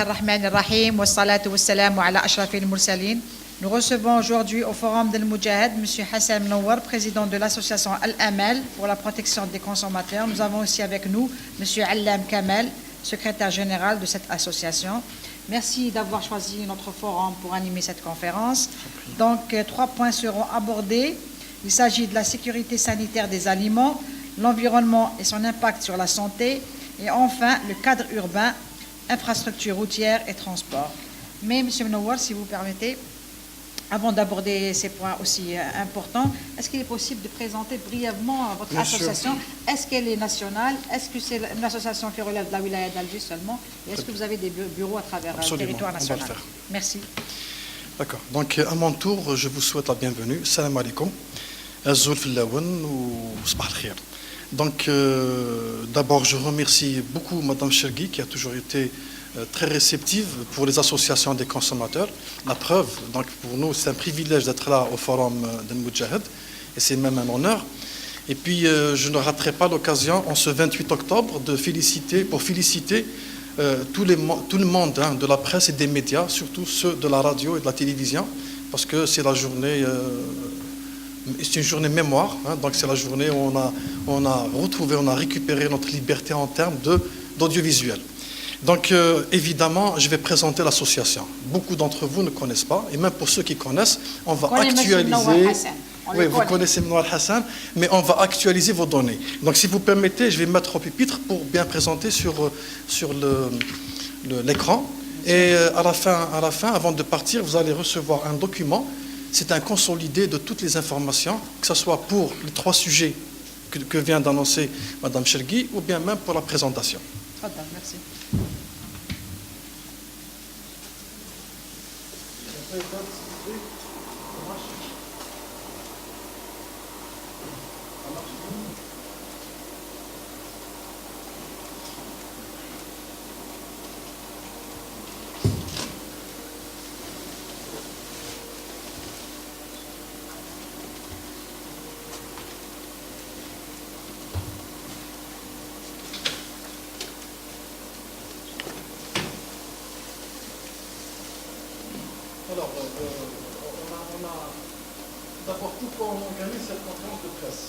Ar-Rahman Ar-Rahim wa salatu wa salam ala ashrafil mursalin. Nous recevons aujourd'hui au Forum del Moudjahid M. Hassan Menouar, président de l'association Al-Amal pour la protection des consommateurs. Nous avons aussi avec nous M. Allam Kamal, secrétaire général de cette association. Merci d'avoir choisi notre forum pour animer cette conférence. Donc, 3 points seront abordés. Il s'agit de la sécurité sanitaire des aliments, l'environnement et son impact sur la santé, et enfin le cadre urbain, infrastructures routières et transports. Mais, M. Menouar, si vous permettez, avant d'aborder ces points aussi importants, est-ce qu'il est possible de présenter brièvement votre association? Est-ce qu'elle est nationale? Est-ce que c'est une association qui relève de la wilaya d'Alger seulement? Et est-ce que vous avez des bureaux à travers le territoire national? Merci. D'accord. Donc, à mon tour, je vous souhaite la bienvenue. Salam alaikum. Azul fillaoun ou sabah al-khir. Donc, d'abord, je remercie beaucoup Mme Chergui qui a toujours été très réceptive pour les associations des consommateurs. La preuve, donc pour nous, c'est un privilège d'être là au Forum del Moudjahid et c'est même un honneur. Et puis, je ne raterai pas l'occasion en ce 28 octobre de féliciter tout le monde de la presse et des médias, surtout ceux de la radio et de la télévision, parce que c'est la journée. C'est une journée mémoire, donc c'est la journée où on a récupéré notre liberté en termes d'audiovisuel. Donc évidemment, je vais présenter l'association. Beaucoup d'entre vous ne connaissent pas, et même pour ceux qui connaissent, on va actualiser. Oui, vous connaissez Menouar Hassan, mais on va actualiser vos données. Donc si vous permettez, je vais me mettre au pupitre pour bien présenter sur l'écran. Et à la fin, avant de partir, vous allez recevoir un document. C'est un consolidé de toutes les informations, que ce soit pour les 3 sujets que vient d'annoncer Mme Chergui, ou bien même pour la présentation. Merci. Alors, on a d'abord pourquoi on organise cette conférence de presse.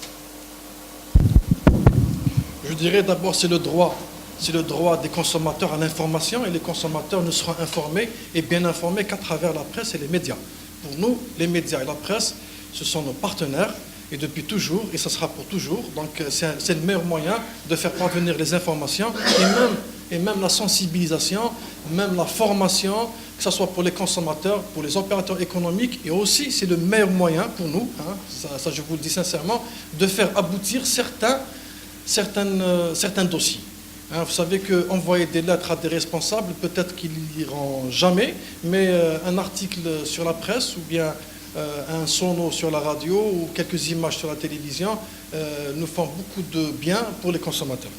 Je dirais d'abord c'est le droit des consommateurs à l'information, et les consommateurs ne seront informés et bien informés qu'à travers la presse et les médias. Pour nous, les médias et la presse, ce sont nos partenaires, et depuis toujours, et ce sera pour toujours. Donc c'est le meilleur moyen de faire parvenir les informations et même la sensibilisation, même la formation, que ce soit pour les consommateurs, pour les opérateurs économiques, et aussi c'est le meilleur moyen pour nous, ça je vous le dis sincèrement, de faire aboutir certains dossiers. Vous savez qu'envoyer des lettres à des responsables, peut-être qu'ils ne liront jamais, mais un article sur la presse ou bien un sono sur la radio ou quelques images sur la télévision nous font beaucoup de bien pour les consommateurs.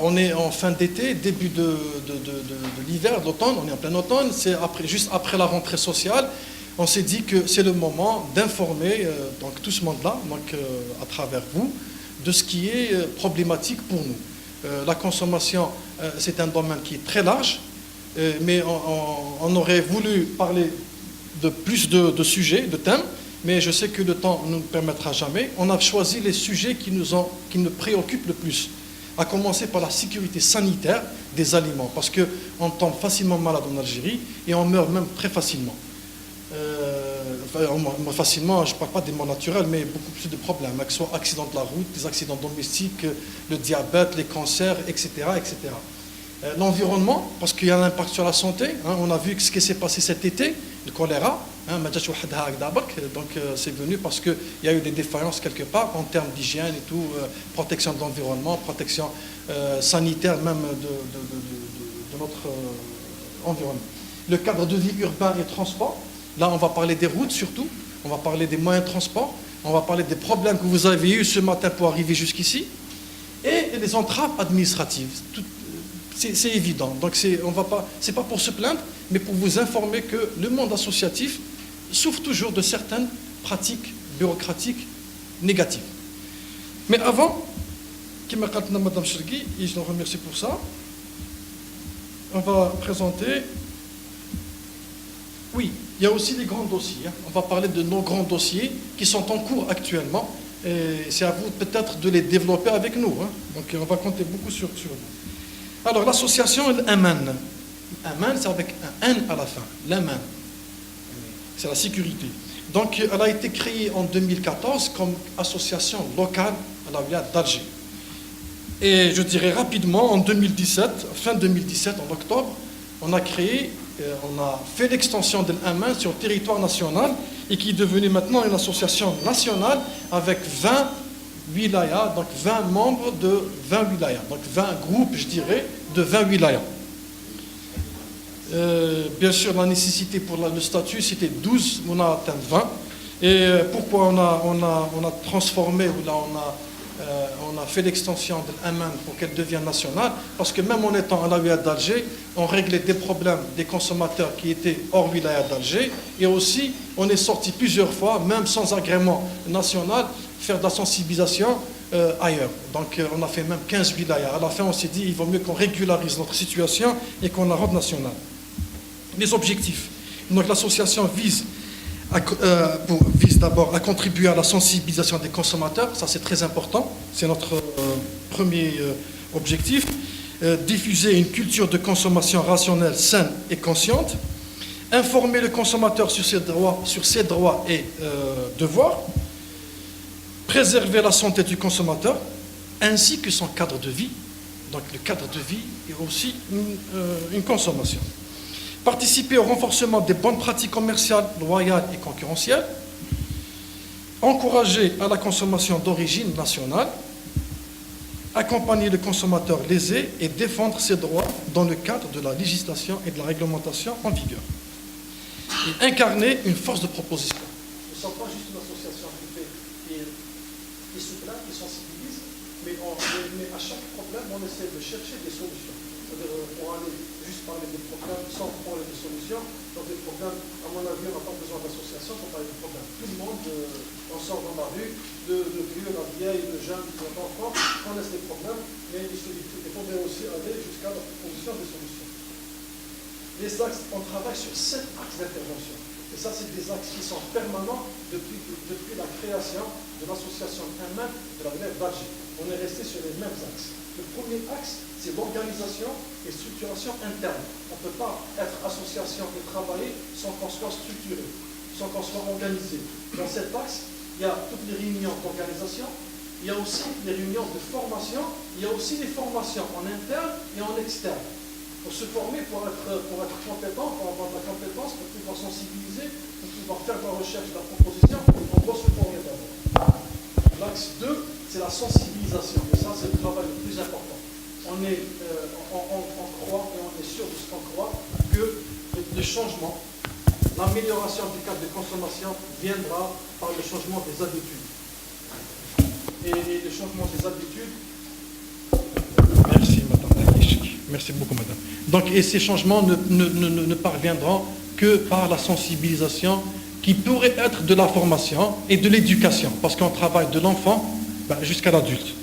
On est en fin d'été, début de l'hiver, d'automne, on est en plein automne, c'est juste après la rentrée sociale. On s'est dit que c'est le moment d'informer donc tout ce monde-là, donc à travers vous, de ce qui est problématique pour nous. La consommation, c'est un domaine qui est très large, mais on aurait voulu parler de plus de sujets, de thèmes, mais je sais que le temps ne nous permettra jamais. On a choisi les sujets qui nous préoccupent le plus, à commencer par la sécurité sanitaire des aliments, parce qu'on tombe facilement malade en Algérie et on meurt même très facilement. Facilement, je ne parle pas des morts naturelles, mais beaucoup plus de problèmes, que ce soit accidents de la route, des accidents domestiques, le diabète, les cancers, etc. etc. L'environnement, parce qu'il y a un impact sur la santé. On a vu ce qui s'est passé cet été, le choléra. Donc c'est venu parce qu'il y a eu des défaillances quelque part en termes d'hygiène et tout, protection de l'environnement, protection sanitaire même de notre environnement. Le cadre de vie urbain et transport, là on va parler des routes surtout, on va parler des moyens de transport, on va parler des problèmes que vous avez eus ce matin pour arriver jusqu'ici, et les entraves administratives. C'est évident. Donc c'est pas pour se plaindre, mais pour vous informer que le monde associatif souffre toujours de certaines pratiques bureaucratiques négatives. Mais avant, qui m'a dit Mme Chergui, et je l'en remercie pour ça, on va présenter... Oui, il y a aussi les grands dossiers. On va parler de nos grands dossiers qui sont en cours actuellement. Et c'est à vous peut-être de les développer avec nous. Donc on va compter beaucoup sur vous. Alors l'association l'Aman. Aman, c'est avec un N à la fin. L'Aman. C'est la sécurité. Donc elle a été créée en 2014 comme association locale à la wilaya d'Alger. Et je dirais rapidement, en 2017, fin 2017, en octobre, on a fait l'extension de l'Aman sur le territoire national et qui est devenue maintenant une association nationale avec 20 wilayas, donc 20 membres de 20 wilayas, donc 20 groupes, je dirais, de 20 wilayas. Bien sûr, la nécessité pour le statut, c'était 12, on a atteint 20. Et pourquoi on a transformé, ou là on a fait l'extension de l'Aman pour qu'elle devienne nationale, parce que même en étant à la wilaya d'Alger, on réglait des problèmes des consommateurs qui étaient hors wilaya d'Alger, et aussi on est sorti plusieurs fois, même sans agrément national, faire de la sensibilisation ailleurs. Donc on a fait même 15 wilayas. À la fin on s'est dit, il vaut mieux qu'on régularise notre situation et qu'on la rende nationale. Les objectifs. Donc l'association vise d'abord à contribuer à la sensibilisation des consommateurs, ça c'est très important, c'est notre premier objectif. Diffuser une culture de consommation rationnelle, saine et consciente. Informer le consommateur sur ses droits et devoirs. Préserver la santé du consommateur, ainsi que son cadre de vie. Donc le cadre de vie est aussi une consommation. Participer au renforcement des bonnes pratiques commerciales, loyales et concurrentielles, encourager à la consommation d'origine nationale, accompagner le consommateur lésé et défendre ses droits dans le cadre de la législation et de la réglementation en vigueur. Et incarner une force de proposition. Nous ne sommes pas juste une association qui se plaint, qui sensibilise, mais à chaque problème, on essaie de chercher des solutions. Pour aller juste parler des problèmes sans parler des solutions. Donc des problèmes, à mon avis, on n'a pas besoin d'association pour parler des problèmes. Tout le monde, on sort dans la rue, le vieux, la vieille, le jeune, l'enfant, connaissent les problèmes, mais il faudrait aussi aller jusqu'à la proposition des solutions. Les axes, on travaille sur 7 axes d'intervention. Et ça, c'est des axes qui sont permanents depuis la création de l'association Aman de la wilaya d'Alger. On est resté sur les mêmes axes. Le premier axe, c'est l'organisation et structuration interne. On ne peut pas être association et travailler sans qu'on soit structuré, sans qu'on soit organisé. Dans cet axe, il y a toutes les réunions d'organisation, il y a aussi les réunions de formation, il y a aussi les formations en interne et en externe. Pour se former, pour être compétent, pour avoir de la compétence, pour pouvoir sensibiliser, pour pouvoir faire de la recherche, de la proposition, on doit se former d'abord. L'axe 2, c'est la sensibilisation. Et ça, c'est le travail le plus important. On croit, et on est sûr de ce qu'on croit, que le changement, l'amélioration du cadre de consommation viendra par le changement des habitudes. Et le changement des habitudes... Merci, madame. Merci beaucoup, madame. Donc, et ces changements ne parviendront que par la sensibilisation qui pourrait être de la formation et de l'éducation, parce qu'on travaille de l'enfant jusqu'à l'adulte.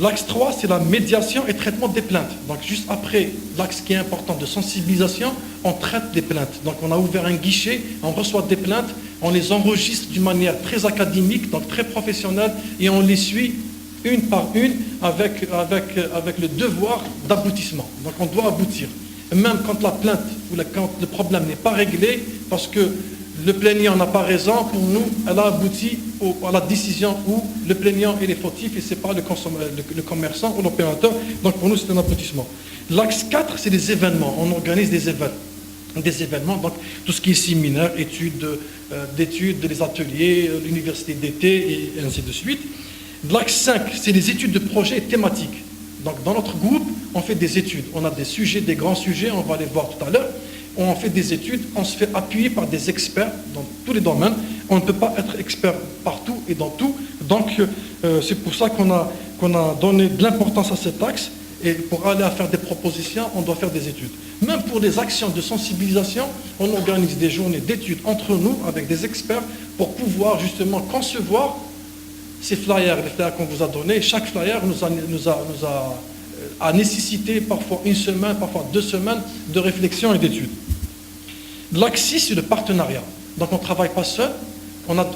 L'axe 3, c'est la médiation et traitement des plaintes. Donc juste après l'axe qui est important de sensibilisation, on traite des plaintes. Donc on a ouvert un guichet, on reçoit des plaintes, on les enregistre d'une manière très académique, donc très professionnelle, et on les suit une par une avec le devoir d'aboutissement. Donc on doit aboutir. Même quand la plainte ou quand le problème n'est pas réglé, parce que le plaignant n'a pas raison, pour nous, elle a abouti à la décision où le plaignant est fautif et ce n'est pas le commerçant ou l'opérateur. Donc pour nous, c'est un aboutissement. L'axe 4, c'est les événements. On organise des événements, donc tout ce qui est séminaire, études, les ateliers, l'université d'été et ainsi de suite. L'axe 5, c'est les études de projets thématiques. Donc dans notre groupe, on fait des études. On a des sujets, des grands sujets, on va les voir tout à l'heure. On fait des études, on se fait appuyer par des experts dans tous les domaines. On ne peut pas être expert partout et dans tout. Donc c'est pour ça qu'on a donné de l'importance à cet axe. Et pour aller à faire des propositions, on doit faire des études. Même pour les actions de sensibilisation, on organise des journées d'études entre nous, avec des experts, pour pouvoir justement concevoir ces flyers, les flyers qu'on vous a donnés. Chaque flyer nous a a nécessité parfois une semaine, parfois 2 semaines de réflexion et d'études. L'axe 6, c'est le partenariat. Donc on ne travaille pas seul, on a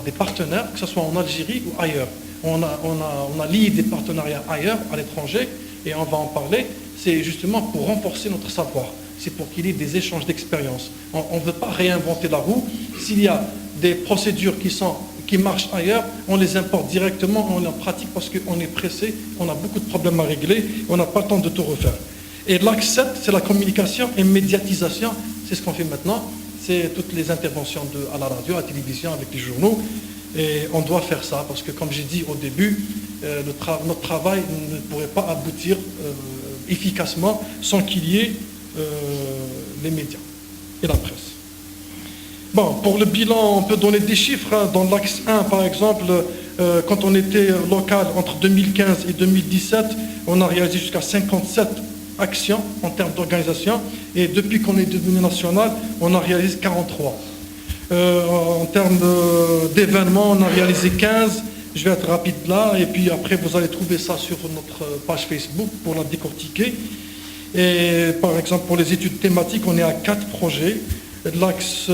des partenaires, que ce soit en Algérie ou ailleurs. On a lié des partenariats ailleurs, à l'étranger, et on va en parler. C'est justement pour renforcer notre savoir. C'est pour qu'il y ait des échanges d'expériences. On ne veut pas réinventer la roue. S'il y a des procédures qui marchent ailleurs, on les importe directement, on les pratique parce qu'on est pressé, on a beaucoup de problèmes à régler, on n'a pas le temps de tout refaire. Et l'axe 7, c'est la communication et médiatisation. C'est ce qu'on fait maintenant. C'est toutes les interventions à la radio, à la télévision, avec les journaux. Et on doit faire ça parce que, comme j'ai dit au début, notre travail ne pourrait pas aboutir efficacement sans qu'il y ait les médias et la presse. Bon, pour le bilan, on peut donner des chiffres. Hein. Dans l'axe 1, par exemple, quand on était local entre 2015 et 2017, on a réalisé jusqu'à 57 actions en termes d'organisation. Et depuis qu'on est devenu national, on a réalisé 43. En termes d'événements, on a réalisé 15. Je vais être rapide là. Et puis après, vous allez trouver ça sur notre page Facebook pour la décortiquer. Et par exemple, pour les études thématiques, on est à 4 projets. L'axe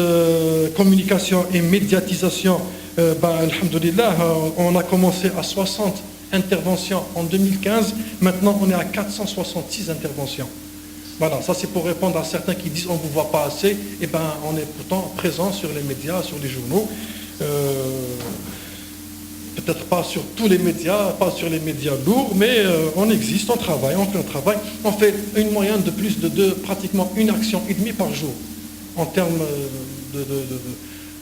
communication et médiatisation, alhamdoulilah, on a commencé à 60 interventions en 2015. Maintenant, on est à 466 interventions. Voilà, ça c'est pour répondre à certains qui disent on ne vous voit pas assez. Eh bien, on est pourtant présent sur les médias, sur les journaux. Peut-être pas sur tous les médias, pas sur les médias lourds, mais on existe, on travaille, on fait un travail. On fait une moyenne de plus de pratiquement une action et demie par jour en termes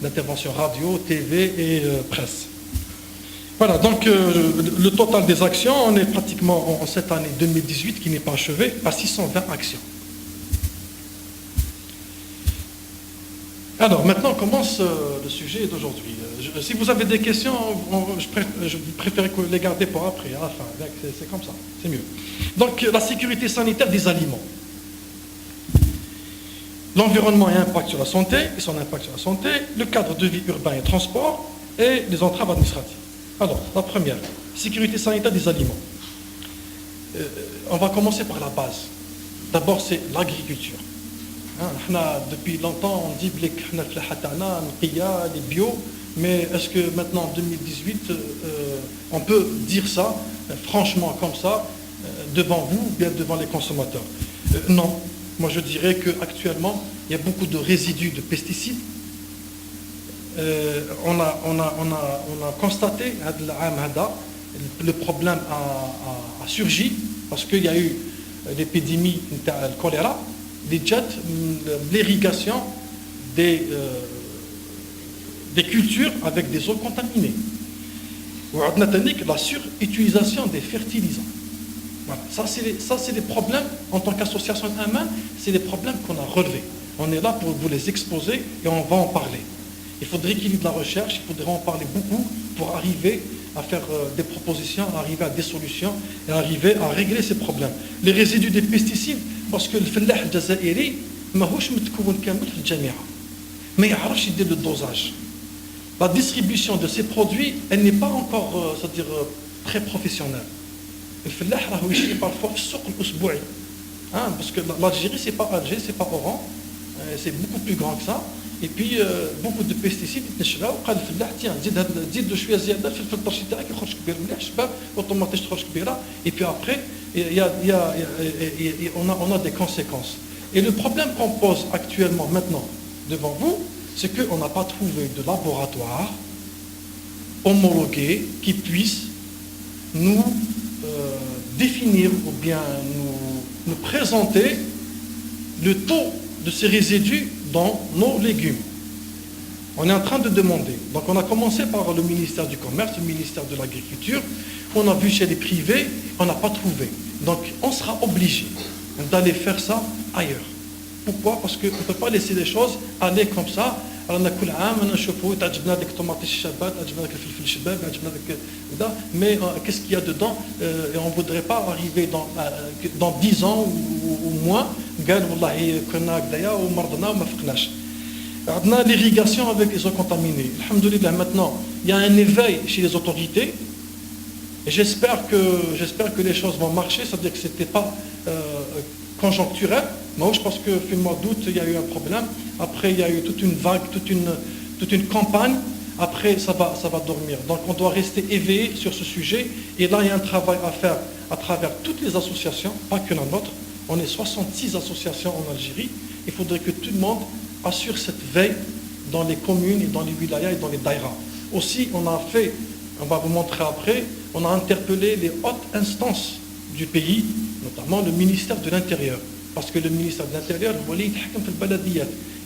d'intervention radio, TV et presse. Voilà, donc le total des actions, on est pratiquement en cette année 2018 qui n'est pas achevée, à 620 actions. Alors maintenant on commence le sujet d'aujourd'hui. Si vous avez des questions, je préfère les garder pour après, à la fin. C'est comme ça, c'est mieux. Donc la sécurité sanitaire des aliments. L'environnement et impact sur la santé, et son impact sur la santé, le cadre de vie urbain et transport, et les entraves administratives. Alors, la première, sécurité sanitaire des aliments. On va commencer par la base. D'abord, c'est l'agriculture. Depuis longtemps, on dit que les bio, mais est-ce que maintenant, en 2018, on peut dire ça, franchement, comme ça, devant vous, ou bien devant les consommateurs? Non. Moi, je dirais qu'actuellement, il y a beaucoup de résidus de pesticides. On a constaté le problème a surgi parce qu'il y a eu l'épidémie de choléra, l'irrigation des cultures avec des eaux contaminées. La surutilisation des fertilisants. Voilà. Ça, c'est des problèmes, en tant qu'association humaine, c'est des problèmes qu'on a relevés. On est là pour vous les exposer et on va en parler. Il faudrait qu'il y ait de la recherche, il faudrait en parler beaucoup pour arriver à faire des propositions, arriver à des solutions et arriver à régler ces problèmes. Les résidus des pesticides, parce que le fellah al-jazairi, ماهوش متكون كامل في الجامعة. ما يعرفش يدير le dosage. La distribution de ces produits, elle n'est pas encore, c'est-à-dire très professionnelle. الفلاح راهو يشري parfois في السوق الأسبوعي. Parce que l'Algérie, c'est pas Alger, c'est pas Oran, c'est beaucoup plus grand que ça. Et puis beaucoup de pesticides يتنشراو قال الفلاح tiens زيد شويه زياده في الفلترشي تاعك يخرج كبير مليح شباب والطوماطيش تخرج كبيره. Et puis après on a des conséquences. Et le problème qu'on pose actuellement maintenant devant vous, c'est qu'on n'a pas trouvé de laboratoire homologué qui puisse nous définir ou bien nous présenter le taux de ces résidus dans nos légumes. On est en train de demander. Donc on a commencé par le ministère du Commerce, le ministère de l'Agriculture. On a vu chez les privés, on n'a pas trouvé. Donc on sera obligé d'aller faire ça ailleurs. Pourquoi? Parce qu'on ne peut pas laisser les choses aller comme ça. Mais qu'est-ce qu'il y a dedans? Et on ne voudrait pas arriver dans 10 ans ou moins. L'irrigation avec les eaux contaminées. Alhamdoulilah, maintenant, il y a un éveil chez les autorités. Et j'espère que les choses vont marcher, c'est-à-dire que ce n'était pas conjoncturel. Moi, je pense que fin mois d'août, il y a eu un problème. Après, il y a eu toute une vague, toute une campagne. Après, ça va dormir. Donc, on doit rester éveillé sur ce sujet. Et là, il y a un travail à faire à travers toutes les associations, pas que la nôtre. On est 66 associations en Algérie. Il faudrait que tout le monde assure cette veille dans les communes et dans les wilayas et dans les daïras. Aussi, on va vous montrer après, on a interpellé les hautes instances du pays, notamment le ministère de l'Intérieur. Parce que le ministère de l'Intérieur,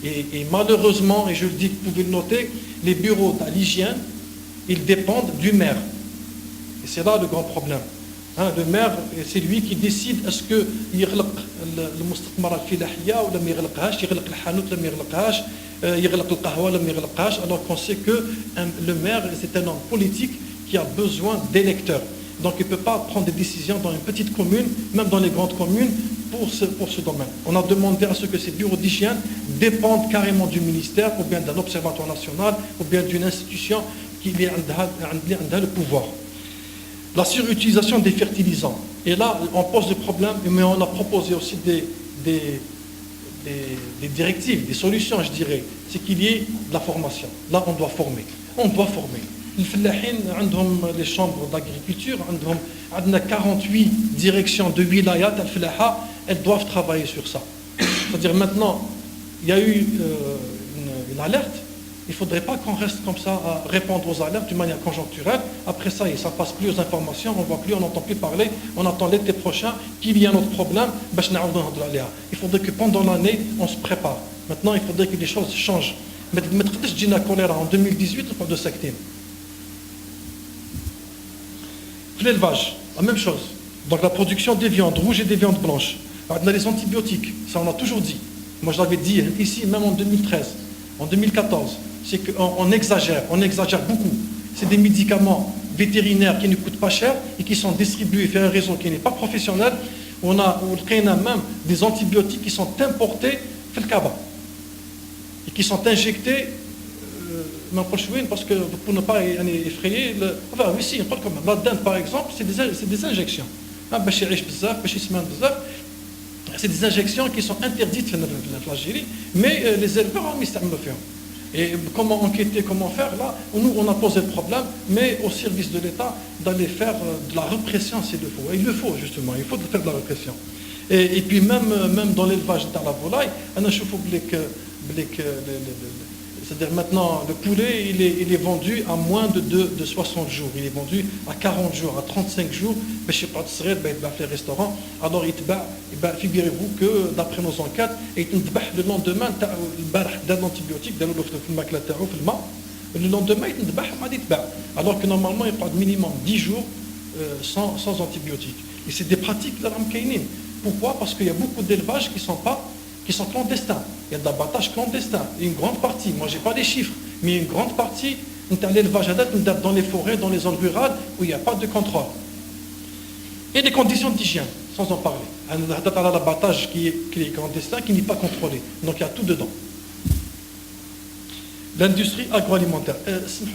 et malheureusement, et je le dis, vous pouvez le noter, les bureaux de l'hygiène, ils dépendent du maire. Et c'est là le grand problème. Le maire, c'est lui qui décide est-ce que يغلق المستثمرات الفلاحية ولا ما يغلقهاش, يغلق الحانوت ولا ما يغلقهاش, يغلق القهوة ولا ما يغلقهاش, alors qu'on sait que le maire, c'est un homme politique qui a besoin d'électeurs. Donc il ne peut pas prendre des décisions dans une petite commune, même dans les grandes communes, pour ce domaine. On a demandé à ce que ces bureaux d'hygiène dépendent carrément du ministère, ou bien d'un observatoire national, ou bien d'une institution qui a le pouvoir. La surutilisation des fertilisants. Et là, on pose le problème, mais on a proposé aussi des directives, des solutions, je dirais. C'est qu'il y ait de la formation. Là, on doit former. On doit former. Les chambres d'agriculture, on a 48 directions de wilayat, elles doivent travailler sur ça. C'est-à-dire maintenant, il y a eu une alerte. Il ne faudrait pas qu'on reste comme ça à répondre aux alertes d'une manière conjoncturelle. Après ça, ça ne passe plus aux informations, on ne voit plus, on n'entend plus parler. On attend l'été prochain qu'il y ait un autre problème. Il faudrait que pendant l'année, on se prépare. Maintenant, il faudrait que les choses changent. Mais la choléra en 2018, on parle de sectine. L'élevage, la même chose. Donc la production des viandes rouges et des viandes blanches. On a les antibiotiques, ça on a toujours dit. Moi je l'avais dit ici, même en 2013, en 2014. C'est qu'on exagère beaucoup. C'est des médicaments vétérinaires qui ne coûtent pas cher et qui sont distribués vers un réseau qui n'est pas professionnel. On a même des antibiotiques qui sont importés dans le Kaba et qui sont injectés parce que pour ne pas effrayer, enfin oui, si, comme la dinde par exemple, c'est des injections. C'est des injections qui sont interdites en Algérie, mais les éleveurs ont mis ça. Et comment enquêter, comment faire là, nous on a posé le problème, mais au service de l'État d'aller faire de la répression s'il le faut. Et il le faut justement, il faut faire de la répression. Et puis même dans l'élevage de la volaille, c'est-à-dire maintenant le poulet il est vendu à moins de 60 jours, il est vendu à 40 jours, à 35 jours, mais je ne sais pas de les restaurants, alors figurez-vous que d'après nos enquêtes, le lendemain d'un antibiotique, le lendemain alors que normalement il parle minimum 10 jours sans antibiotiques. Et c'est des pratiques de l'amkaïnine. Pourquoi? Parce qu'il y a beaucoup d'élevages qui sont clandestins. Il y a de l'abattage clandestin. Une grande partie, moi je n'ai pas les chiffres, mais une grande partie, l'élevage dans les forêts, dans les zones rurales, où il n'y a pas de contrôle. Et des conditions d'hygiène, sans en parler. Un abattage qui est clandestin, qui n'est pas contrôlé. Donc il y a tout dedans. L'industrie agroalimentaire. Si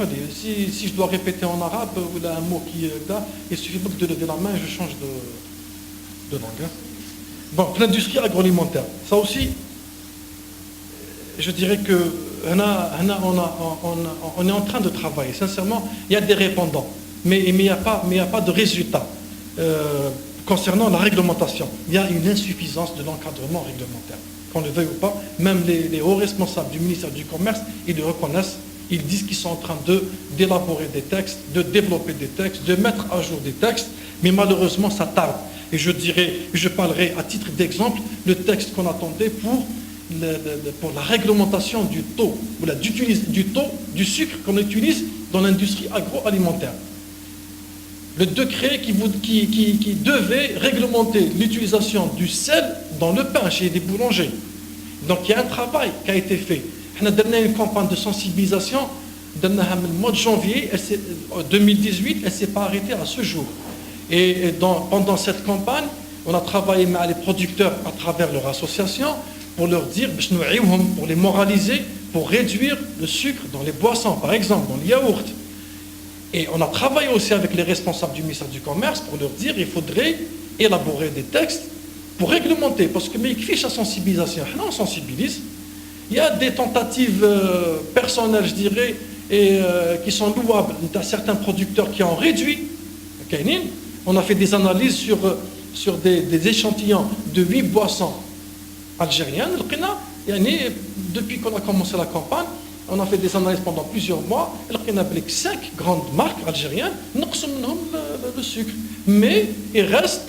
je dois répéter en arabe, ou là, un mot qui est là, il suffit de lever la main et je change de langue. Hein. Bon, l'industrie agroalimentaire, ça aussi, je dirais que on est en train de travailler. Sincèrement, il y a des répondants, mais il n'y a pas de résultat concernant la réglementation. Il y a une insuffisance de l'encadrement réglementaire. Qu'on le veuille ou pas, même les hauts responsables du ministère du Commerce, ils le reconnaissent. Ils disent qu'ils sont en train d'élaborer des textes, de développer des textes, de mettre à jour des textes, mais malheureusement, ça tarde. Et je parlerai à titre d'exemple le texte qu'on attendait pour la réglementation du taux, du sucre qu'on utilise dans l'industrie agroalimentaire. Le décret qui devait réglementer l'utilisation du sel dans le pain chez les boulangers. Donc il y a un travail qui a été fait. On a donné une campagne de sensibilisation le mois de janvier 2018, elle ne s'est pas arrêtée à ce jour. Et pendant cette campagne, on a travaillé avec les producteurs à travers leur association pour leur dire, pour les moraliser, pour réduire le sucre dans les boissons, par exemple, dans le yaourt. Et on a travaillé aussi avec les responsables du ministère du Commerce pour leur dire qu'il faudrait élaborer des textes pour réglementer. Parce que, mais fiche la sensibilisation, on sensibilise. Il y a des tentatives personnelles, je dirais, et qui sont louables. Il y a certains producteurs qui ont réduit. On a fait des analyses sur des échantillons de 8 boissons algériennes. Depuis qu'on a commencé la campagne, on a fait des analyses pendant plusieurs mois. On a pris 5 grandes marques algériennes, le sucre. Mais il reste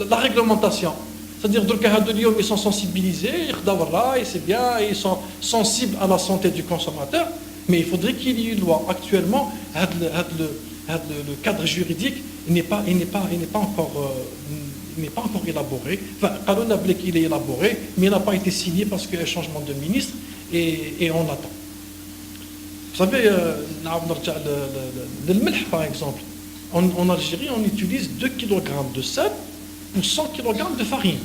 la réglementation. C'est-à-dire qu'ils sont sensibilisés, et c'est bien, ils sont sensibles à la santé du consommateur. Mais il faudrait qu'il y ait une loi. Actuellement, le cadre juridique n'est pas encore élaboré. Enfin, le qu'il est élaboré, mais il n'a pas été signé parce qu'il y a un changement de ministre et on attend. Vous savez, le milh, par exemple, en Algérie, on utilise 2 kg de sel pour 100 kg de farine.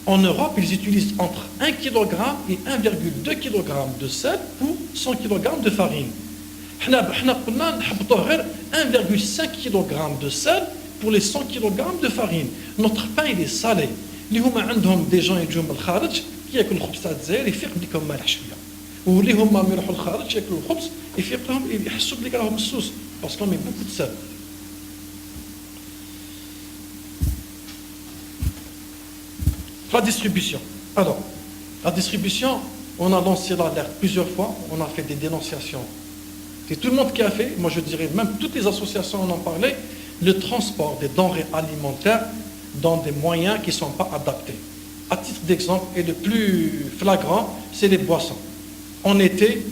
En Europe, ils utilisent entre 1 kg et 1,2 kg de sel pour 100 kg de farine. Nous avons 1,5 kg de sel pour les 100 kg de farine. Notre pain il est salé. اللي هما عندهم des gens يجوا من الخارج ياكلوا الخبز تاع الجزائر يفيق بليكم مالح شويه. واللي هما ما يروحوا للخارج ياكلوا الخبز يفيق لهم يحسوا بلي راهم مسوس parce qu'on met beaucoup de sel. La distribution. Alors, la distribution, on a lancé l'alerte plusieurs fois, on a fait des dénonciations. C'est tout le monde qui a fait, moi je dirais même toutes les associations en ont parlé, le transport des denrées alimentaires dans des moyens qui ne sont pas adaptés. À titre d'exemple, et le plus flagrant, c'est les boissons. En été,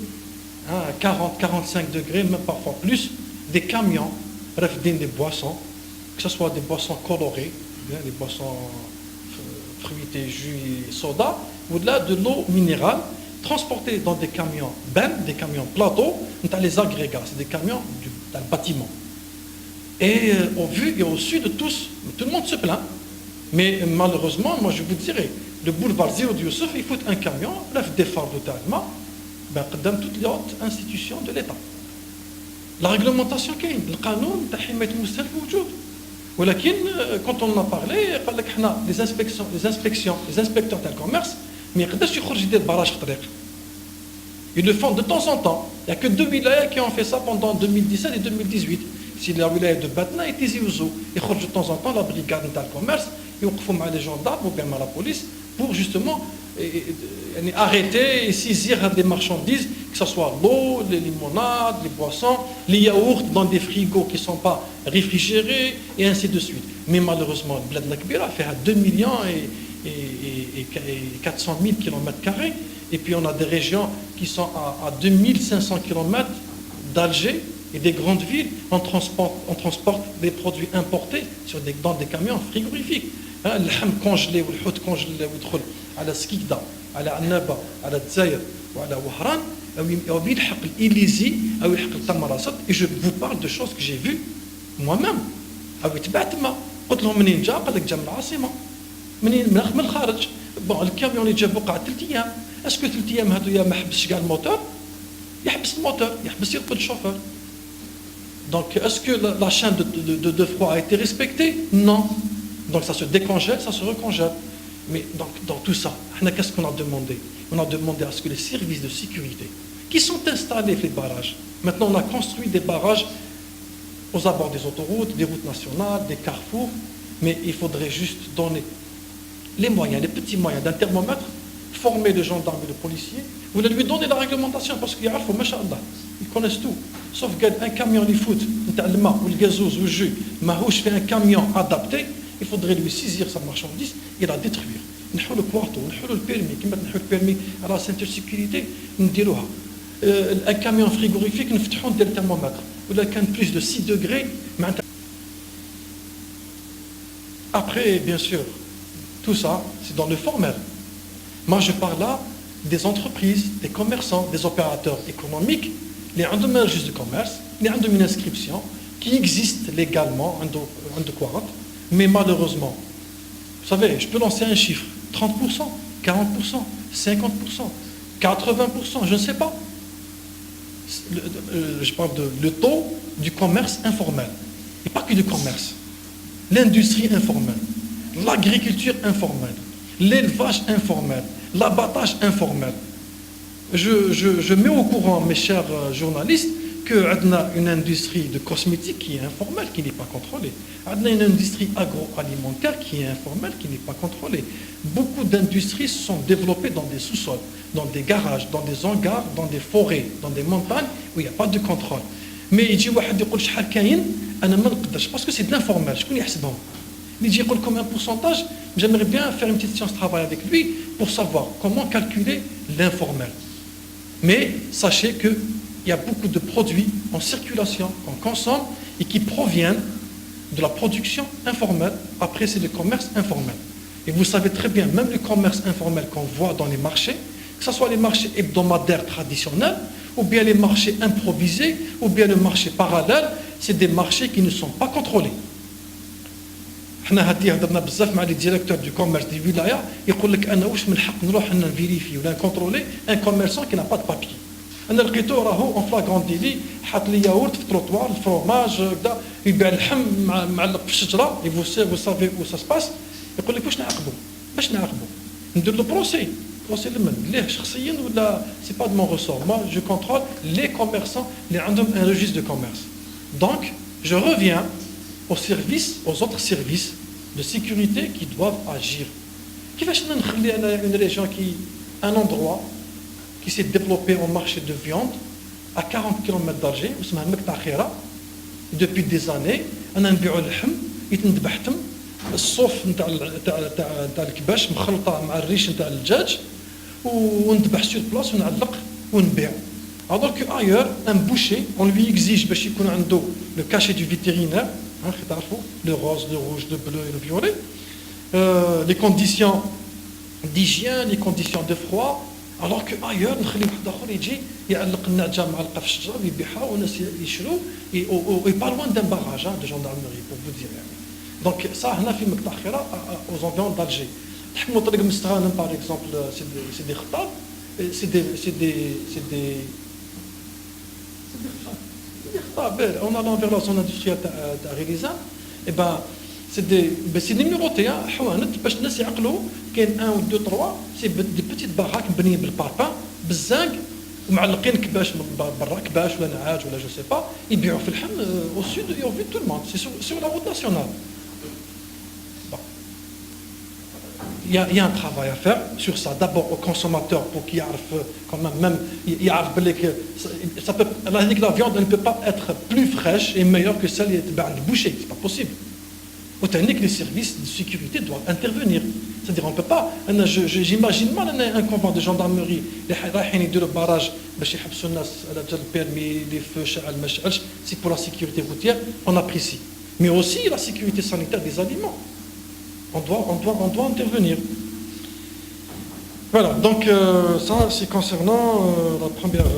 40-45 degrés, même parfois plus, des camions refdinent des boissons, que ce soit des boissons colorées, des boissons fruités, jus et soda, ou de l'eau minérale, transportés dans des camions des camions plateaux, on a les agrégats, c'est des camions dans le bâtiment. Et au vu et au su de tous, tout le monde se plaint. Mais malheureusement, moi je vous dirais, le boulevard Zéro Youssouf, il faut un camion, bref, des phares totalement, dans toutes les hautes institutions de l'État. La réglementation, le canon, quand on en a parlé, les inspecteurs du commerce, mais ils le font de temps en temps. Il n'y a que 2 wilayas qui ont fait ça pendant 2017 et 2018. Si la wilaya de Batna et Tizi Ouzou, ils font de temps en temps la brigade du commerce, ils font les gendarmes ou bien la police pour justement arrêter et saisir des marchandises, que ce soit l'eau, les limonades, les boissons, les yaourts dans des frigos qui ne sont pas réfrigérés et ainsi de suite. Mais malheureusement, le Bled Lakbira fait à 2 millions et 400 000 km². Et puis on a des régions qui sont à 2500 km d'Alger et des grandes villes. On transporte des produits importés dans des camions frigorifiques. Le ham congelé ou le hout congelé ou à la Skikda, à la Annaba, à la Dzaïr ou à la Wahran, et je vous parle de choses que j'ai vues moi-même. Bon, le camion اللي جاب وقع 3 ايام اسكو 3 ايام هذويا ما حبسش كاع الموتور يحبس الموتور يحبس يرقد الشوفeur. Donc est-ce que la chaîne de froid a été respectée? Non. Donc ça se décongèle, ça se recongèle. Mais donc dans tout ça, qu'est-ce qu'on a demandé? On a demandé à ce que les services de sécurité qui sont installés les barrages, maintenant on a construit des barrages aux abords des autoroutes, des routes nationales, des carrefours, mais il faudrait juste donner les moyens, les petits moyens d'un thermomètre, former de gendarmes et de policiers, vous allez lui donner la réglementation parce qu'ils connaissent tout. Sauf qu'un camion de foot, ou le gazouz ou le jus, fait un camion adapté, il faudrait lui saisir sa marchandise et la détruire. Nous le quarto, nous le permis, qui maintenant le permis à la ceinture de sécurité, nous dirons un camion frigorifique, nous faisons des thermomètres. Ou là, plus de 6 degrés. Après, bien sûr, tout ça, c'est dans le formel. Moi, je parle là des entreprises, des commerçants, des opérateurs économiques, les ont un registre de commerce, les ont une inscription qui existe légalement, mais malheureusement, vous savez, je peux lancer un chiffre, 30%, 40%, 50%, 80%, je ne sais pas. je parle de le taux du commerce informel. Et pas que du commerce. L'industrie informelle, l'agriculture informelle, l'élevage informel, l'abattage informel. Je mets au courant, mes chers journalistes, qu'on a une industrie de cosmétiques qui est informelle, qui n'est pas contrôlée. On a une industrie agroalimentaire qui est informelle, qui n'est pas contrôlée. Beaucoup d'industries sont développées dans des sous-sols, dans des garages, dans des hangars, dans des forêts, dans des montagnes où il n'y a pas de contrôle. Mais il dit واحد يقول شحال كاين انا ما نقدرش parce que c'est de l'informel. شكون يحسبهم؟ Il dit يقول comme un pourcentage. J'aimerais bien faire une petite séance de travail avec lui pour savoir comment calculer l'informel. Mais sachez qu'il y a beaucoup de produits en circulation qu'on consomme et qui proviennent de la production informelle. Après, c'est le commerce informel. Et vous savez très bien, même le commerce informel qu'on voit dans les marchés, que ce soit les marchés hebdomadaires traditionnels, ou bien les marchés improvisés, ou bien le marché parallèle, c'est des marchés qui ne sont pas contrôlés. حنا هادي هضرنا بزاف مع لي ديريكتور دو كوميرس دي ولايه يقول لك انا واش من حق نروح انا نفيريفي ولا نكونترولي ان كوميرسون كي نا با دو بابي. انا لقيتو راهو اون فلاغون ديلي حاط لي ياورت في التروطوار الفروماج هكذا يبيع اللحم معلق في الشجره اي فو سافي و سا سباس يقول لك واش نعاقبوا باش نعاقبوا ندير له بروسي لمن ليه شخصيا ولا سي با دو مون ريسور. Moi je contrôle les commerçants اللي عندهم un registre de commerce. Donc je reviens aux services, aux autres services de sécurité qui doivent agir. كيفاش نخلي انا une région qui un endroit qui s'est développé en marché de viande à 40 km d'Alger واسمها مقطع خيرة depuis des années انا نبيعوا اللحم يتذبح تم الصوف نتاع الكباش مخلطه مع الريش نتاع الدجاج ونذبح سور بلاص ونعلق ونبيع. Alors que ailleurs un boucher on lui exige باش يكون عنده le cachet du vétérinaire le rose, le rouge, le bleu et le violet, les conditions d'hygiène, les conditions de froid, alors qu'ailleurs, نخلي واحد آخر يجي يعلق النعجة معلقة في الشجرة ويبيعها والناس يشروا et pas loin d'un barrage de gendarmerie pour vous dire. Donc ça, هنا في مقطع خيرة aux environs d'Alger. تحكموا طريق مستغانم par exemple, c'est des خطاب, c'est des on allant vers la zone industrielle de Rélisane, et ben c'est numéroté, حوانت باش الناس يعقلوا كاين 1 ou 2 3 c'est des petites baraques مبنيين بالباربان بالزنق ومعلقين كباش من برا كباش ولا نعاج ولا جو سي با يبيعوا في اللحم au sud et au vu tout le monde, c'est sur la route nationale. Il y a un travail à faire sur ça. D'abord au consommateur pour qu'il arrive quand même il arrive que ça peut la viande elle ne peut pas être plus fraîche et meilleure que celle de boucher, c'est pas possible. Au technique les services de sécurité doivent intervenir. C'est-à-dire on peut pas j'imagine mal un convoi de gendarmerie les رايحين يديروا barrage باش يحبسوا الناس على جال permis les feux شعل ما شعلش, c'est pour la sécurité routière, on apprécie. Mais aussi la sécurité sanitaire des aliments. On doit intervenir. Voilà, donc ça c'est concernant la première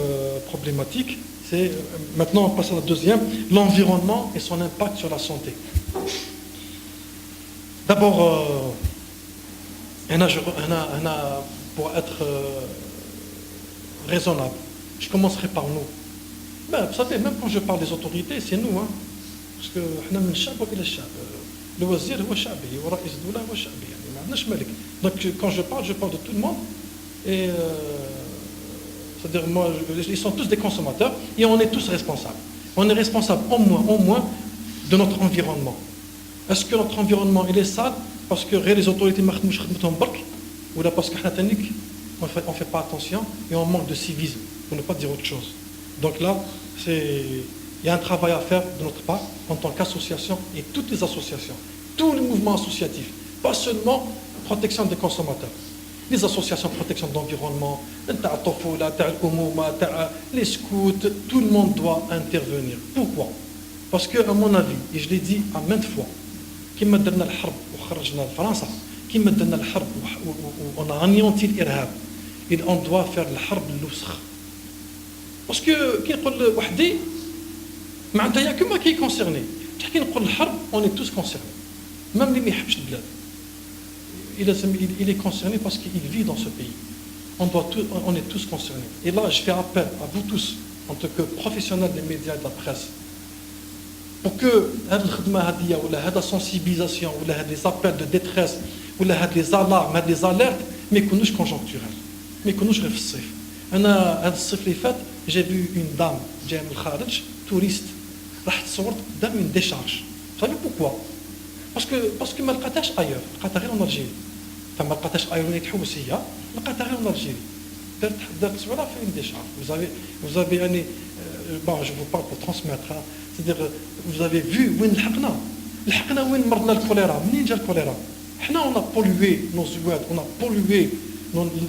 problématique. C'est, maintenant on passe à la deuxième, l'environnement et son impact sur la santé. D'abord, pour être raisonnable, je commencerai par nous. Ben, vous savez, même quand je parle des autorités, c'est nous. Hein, parce que le wazir هو شعبي ورئيس الدولة هو شعبي يعني ما عندناش ملك. Donc quand je parle de tout le monde et c'est-à-dire moi ils sont tous des consommateurs et on est tous responsables. On est responsable au moins de notre environnement. Est-ce que notre environnement il est sale parce que les autorités ما خدموش خدمتهم برك ولا parce que حنا تانيك on fait pas attention et on manque de civisme pour ne pas dire autre chose. Donc là il y a un travail à faire de notre part en tant qu'association et toutes les associations, tous les mouvements associatifs, pas seulement protection des consommateurs, les associations de protection de l'environnement, les scouts, tout le monde doit intervenir. Pourquoi? Parce que, à mon avis, et je l'ai dit à maintes fois, كما درنا الحرب وخرجنا لفرنسا, كما درنا الحرب on a anéanti l'irhab, et on doit faire الحرب الوسخ. Parce que كي نقول وحدي معناتها يا كما كي كونسيرني تحكي نقول الحرب on est tous concernés, même اللي ما يحبش البلاد il est concerné parce qu'il vit dans ce pays. On est tous concernés. Et là je fais appel à vous tous en tant que professionnel des médias et de la presse, pour que la sensibilisation ou les appels de détresse ou les alarmes, les alertes, mais qu'on nous conjoncturels, mais qu'on nous réfléchissent. J'ai vu une dame, touriste, dans une décharge. Vous savez pourquoi? Parce que ما لقاتهاش ailleurs, لقاتها غير en Algérie. فما لقاتهاش ailleurs وين تحوسيه، لقاتها غير en Algérie. درت صوره في une décharge. Vous avez bon, je vous parle pour transmettre, hein. C'est-à-dire vous avez vu وين لحقنا وين مرضنا الكوليرا. منين جا الكوليرا؟ حنا on a pollué nos زواد, on a pollué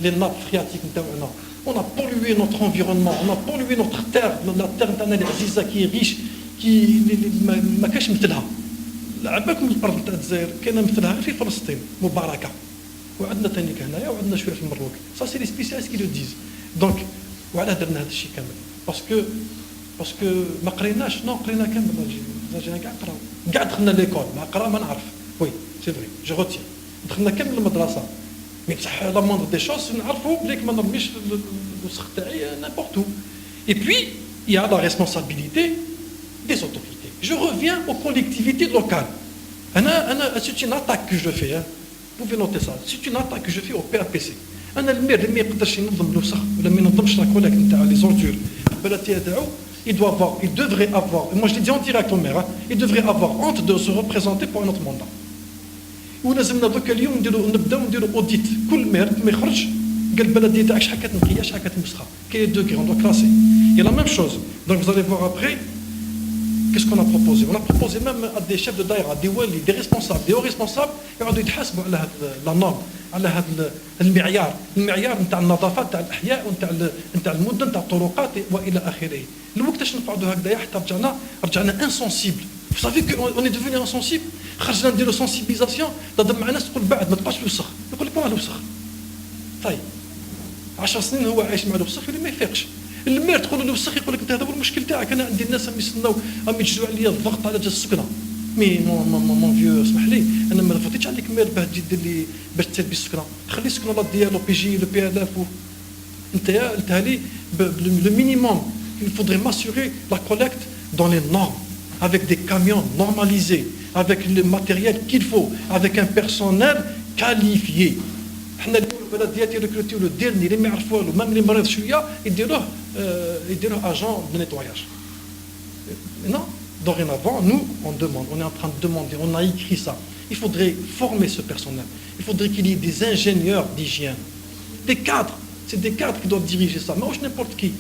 les nappes phréatiques نتاعنا. On a pollué notre environnement, on a pollué notre terre, la terre نتاعنا العزيزه qui est riche, qui ما كاش مثلها. عباكم الارض نتاع الجزائر كاينه مثلها غير في فلسطين مباركه. وعندنا ثاني هنايا وعندنا شويه في المروك. Ça c'est les spécialistes qui le disent. Donc وعلاه درنا هذا الشيء كامل؟ باسكو ما قريناش، قرينا كامل الجزائريين كاع قراو، كاع دخلنا ليكول، ما قرا ما نعرف. وي سي فري جو روتي دخلنا كامل المدرسه، مي بصح لا موندر دي شوز نعرفوا بليك ما نرميش الوسخ تاعي نابورت. Et puis il y a la responsabilité des autorités. Je reviens aux collectivités locales. C'est une attaque que je fais, hein. Vous pouvez noter ça. C'est une attaque que je fais au PRPC. المير اللي ما يقدرش ينظم الوسخ ولا ما ينظمش لا كوليكت نتاع لي زوردور البلديه تاعو، il devrait avoir, moi je l'ai dit en direct au maire, il devrait avoir honte de se représenter pour un autre mandat. ولازمنا دوك اليوم نبداو نديروا اوديت كل مير ما يخرج قال البلديه تاعك شحال كتنقيه شحال كتمسخه، كاين دوغري اون دو كلاسي. Il y a la même chose. Donc vous allez voir après. Qu'est-ce qu'on a proposé? On a proposé même à des chefs de daïra, des wali, des responsables, des hauts responsables, يقعدوا يتحاسبوا على هذا لا نورم، على هذا المعيار نتاع النظافه نتاع الاحياء ونتاع المدن نتاع الطرقات والى اخره. الوقتاش نقعدوا هكذايا حتى رجعنا انسونسيبل. Vous savez qu'on est devenu insensible. خرجنا نديروا سونسيبيزاسيون، تهضر مع ناس تقول بعد ما تبقاش الوسخ، يقول لك ما الوسخ. طيب 10 سنين هو عايش مع الوسخ اللي ما يفيقش. المير تقول له الوسخ يقول لك انت هذا هو المشكل تاعك. انا عندي الناس راهم يستناو راهم يجزوا عليا الضغط على جال السكنه. مي مون فيو اسمح لي، انا ما فوتيتش عليك مير باه تجي دير لي باش تسد بالسكنه، خلي السكنه لا ديالو بي جي لو بي ال اف. انت قلتها لي le minimum. Il faudrait m'assurer la collecte dans les normes, avec des camions normalisés, avec le matériel qu'il faut, avec un personnel qualifié. حنا البلديات يركروتيو لو ديرني اللي ما يعرفوا له، مام اللي مريض شويه يديروه agent de nettoyage. Non, dorénavant, nous on demande, on est en train de demander, on a écrit ça. Il faudrait former ce personnel. Il faudrait qu'il y ait des ingénieurs d'hygiène, des cadres. C'est des cadres qui doivent diriger ça. Mais n'importe qui.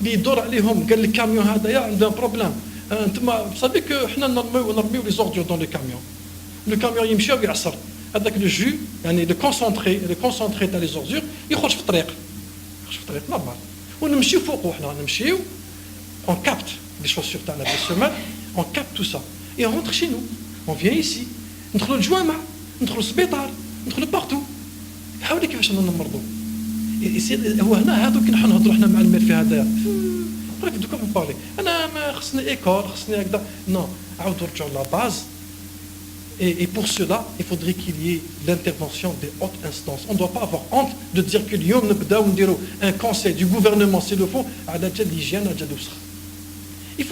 اللي يدور عليهم قال الكاميون هذايا عنده بروبليم. انتما صافي كو حنا نرميو لي زوردور دون لو كاميون. لو كاميون يمشي ويعصر هذاك لو جو، يعني لو كونسونطري تاع لي زوردور يخرج في الطريق، نورمال. ونمشيو فوقو، حنا نمشيو on capte les chaussures تاعنا بالسمال، on capte tout ça et on rentre chez nous, on vient ici، ندخلوا للجوامع، ندخلوا للسبيطار، ندخلوا بارتو. حاولي كيفاش نمرضوا. هو هنا هذوك نحن نهضروا حنا مع المير في هذايا راك دوكا بارلي. انا ما خصني ايكول، خصني هكذا. نو، عاودوا رجعوا لا باز. Et pour cela, il faudrait qu'il y ait l'intervention des hautes instances. On ne doit pas avoir honte de dire que اليوم نبداو نديروا un conseil du gouvernement s'il le faut على جال l'hygiène على جال الوسخ. Il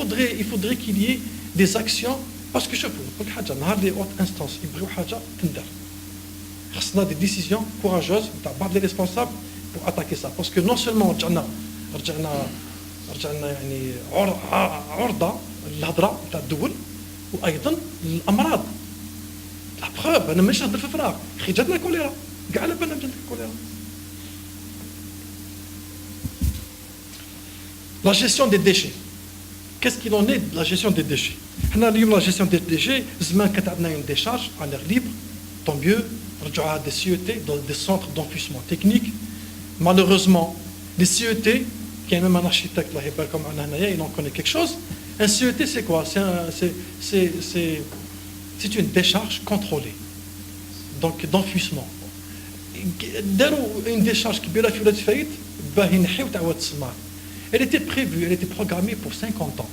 faudrait qu'il y ait des actions parce que شوفوا نقول لك حاجه، نهار لي hautes instances يبغيو حاجه تندار، خصنا des décisions courageuses تاع بعض les responsables pour attaquer ça. Parce que non seulement رجعنا يعني عرضه للهضره تاع الدول، وايضا الامراض. لا بروف انا ماشي نهضر في فراغ، اخي جاتنا الكوليرا، كاع على بالنا جاتنا الكوليرا. La gestion des déchets. Qu'est-ce qu'il en est de la gestion des déchets? حنا اليوم la gestion des déchets زمان كانت عندنا une décharge à l'air libre, tant mieux. رجعوها des CET, des centres d'enfouissement technique. Malheureusement, les CET, qui est même un architecte là, comme il en connaît quelque chose. Un CET, c'est quoi? C'est une décharge contrôlée, donc d'enfouissement. Une décharge qui elle était prévue, elle était programmée pour 50 ans.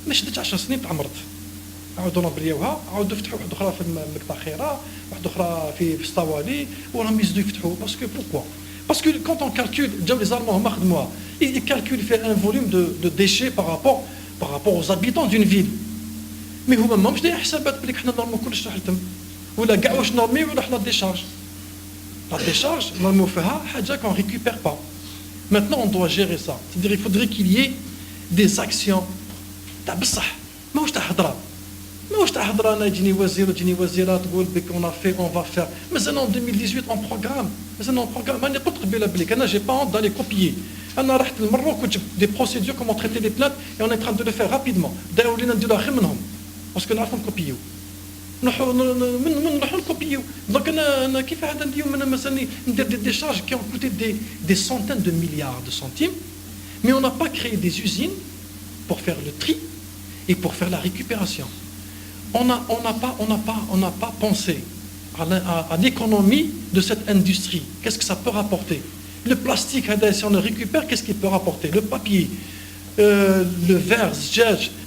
Mais je dis 10 سنين تعمرت. عاودوا نبريوها، عاودوا فتحوا واحده اخرى في مقطع خيرة، واحده اخرى في الصوالي، وراهم يزيدوا يفتحوا. باسكو بوركوا؟ Parce que quand on calcule, les Allemands, moi, ils calculent, ils font un volume de déchets par rapport aux habitants d'une ville. Mais هما ماهمش دايرين حسابات بلي حنا نورمو كلش راح يتم ولا كاع واش نورميو ولا حنا ديشارج. La décharge, نورميو فيها حاجه qu'on récupère pas. Maintenant on doit gérer ça. C'est-à-dire il faudrait qu'il y ait des actions تاع بصح ماهوش تاع هضره. ماهوش تاع هضره انا يجيني وزير وتجيني وزيره تقول بك on a fait on va faire. مازال en 2018 on programme. مازال on programme. انا قلت قبيله بلي انا j'ai pas honte d'aller copier. انا رحت للمروك وجبت des procédures comment traiter les plaintes et on est en train de le faire rapidement. دايروا لينا نديروها غير منهم. باسكو نعرفوا نكوبيو نروحوا نكوبيو دونك انا كيف هذا اليوم انا مثلا ندير دي شارج كي ont coûté des centaines de milliards de centimes mais on n'a pas créé des usines pour faire le tri et pour faire la récupération. On n'a pas pensé à l'économie de cette industrie. Qu'est-ce que ça peut rapporter? Le plastique, si on le récupère, qu'est-ce qu'il peut rapporter? Le papier, le verre,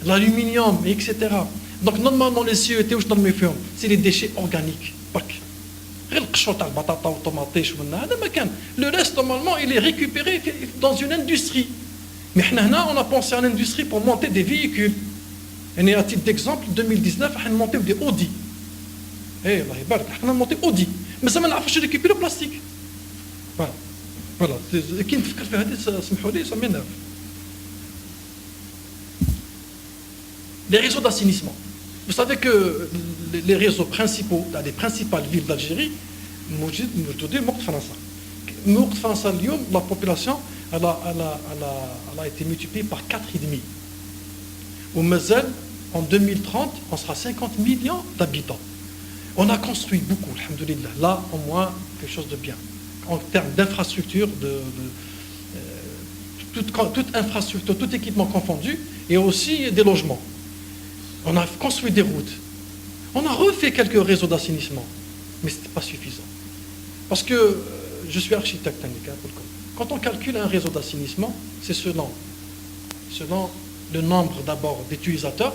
l'aluminium, etc. Donc normalement les CET c'est les déchets organiques. Le reste normalement il est récupéré dans une industrie. Mais on a pensé à l'industrie pour monter des véhicules. Et à titre d'exemple, 2019 on a monté des Audi. On a monté Audi. Mais ça m'a fait récupérer le plastique. Voilà. Ça m'énerve. Les réseaux d'assainissement. Vous savez que les réseaux principaux dans les principales villes d'Algérie, la population elle a été multipliée par 4,5. Au Mazel, en 2030, on sera 50 millions d'habitants. On a construit beaucoup, alhamdoulilah. Là, au moins, quelque chose de bien. En termes d'infrastructure, toute infrastructure, tout équipement confondu, et aussi des logements. On a construit des routes. On a refait quelques réseaux d'assainissement. Mais ce n'était pas suffisant. Parce que je suis architecte. Quand on calcule un réseau d'assainissement, c'est selon le nombre d'abord d'utilisateurs,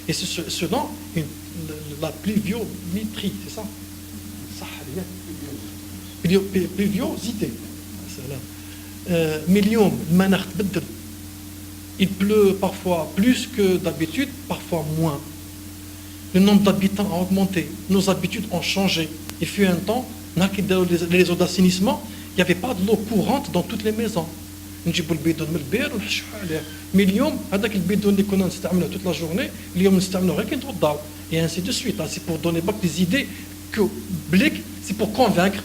et c'est selon la pluviométrie, c'est ça? Pluviosité. Millions de manières de il pleut parfois plus que d'habitude, parfois moins. Le nombre d'habitants a augmenté, nos habitudes ont changé. Il fut un temps, les réseaux d'assainissement, il n'y avait pas de l'eau courante dans toutes les maisons. نجيبوا البيدون من البير ونحشوا عليه. Mais اليوم هذاك البيدون اللي كنا نستعمله toute la journée, اليوم نستعملوه غير كي نتوضاو. Et ainsi de suite. C'est pour donner des idées que c'est pour convaincre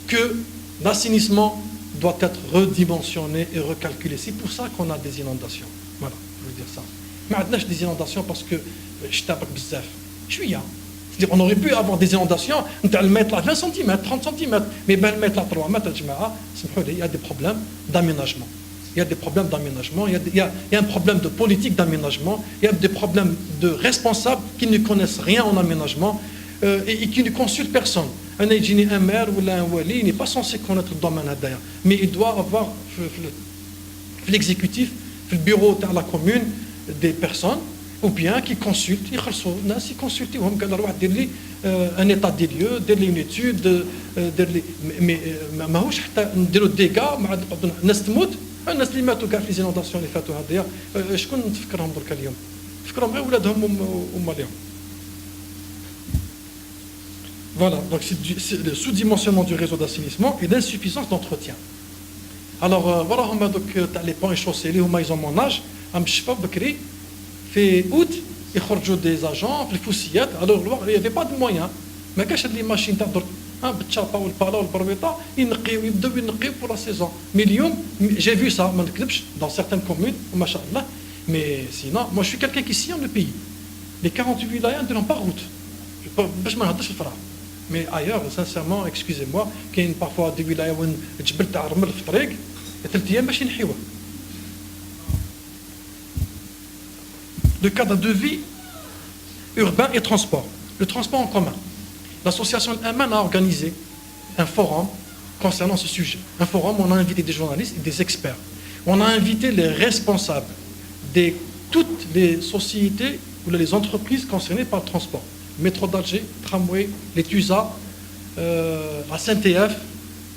que l'assainissement doit être redimensionné et recalculé. C'est pour ça qu'on a des inondations. Voilà, je veux dire ça. Mais on a des inondations parce que je tape bzaf. C'est-à-dire on aurait pu avoir des inondations, on le mettre là 20 cm, 30 cm, mais ben le mettre là 3 mètres, il y a des problèmes d'aménagement. Il y a des problèmes d'aménagement, il y a un problème de politique d'aménagement, il y a des problèmes de responsables qui ne connaissent rien en aménagement et qui ne consultent personne. Un maire ou un wali n'est pas censé connaître le domaine d'ailleurs, mais il doit avoir l'exécutif, le bureau de la commune, des personnes ou bien qui consultent, ils consultent, un état des lieux, une étude, mais ماهوش حتى نديروا ديغا مع الناس تموت، الناس اللي ماتوا كاع في ليزينونداسيون اللي فاتوا هذيا شكون تفكرهم درك اليوم؟ تفكرهم غير ولادهم وما اليوم. Voilà, donc c'est le sous-dimensionnement du réseau d'assainissement et l'insuffisance d'entretien. Alors voilà, les ponts et chaussées, ils ont mon âge, fait août, ils sortent des agents, les foussillettes, alors il n'y avait pas de moyens. Mais quand il y a des machines, ils نقيو pour la saison. Mais j'ai vu ça dans certaines communes, mais sinon, moi je suis quelqu'un qui sillonne le pays. Les 48 wilayas ne n'ont pas route. Mais ailleurs, sincèrement, excusez-moi, qu'il y a parfois des wilayas où الجبل تاع الرمل في الطريق 3 أيام باش ينحيوه. Le cadre de vie urbain et transport. Le transport en commun. L'association Al-Aman a organisé un forum concernant ce sujet. Un forum où on a invité des journalistes et des experts. On a invité les responsables de toutes les sociétés ou les entreprises concernées par le transport. Métro d'Alger, tramway, les TUSA, la SNTF,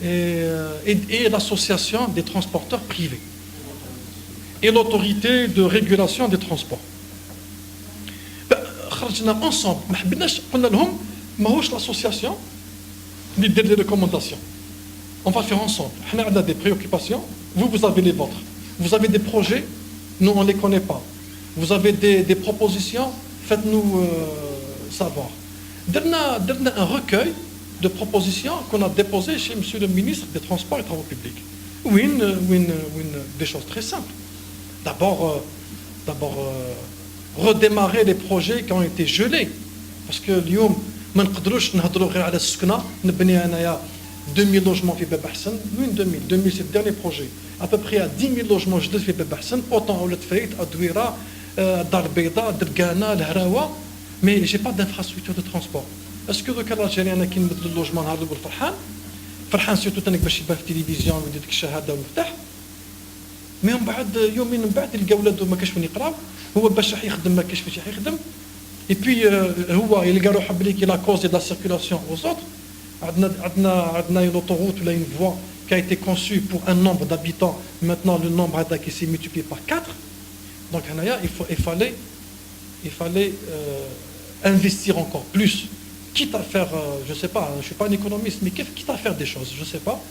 et l'association des transporteurs privés et l'autorité de régulation des transports. خرجنا ensemble, ما حبيناش قلنا لهم ماهوش l'association اللي دير les recommandations. On va faire ensemble. On a des préoccupations, vous avez les vôtres. Vous avez des projets, nous on ne les connaît pas. Vous avez des propositions, faites-nous savoir. Dernier un recueil de propositions qu'on a déposé chez Monsieur le ministre des Transports et Travaux publics. Oui, des choses très simples. D'abord, redémarrer les projets qui ont été gelés. Parce que اليوم ما نقدروش نهضروا غير على السكنة نبني انايا 2000 logements في باب حسن. وين 2000 c'est le dernier projet. À peu près à 10 000 logements جدد في باب حسن. Autant أولاد فريد أدويرة دار البيضاء دركانة الهراوة. Mais j'ai pas d'infrastructure de transport. Est-ce que دوكا الجزائريين انا كي نبدلوا اللوجمون نهار الاول فرحان سيرتو تانيك باش يبان في التلفزيون ويدير ديك الشهاده والمفتاح. مي من بعد يومين من بعد يلقى ولادو ما كاش وين يقراو هو باش راح يخدم ما كاش فاش راح يخدم. Et puis هو يلقى روحه بلي كي لا كوز دو لا سيركولاسيون aux autres. عندنا une autoroute ou une voie qui a été conçue pour un nombre d'habitants. Maintenant le nombre qui s'est multiplié par 4. Donc il fallait investir encore plus, quitte à faire, je ne sais pas, je ne suis pas un économiste, mais quitte à faire des choses, je ne sais pas,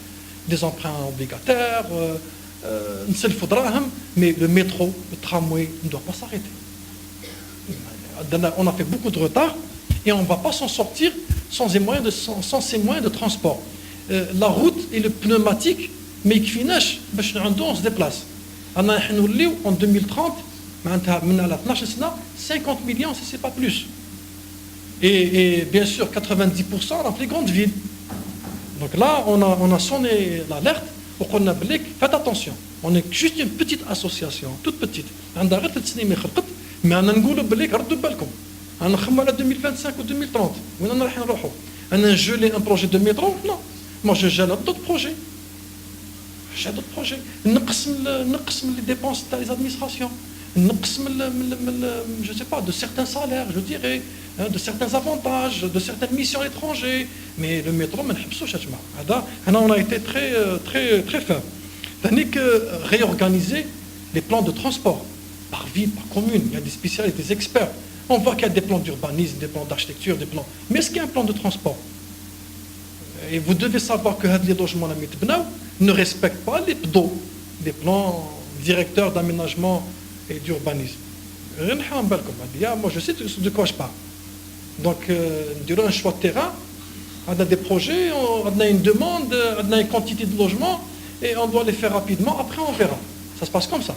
des emprunts obligataires, mais le métro, le tramway ne doit pas s'arrêter. On a fait beaucoup de retard et on ne va pas s'en sortir sans ces moyens de transport. La route et le pneumatique, mais on se déplace. En 2030, 50 millions, si ce n'est pas plus. Et bien sûr, 90% dans les grandes villes. Donc là, on a sonné l'alerte pour qu'on a dit, faites attention. On est juste une petite association, toute petite. Mais on a dit, 2025 ou 2030. On a gelé un projet de métro. Non. Moi, je gèle d'autres projets. J'ai d'autres projets. On les dépenses des administrations. Je ne sais pas, de certains salaires, je dirais, de certains avantages, de certaines missions à l'étranger. Mais le métro, on a été très ferme. C'est-à-dire que réorganiser les plans de transport par ville, par commune, il y a des spécialistes, des experts. On voit qu'il y a des plans d'urbanisme, des plans d'architecture, des plans. Mais est-ce qu'il y a un plan de transport? Et vous devez savoir que les logements ne respectent pas les PDO, les plans directeurs d'aménagement et d'urbanisme. Moi, je sais de quoi je parle. Donc, durant un choix de terrain, on a des projets, on a une demande, on a une quantité de logements, et on doit les faire rapidement. Après, on verra. Ça se passe comme ça.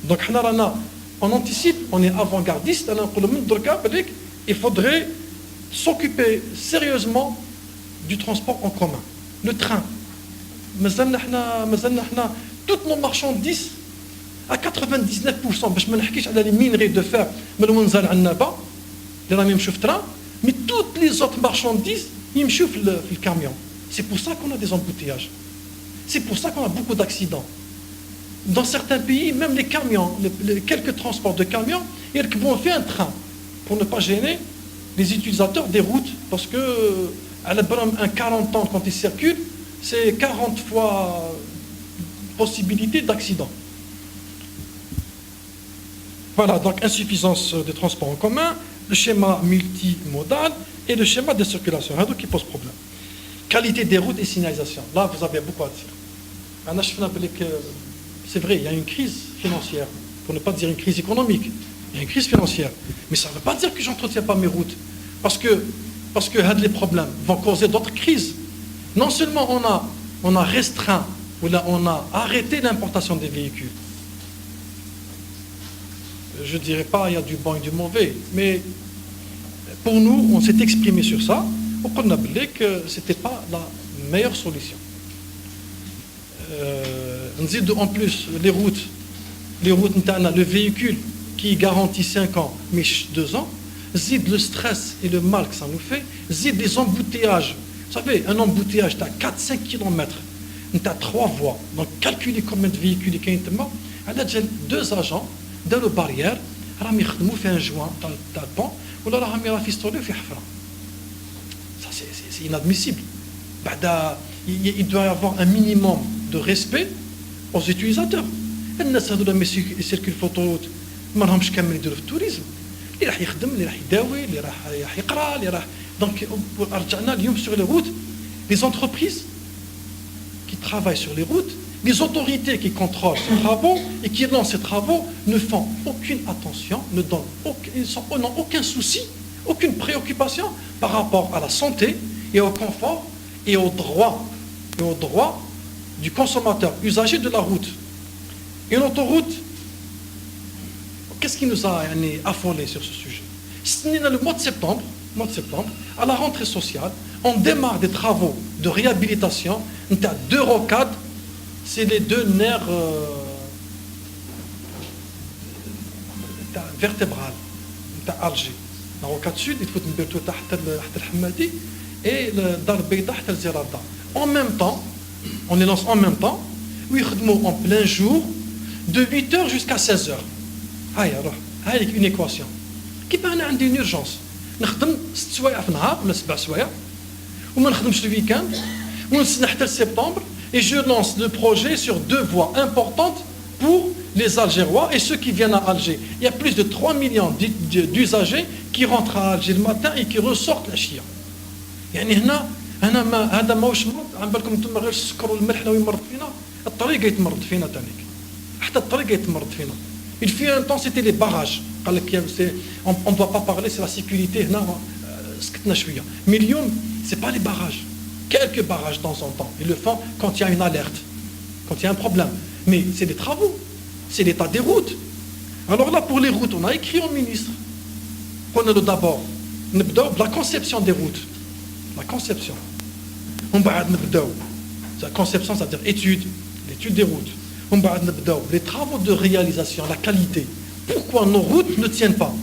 Donc, on anticipe, on est avant-gardiste. Il faudrait s'occuper sérieusement du transport en commun. Le train. Toutes nos marchandises, à 99%, باش ما نحكيش على les minerais de fer من ونزال عنابة اللي راهم يمشوا في التران, mais toutes les autres marchandises يمشوا في le camion. C'est pour ça qu'on a des embouteillages. C'est pour ça qu'on a beaucoup d'accidents. Dans certains pays, même les camions, quelques transports de camions, ils vont faire un train pour ne pas gêner les utilisateurs des routes, parce que à un 40 ans quand ils circulent, c'est 40 fois possibilité d'accident. Voilà, donc insuffisance des transports en commun, le schéma multimodal et le schéma de circulation, c'est qui pose problème. Qualité des routes et signalisation, là vous avez beaucoup à dire. C'est vrai, il y a une crise financière, pour ne pas dire une crise économique, il y a une crise financière, mais ça ne veut pas dire que je n'entretiens pas mes routes, parce que les problèmes vont causer d'autres crises. Non seulement on a restreint, ou là on a arrêté l'importation des véhicules. Je ne dirais pas il y a du bon et du mauvais, mais pour nous, on s'est exprimé sur ça, on a dit que ce n'était pas la meilleure solution. En plus, les routes, le véhicule qui garantit 5 ans, mais 2 ans, le stress et le mal que ça nous fait, les embouteillages. Vous savez, un embouteillage, tu as 4-5 km, tu as 3 voies, donc calculez combien de véhicules il y a. Il y a 2 agents dans le barrière, ils font un joint dans le pont, ou là, ils fistolé ou ils ça c'est inadmissible. il doit y avoir un minimum de respect aux utilisateurs. الناس هذولا ما يسيركل في الطرق ما راهمش كامل يديروا في التوريزم، اللي راح يخدم، اللي راح يداوي، اللي راح يقرا، اللي راح دونك رجعنا اليوم sur les routes. Les entreprises qui travaillent sur les routes, les autorités qui contrôlent ces travaux et qui lancent ces travaux ne font aucune attention, n'ont aucun souci, aucune préoccupation par rapport à la santé et au confort et aux droits du consommateur usager de la route. Une autoroute, qu'est-ce qui nous a affolé sur ce sujet? Le mois de septembre, à la rentrée sociale, on démarre des travaux de réhabilitation. On a 2 rocades, c'est les 2 nerfs vertébrales. On a Alger. La rocade sud, il faut une Hamadi et le Darbeyda le Zerada. En même temps, on les lance en même temps, oui, en plein jour, de 8h jusqu'à 16h. C'est une équation. Qui peut avoir une urgence? نخدم 6 سوايع في النهار ولا 7 سوايع وما نخدمش le week-end ونستنى حتى septembre et je lance le projet sur 2 voies importantes pour les Algérois et ceux qui viennent à Alger. Il y a plus de 3 millions d'usagers qui rentrent à Alger le matin et qui ressortent l'عشية. يعني هنا هذا ماهوش مرض، عم بالكم انتم غير السكر والملح لو يمرض فينا، الطريق يتمرض فينا تانيك، حتى الطريق يتمرض فينا. Il fut un temps c'était les barrages. On ne doit pas parler, c'est la sécurité. Mais اليوم, ce n'est pas les barrages. Quelques barrages de temps en temps. Ils le font quand il y a une alerte, quand il y a un problème. Mais c'est des travaux, c'est l'état des routes. Alors là, pour les routes, on a écrit au ministre. Prenez-le d'abord. La conception des routes. La conception. La conception, c'est-à-dire l'étude des routes. Les travaux de réalisation, la qualité. Pourquoi nos routes ne tiennent pas?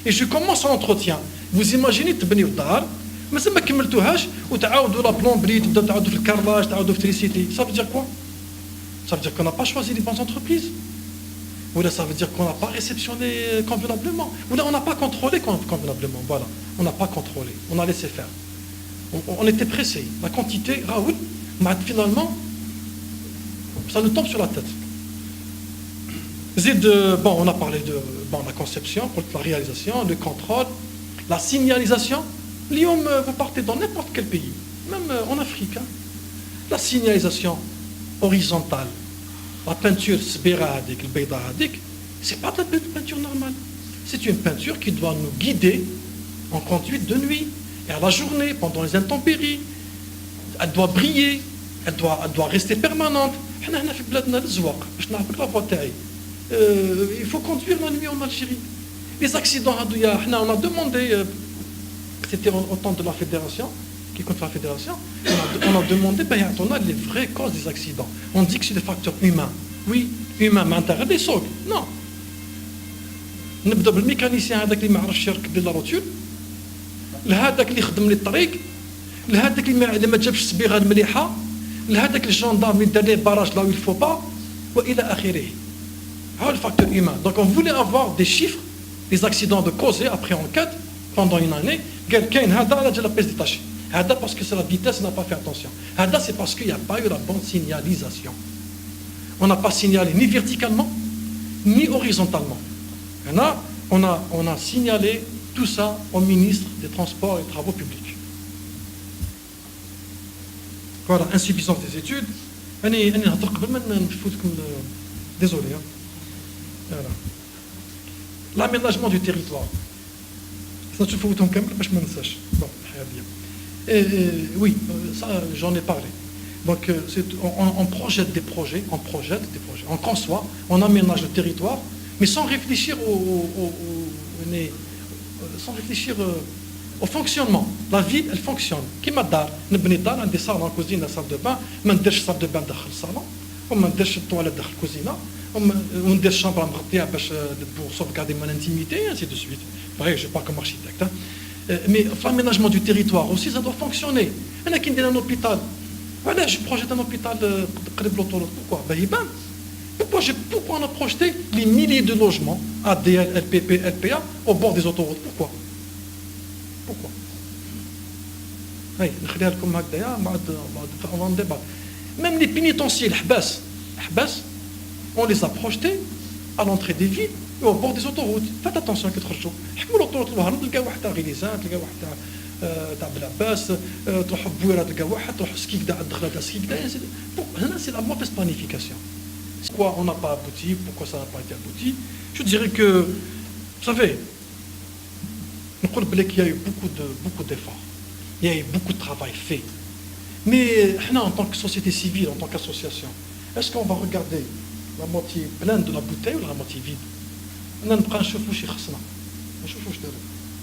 Et je commence l'entretien. Vous imaginez تبني الدار مازال ما كملتوهاش وتعاودوا لا بلومبري تبداو تعاودوا في الكارلاج تعاودوا في التريسيتي. Ça veut dire quoi? Ça veut dire qu'on n'a pas choisi les bonnes entreprises. Ou là ça veut dire qu'on n'a pas réceptionné convenablement. Ou là on n'a pas contrôlé convenablement. Voilà, on n'a pas contrôlé, on a laissé faire. On était pressé. La quantité, Raoul, finalement, ça nous tombe sur la tête. On a parlé de la conception, la réalisation, le contrôle, la signalisation. Lyon, vous partez dans n'importe quel pays, même en Afrique. La signalisation horizontale, la peinture sbiradik, le beidaradik, c'est pas de la peinture normale. C'est une peinture qui doit nous guider en conduite de nuit et à la journée, pendant les intempéries. Elle doit briller, elle doit rester permanente. Il faut conduire la nuit en Algérie. Les accidents, on a demandé, c'était au temps de la fédération, qui compte la fédération, on a demandé, on a les vraies causes des accidents. On dit que c'est des facteurs humains. Oui, humains, mais intérêt des sols. Non. نبدا بالميكانيسيان هذاك اللي ما عرفش يركب لا روتور، لهذاك اللي خدم لي الطريق، لهذاك اللي ما جابش الصبيغه المليحه، لهذاك الجندارم اللي دار لي باراج là où il faut pas والى اخره. هذا الفاكتور humain. Donc on voulait avoir des chiffres des accidents de causés après enquête pendant une année. قال كاين هذا على جال بيس ديتاشي، هذا parce que c'est la vitesse, on n'a pas fait attention. هذا c'est parce qu'il n'y a pas eu la bonne signalisation. On n'a pas signalé ni verticalement ni horizontalement. Là, on a signalé tout ça au ministre des Transports et des Travaux publics. Voilà, insuffisance des études. Désolé. Voilà. L'aménagement du territoire. Bon, oui, ça j'en ai parlé. Donc on projette des projets, on conçoit, on aménage le territoire, mais sans réfléchir au fonctionnement. La ville, elle fonctionne. Qui m'a dit, نبني دار عندي صالة en cuisine, la salle de bain, ما نديرش salle de bain داخل الصالة، وما نديرش الطواليت داخل الكوزينة، وندير chambre مغطية باش pour sauvegarder mon intimité, et ainsi de suite. Pareil, je ne suis pas comme architecte. Mais l'aménagement du territoire aussi, ça doit fonctionner. Il y a qui dit un hôpital. Voilà, je projette un hôpital près de l'autoroute. Pourquoi? Pourquoi on a projeté les milliers de logements ADL, LPP, LPA au bord des autoroutes? Pourquoi? هاي نخليها لكم هكذايا بعد avant de débat. Même les pénitentiaires الحباس on les a projetés à l'entrée des villes et au bord des autoroutes. Faites attention كي تخرجوا حكموا l'autoroute الوهران تلقاو واحد تاع غليزان تلقاو واحد تاع بلاباس تروحوا بويره تلقاو واحد تروحوا سكيكدا على الدخله تاع سكيكدا. هنا c'est la mauvaise planification. Pourquoi on n'a pas abouti, pourquoi ça n'a pas été abouti? Je dirais que, vous savez, il y a eu beaucoup d'efforts, il y a eu beaucoup de travail fait. Mais en tant que société civile, en tant qu'association, est-ce qu'on va regarder la moitié pleine de la bouteille ou la moitié vide?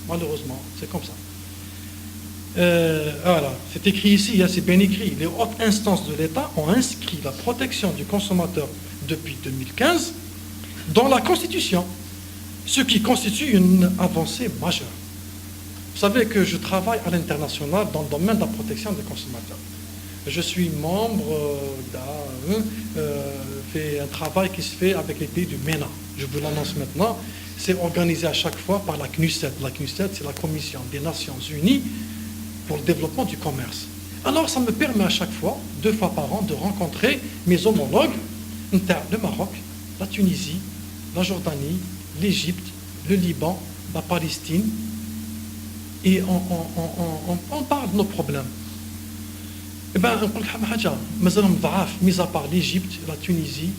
Malheureusement, c'est comme ça. Voilà, c'est écrit ici, c'est bien écrit. Les hautes instances de l'État ont inscrit la protection du consommateur depuis 2015 dans la Constitution, ce qui constitue une avancée majeure. Vous savez que je travaille à l'international dans le domaine de la protection des consommateurs. Je suis membre fait un travail qui se fait avec les pays du MENA. Je vous l'annonce maintenant. C'est organisé à chaque fois par la CNUSET. La CNUSET, c'est la Commission des Nations Unies pour le développement du commerce. Alors, ça me permet à chaque fois, 2 fois par an, de rencontrer mes homologues, le Maroc, la Tunisie, la Jordanie, l'Égypte, le Liban, la Palestine, et on parle de nos problèmes. Eh bien, on parle mis à part l'Égypte, la Tunisie,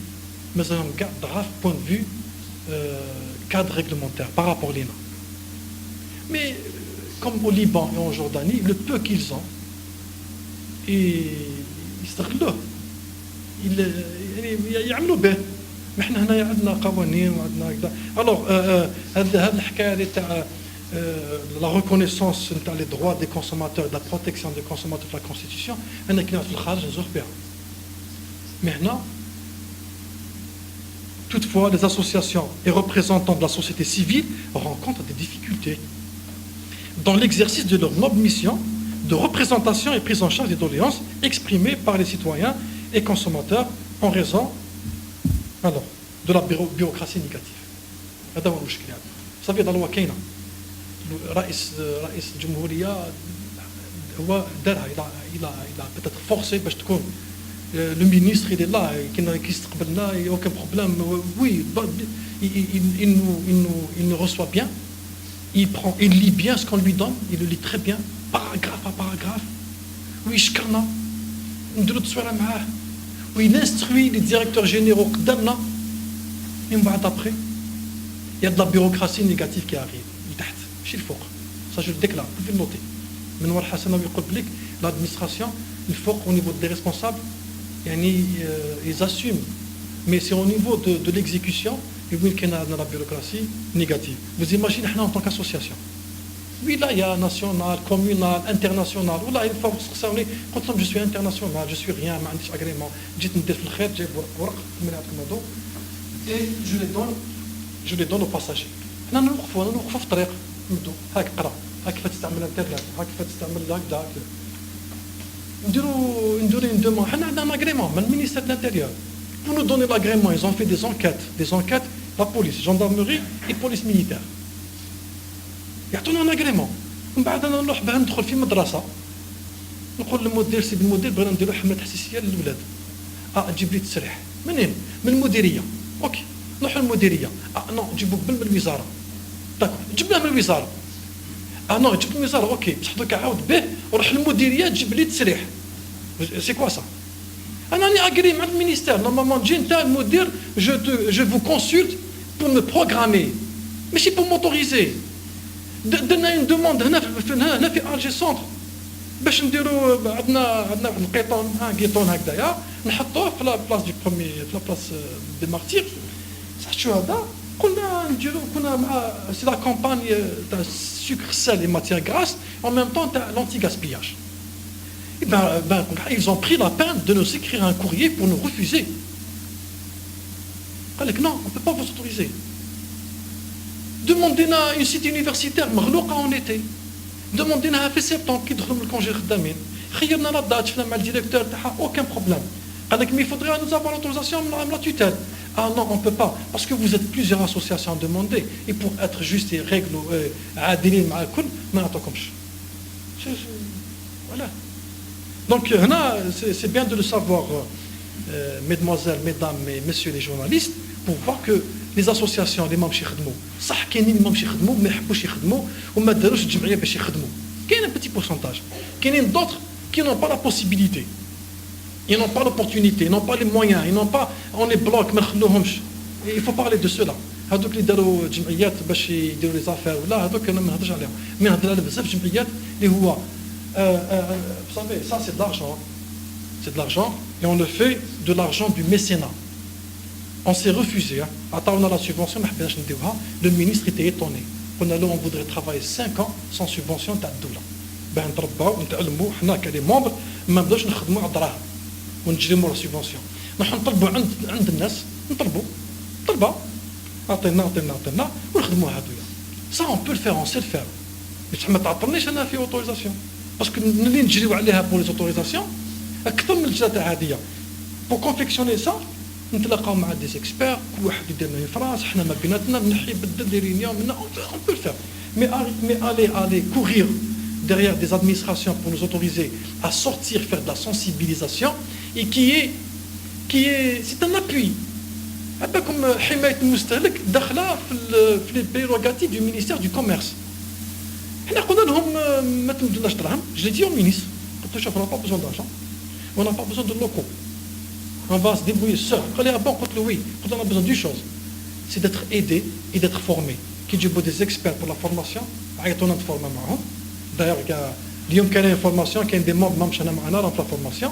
mais on a point de vue cadre réglementaire par rapport à l'INA. Mais comme au Liban et en Jordanie, le peu qu'ils ont, يستغلوه يعملوا به. ما احنا هنا عندنا قوانين وعندنا هكذا. الوغ هذه الحكايه تاع la reconnaissance des droits des consommateurs, de la protection des consommateurs de la Constitution, أنا كي نعرف في الخارج نزور بها. Mais هنا toutefois, les associations et représentants de la société civile rencontrent des difficultés dans l'exercice de leur noble mission de représentation et prise en charge des doléances exprimées par les citoyens et consommateurs en raison de la bureaucratie négative. Vous savez, dans la loi كاينه رئيس الجمهورية هو دارها إلى peut-être forcé باش تكون le ministre il est là qui يستقبلنا aucun problème. Oui, il nous reçoit bien, il lit bien ce qu'on lui donne, il le lit très bien paragraphe à paragraphe. Oui, يشكرنا نديرو تصويره معاه. Oui, il instruit les directeurs généraux قدامنا. Et après il y a de la bureaucratie négative qui arrive لتحت ماشي الفوق. Ça je le déclare, vous pouvez le noter. من ورا حسنا يقول لك l'administration الفوق au niveau des responsables ils assument, mais c'est au niveau de l'exécution qu'il y a la bureaucratie négative. Vous imaginez, en tant qu'association, oui, là, il y a national, communal, international. Ou là, il faut quand je suis international, je suis rien, je n'ai pas agrément. Et je les donne aux passagers. Nous نوقفوا في الطريق نبدو هاك قرا هاك كيف تستعمل الانترنت هاك كيف تستعمل هكذا نديروا une demande. حنا عندنا un agrément من ministère de l'Intérieur. Pour nous donner l'agrément, ils ont fait des enquêtes, la police, gendarmerie et police militaire. يعطونا un agrément. من بعد انا نروح باه ندخل في مدرسه نقول للمدير سيد المدير بغينا نديروا حمله تحسيسيه للولاد. تجيب لي تصريح منين؟ من المديريه. اوكي نروح للمديريه. نو جيبوا قبل من الوزاره. داكور جبناه من الوزاره. نو جبت من الوزاره اوكي بصح دوك عاود به وروح للمديريه تجيب لي تصريح. سي كوا سا؟ انا راني اغري مع المينيستير نورمالمون تجي نتا المدير جو فو كونسولت بور مو بروغرامي ماشي بور موتوريزي. درنا اون دوموند هنا في الجي سونتر باش نديروا عندنا واحد القيطون قيطون هكذايا نحطوه في لا بلاص دو برومي في لا بلاص دي مارتير. صح شو هذا قلنا نديروا كنا مع سي لا كامباني تاع السكر سال اي ماتيير غراس en même temps تاع لونتي gaspillage. Ils ont pris la peine de nous écrire un courrier pour nous refuser. Non, on ne peut pas vous autoriser. Demandez-nous une cité universitaire, en été. Demandez-nous à fait septembre qui devrait le congé d'Amin. Khayerna la date, je le directeur, aucun problème. Mais il faudrait nous avoir l'autorisation à la tutelle. Ah non, on ne peut pas, parce que vous êtes plusieurs associations à demander. Et pour être juste et règle, à délai, mais attends comme je. Voilà. Donc, c'est bien de le savoir, mesdemoiselles, mesdames et messieurs les journalistes, pour voir que les associations اللي ماهمش يخدموا صح كاينين اللي ماهمش يخدموا ما يحبوش يخدموا وما داروش الجمعيه باش يخدموا كاين un petit pourcentage كاينين d'autres qui n'ont pas la possibilité ils n'ont pas l'opportunité ils n'ont pas les moyens ils n'ont pas on les bloque ما نخلوهمش il faut parler de cela هذوك اللي داروا جمعيات باش يديروا لي زافير ولا هذوك انا ما نهضرش عليهم مي نهضر على بزاف جمعيات اللي هو vous savez ça c'est de l'argent et on le fait de l'argent du mécénat. On s'est refusé. On a la subvention, le ministre était étonné. On voudrait travailler 5 ans sans subvention. Ben, on a les membres, mais on a la subvention. On ça, on peut le faire, on sait le faire. Mais ça ne m'a fait autorisation. Parce que nous avons pour les autorisations, pour confectionner ça, نتلاقاو مع des experts كل واحد يدير لنا فراس حنا ما بيناتنا نحي يبدل لي ريونيون منا on peut le faire mais aller courir derrière des administrations pour nous autoriser à sortir faire de la sensibilisation et qui est c'est un appui un peu comme حماية المستهلك داخله في les prérogatives du ministère du commerce حنا قلنا لهم ما تمدوناش دراهم je l'ai dit au ministre قلت له شوف on n'a pas besoin d'argent on n'a pas besoin de locaux. On va se débrouiller seul. Quand oui, quand on a besoin d'une chose, c'est d'être aidé et d'être formé. Qui dit des experts pour la formation, d'ailleurs, il y a une formation, il y a des membres dans la formation,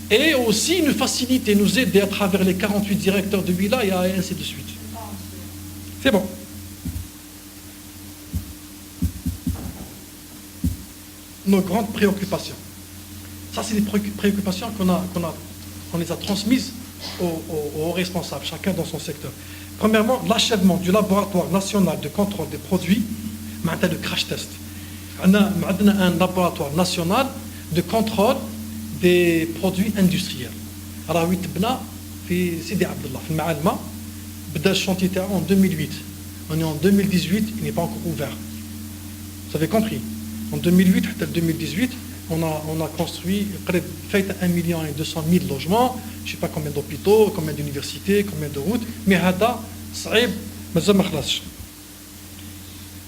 et aussi nous faciliter, nous aider à travers les 48 directeurs de wilaya et ainsi de suite. C'est bon. Nos grandes préoccupations. Ça, c'est des préoccupations qu'on les a transmises aux responsables, chacun dans son secteur. Premièrement, l'achèvement du laboratoire national de contrôle des produits, le crash test. On a un laboratoire national de contrôle des produits industriels. Alors, Sidi Abdallah, le chantier en 2008. On est en 2018, il n'est pas encore ouvert. Vous avez compris? En 2008, jusqu'à 2018, on a construit 1,2 million de logements, je ne sais pas combien d'hôpitaux, combien d'universités, combien de routes, mais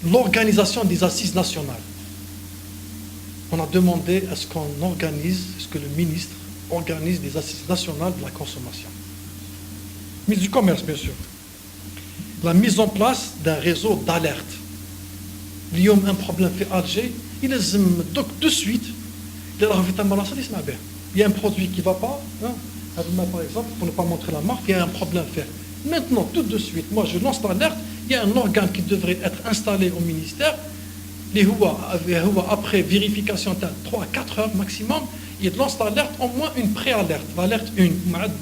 l'organisation des assises nationales. On a demandé à ce qu'on organise, est-ce que le ministre organise des assises nationales de la consommation. Ministre du commerce, bien sûr. La mise en place d'un réseau d'alerte. Il y a un problème fait Alger, il est donc de suite. Il y a un produit qui ne va pas, par exemple, pour ne pas montrer la marque, il y a un problème fait. Maintenant, tout de suite, moi je lance l'alerte, il y a un organe qui devrait être installé au ministère, après vérification de 3-4 heures maximum, il lance l'alerte, au moins une pré-alerte, l'alerte 1,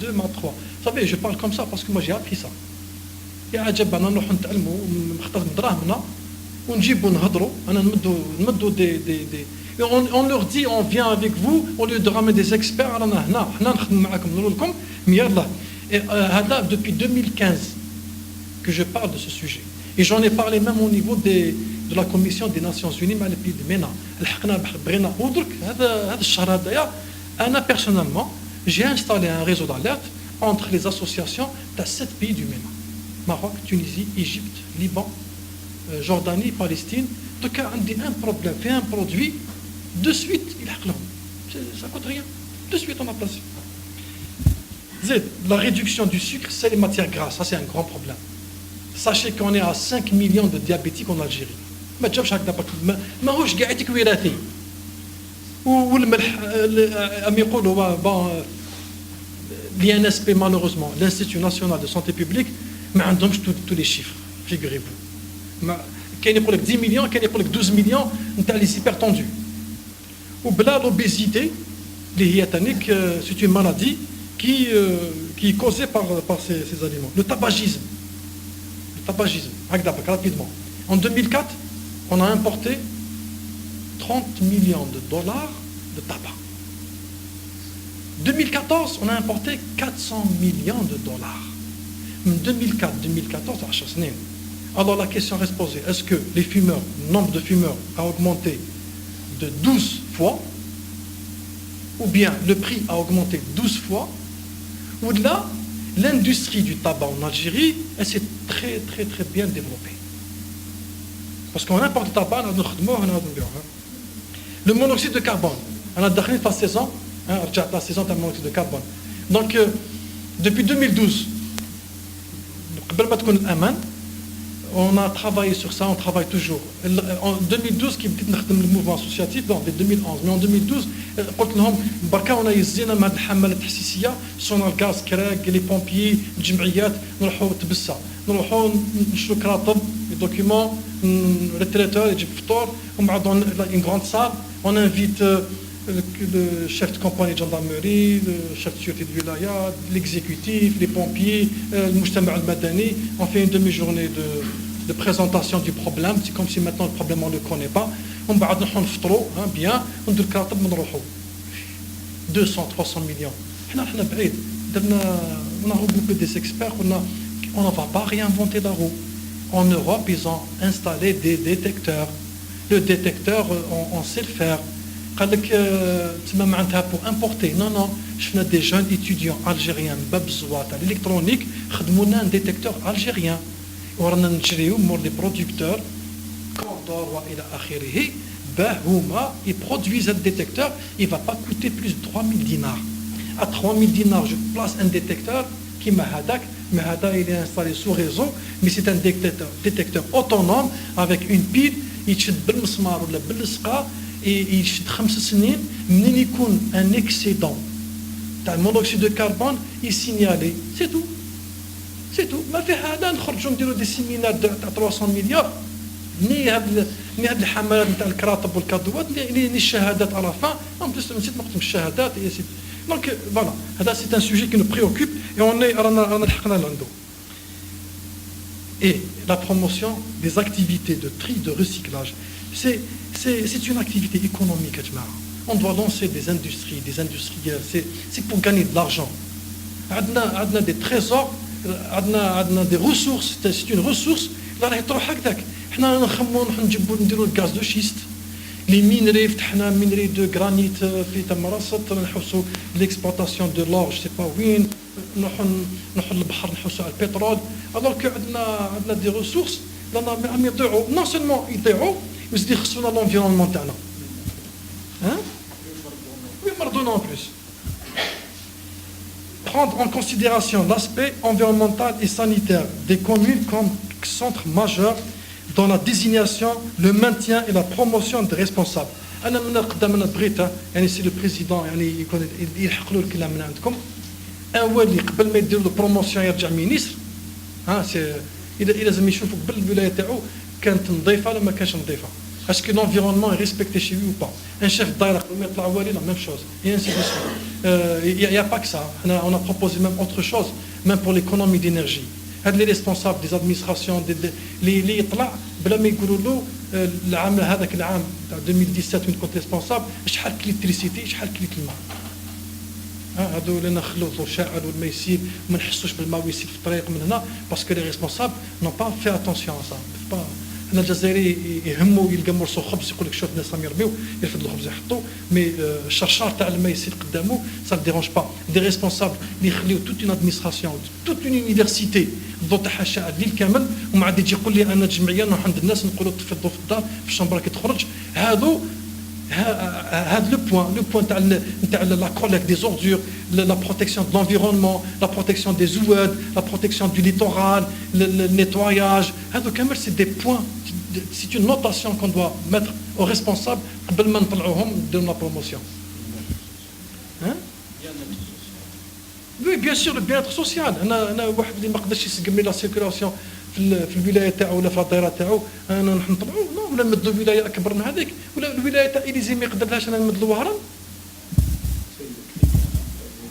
2, 3. Vous savez, je parle comme ça parce que moi j'ai appris ça. Il y a on leur dit, on vient avec vous, au lieu de ramener des experts, et depuis 2015 que je parle de ce sujet. Et j'en ai parlé même au niveau de la Commission des Nations Unies, personnellement, j'ai installé un réseau d'alerte entre les associations de 7 pays du MENA. Maroc, Tunisie, Égypte, Liban, Jordanie, Palestine. En tout cas, on dit un problème, fait un produit, de suite, ça ne coûte rien. De suite, on a placé. La réduction du sucre, c'est les matières grasses. Ça, c'est un grand problème. Sachez qu'on est à 5 millions de diabétiques en Algérie. L'INSP, malheureusement, l'Institut national de santé publique, mais on donne tous les chiffres, figurez-vous. Qu'il y ait 10 millions, qu'il y ait 12 millions, on a les hypertendus. Ou bien l'obésité, c'est une maladie qui est causée par ces aliments. Le tabagisme, rapidement. En 2004, on a importé 30 millions de dollars de tabac. 2014, on a importé 400 millions de dollars. 2004-2014, alors la question reste posée, est-ce que le nombre de fumeurs a augmenté de 12 fois ou bien le prix a augmenté 12 fois, ou là, l'industrie du tabac en Algérie, elle s'est très très très bien développée. Parce qu'on importe le tabac, on a le monoxyde de carbone, on a dernière la saison, la saison de monoxyde de carbone. Donc, depuis 2012, on a travaillé sur ça, on travaille toujours. En 2012, qui était le mouvement associatif, donc en 2011, mais en 2012, on a يزينا مع الحملة التحسيسية صونا الغاز كراك لي بومبيي الجمعيات نروحوا تبسا نروحوا نشرو كراطب لي دوكيومون ريتريتور يجيب فطور ومن بعد اون غراند سال اون انفيت le chef de compagnie de gendarmerie, le chef de sûreté de wilaya, l'exécutif, les pompiers, le mujtama al-madani. On fait une demi-journée de présentation du problème. C'est comme si maintenant le problème on ne le connaît pas. On va bien, on doit 200, 300 millions. On a regroupé des experts, on ne va pas réinventer la roue. En Europe, ils ont installé des détecteurs. Le détecteur, on sait le faire. Pour importer, non, je fais des jeunes étudiants algériens, à l'électronique, un détecteur algérien. On a des producteurs, ils produisent un détecteur, il ne va pas coûter plus de 3000 dinars. À 3000 dinars, je place un détecteur qui m'a il est installé sous réseau, mais c'est un détecteur autonome avec une pile, il tient et il y a 5 سنين منين يكون un excédent تاع المونوكسيد de carbone il signalé c'est tout ما في هذا نخرجوا نديروا دي سيمينار تاع 300 مليار ني هاد الحملات نتاع الكراطب والكادوات ني الشهادات على فان en plus نسيت نقطه الشهادات donc voilà هذا c'est un sujet qui nous préoccupe et on est رانا لحقنا لعنده et la promotion des activités de tri de recyclage c'est une activité économique. On doit lancer des industries, des industriels. C'est pour gagner de l'argent. On a des trésors, on a des ressources. C'est une ressource. On a le gaz de schiste. Les minerais, minerais de granit, l'exploitation de l'or, je ne sais pas où, le pétrole. Alors qu'on a des ressources, non seulement ils déroulent, mais c'est dire l'environnement تاعنا. Hein? Oui, pardon en plus. Prendre en considération l'aspect environnemental et sanitaire des communes comme centre majeur dans la désignation, le maintien et la promotion des responsables. أنا من قدامنا بغيت يعني سي لو بريزيدون يعني يكون يلحق له الكلام من عندكم. أولي قبل ما يدير له بروموسيون يرجع مينيستر. سي لازم يشوفوا قبل الولاية تاعو كانت نظيفه ولا ما كانش نظيفه est-ce que l'environnement est respecté chez lui ou pas un chef d'aire قبل يطلع والي la même chose et ainsi de suite il y a pas que ça on a proposé même autre chose même pour l'économie d'énergie هاد les responsables des administrations اللي يطلع بلا ما يقولوا له العام هذاك العام تاع 2017 وين كنت ريسبونسابل شحال كليتريسيتي شحال كليت الماء هادو اللي نخلطوا شاعل والميسيل وما نحسوش بالماء ويسيل في الطريق من هنا باسكو لي ريسبونسابل نون با في اتونسيون سا حنا الجزائري يهموا يلقى مرسو خبز يقول لك شوف الناس راهم يربيو يرفد الخبز يحطوا مي الشرشار تاع الماء يسيل قدامه سا ديرونج با دي ريسبونسابل اللي يخليو توت اون ادمينستراسيون توت اون يونيفرسيتي الضوء تاعها شاعل الليل كامل ومن عاد يجي يقول لي انا جمعيه نروح عند الناس نقولوا طفي الضوء في الدار في الشمبره كي تخرج هذا لو بوين تاع la collecte des ordures, la protection de l'environnement, la protection des oueds, la protection du littoral, le nettoyage. C'est des points, c'est une notation qu'on doit mettre aux responsables قبل ما نطلعوهم نديروا la promotion. Oui, bien sûr, le bien-être social. أنا واحد اللي ما قدرش يسقم لي لا سيركولاسيون في الولايه تاعو ولا في الدائره تاعو انا نطلعوا ولا نمدوا ولايه اكبر من هذيك ولا الولايه تاع اليزي ما يقدرلهاش انا نمد له وهران.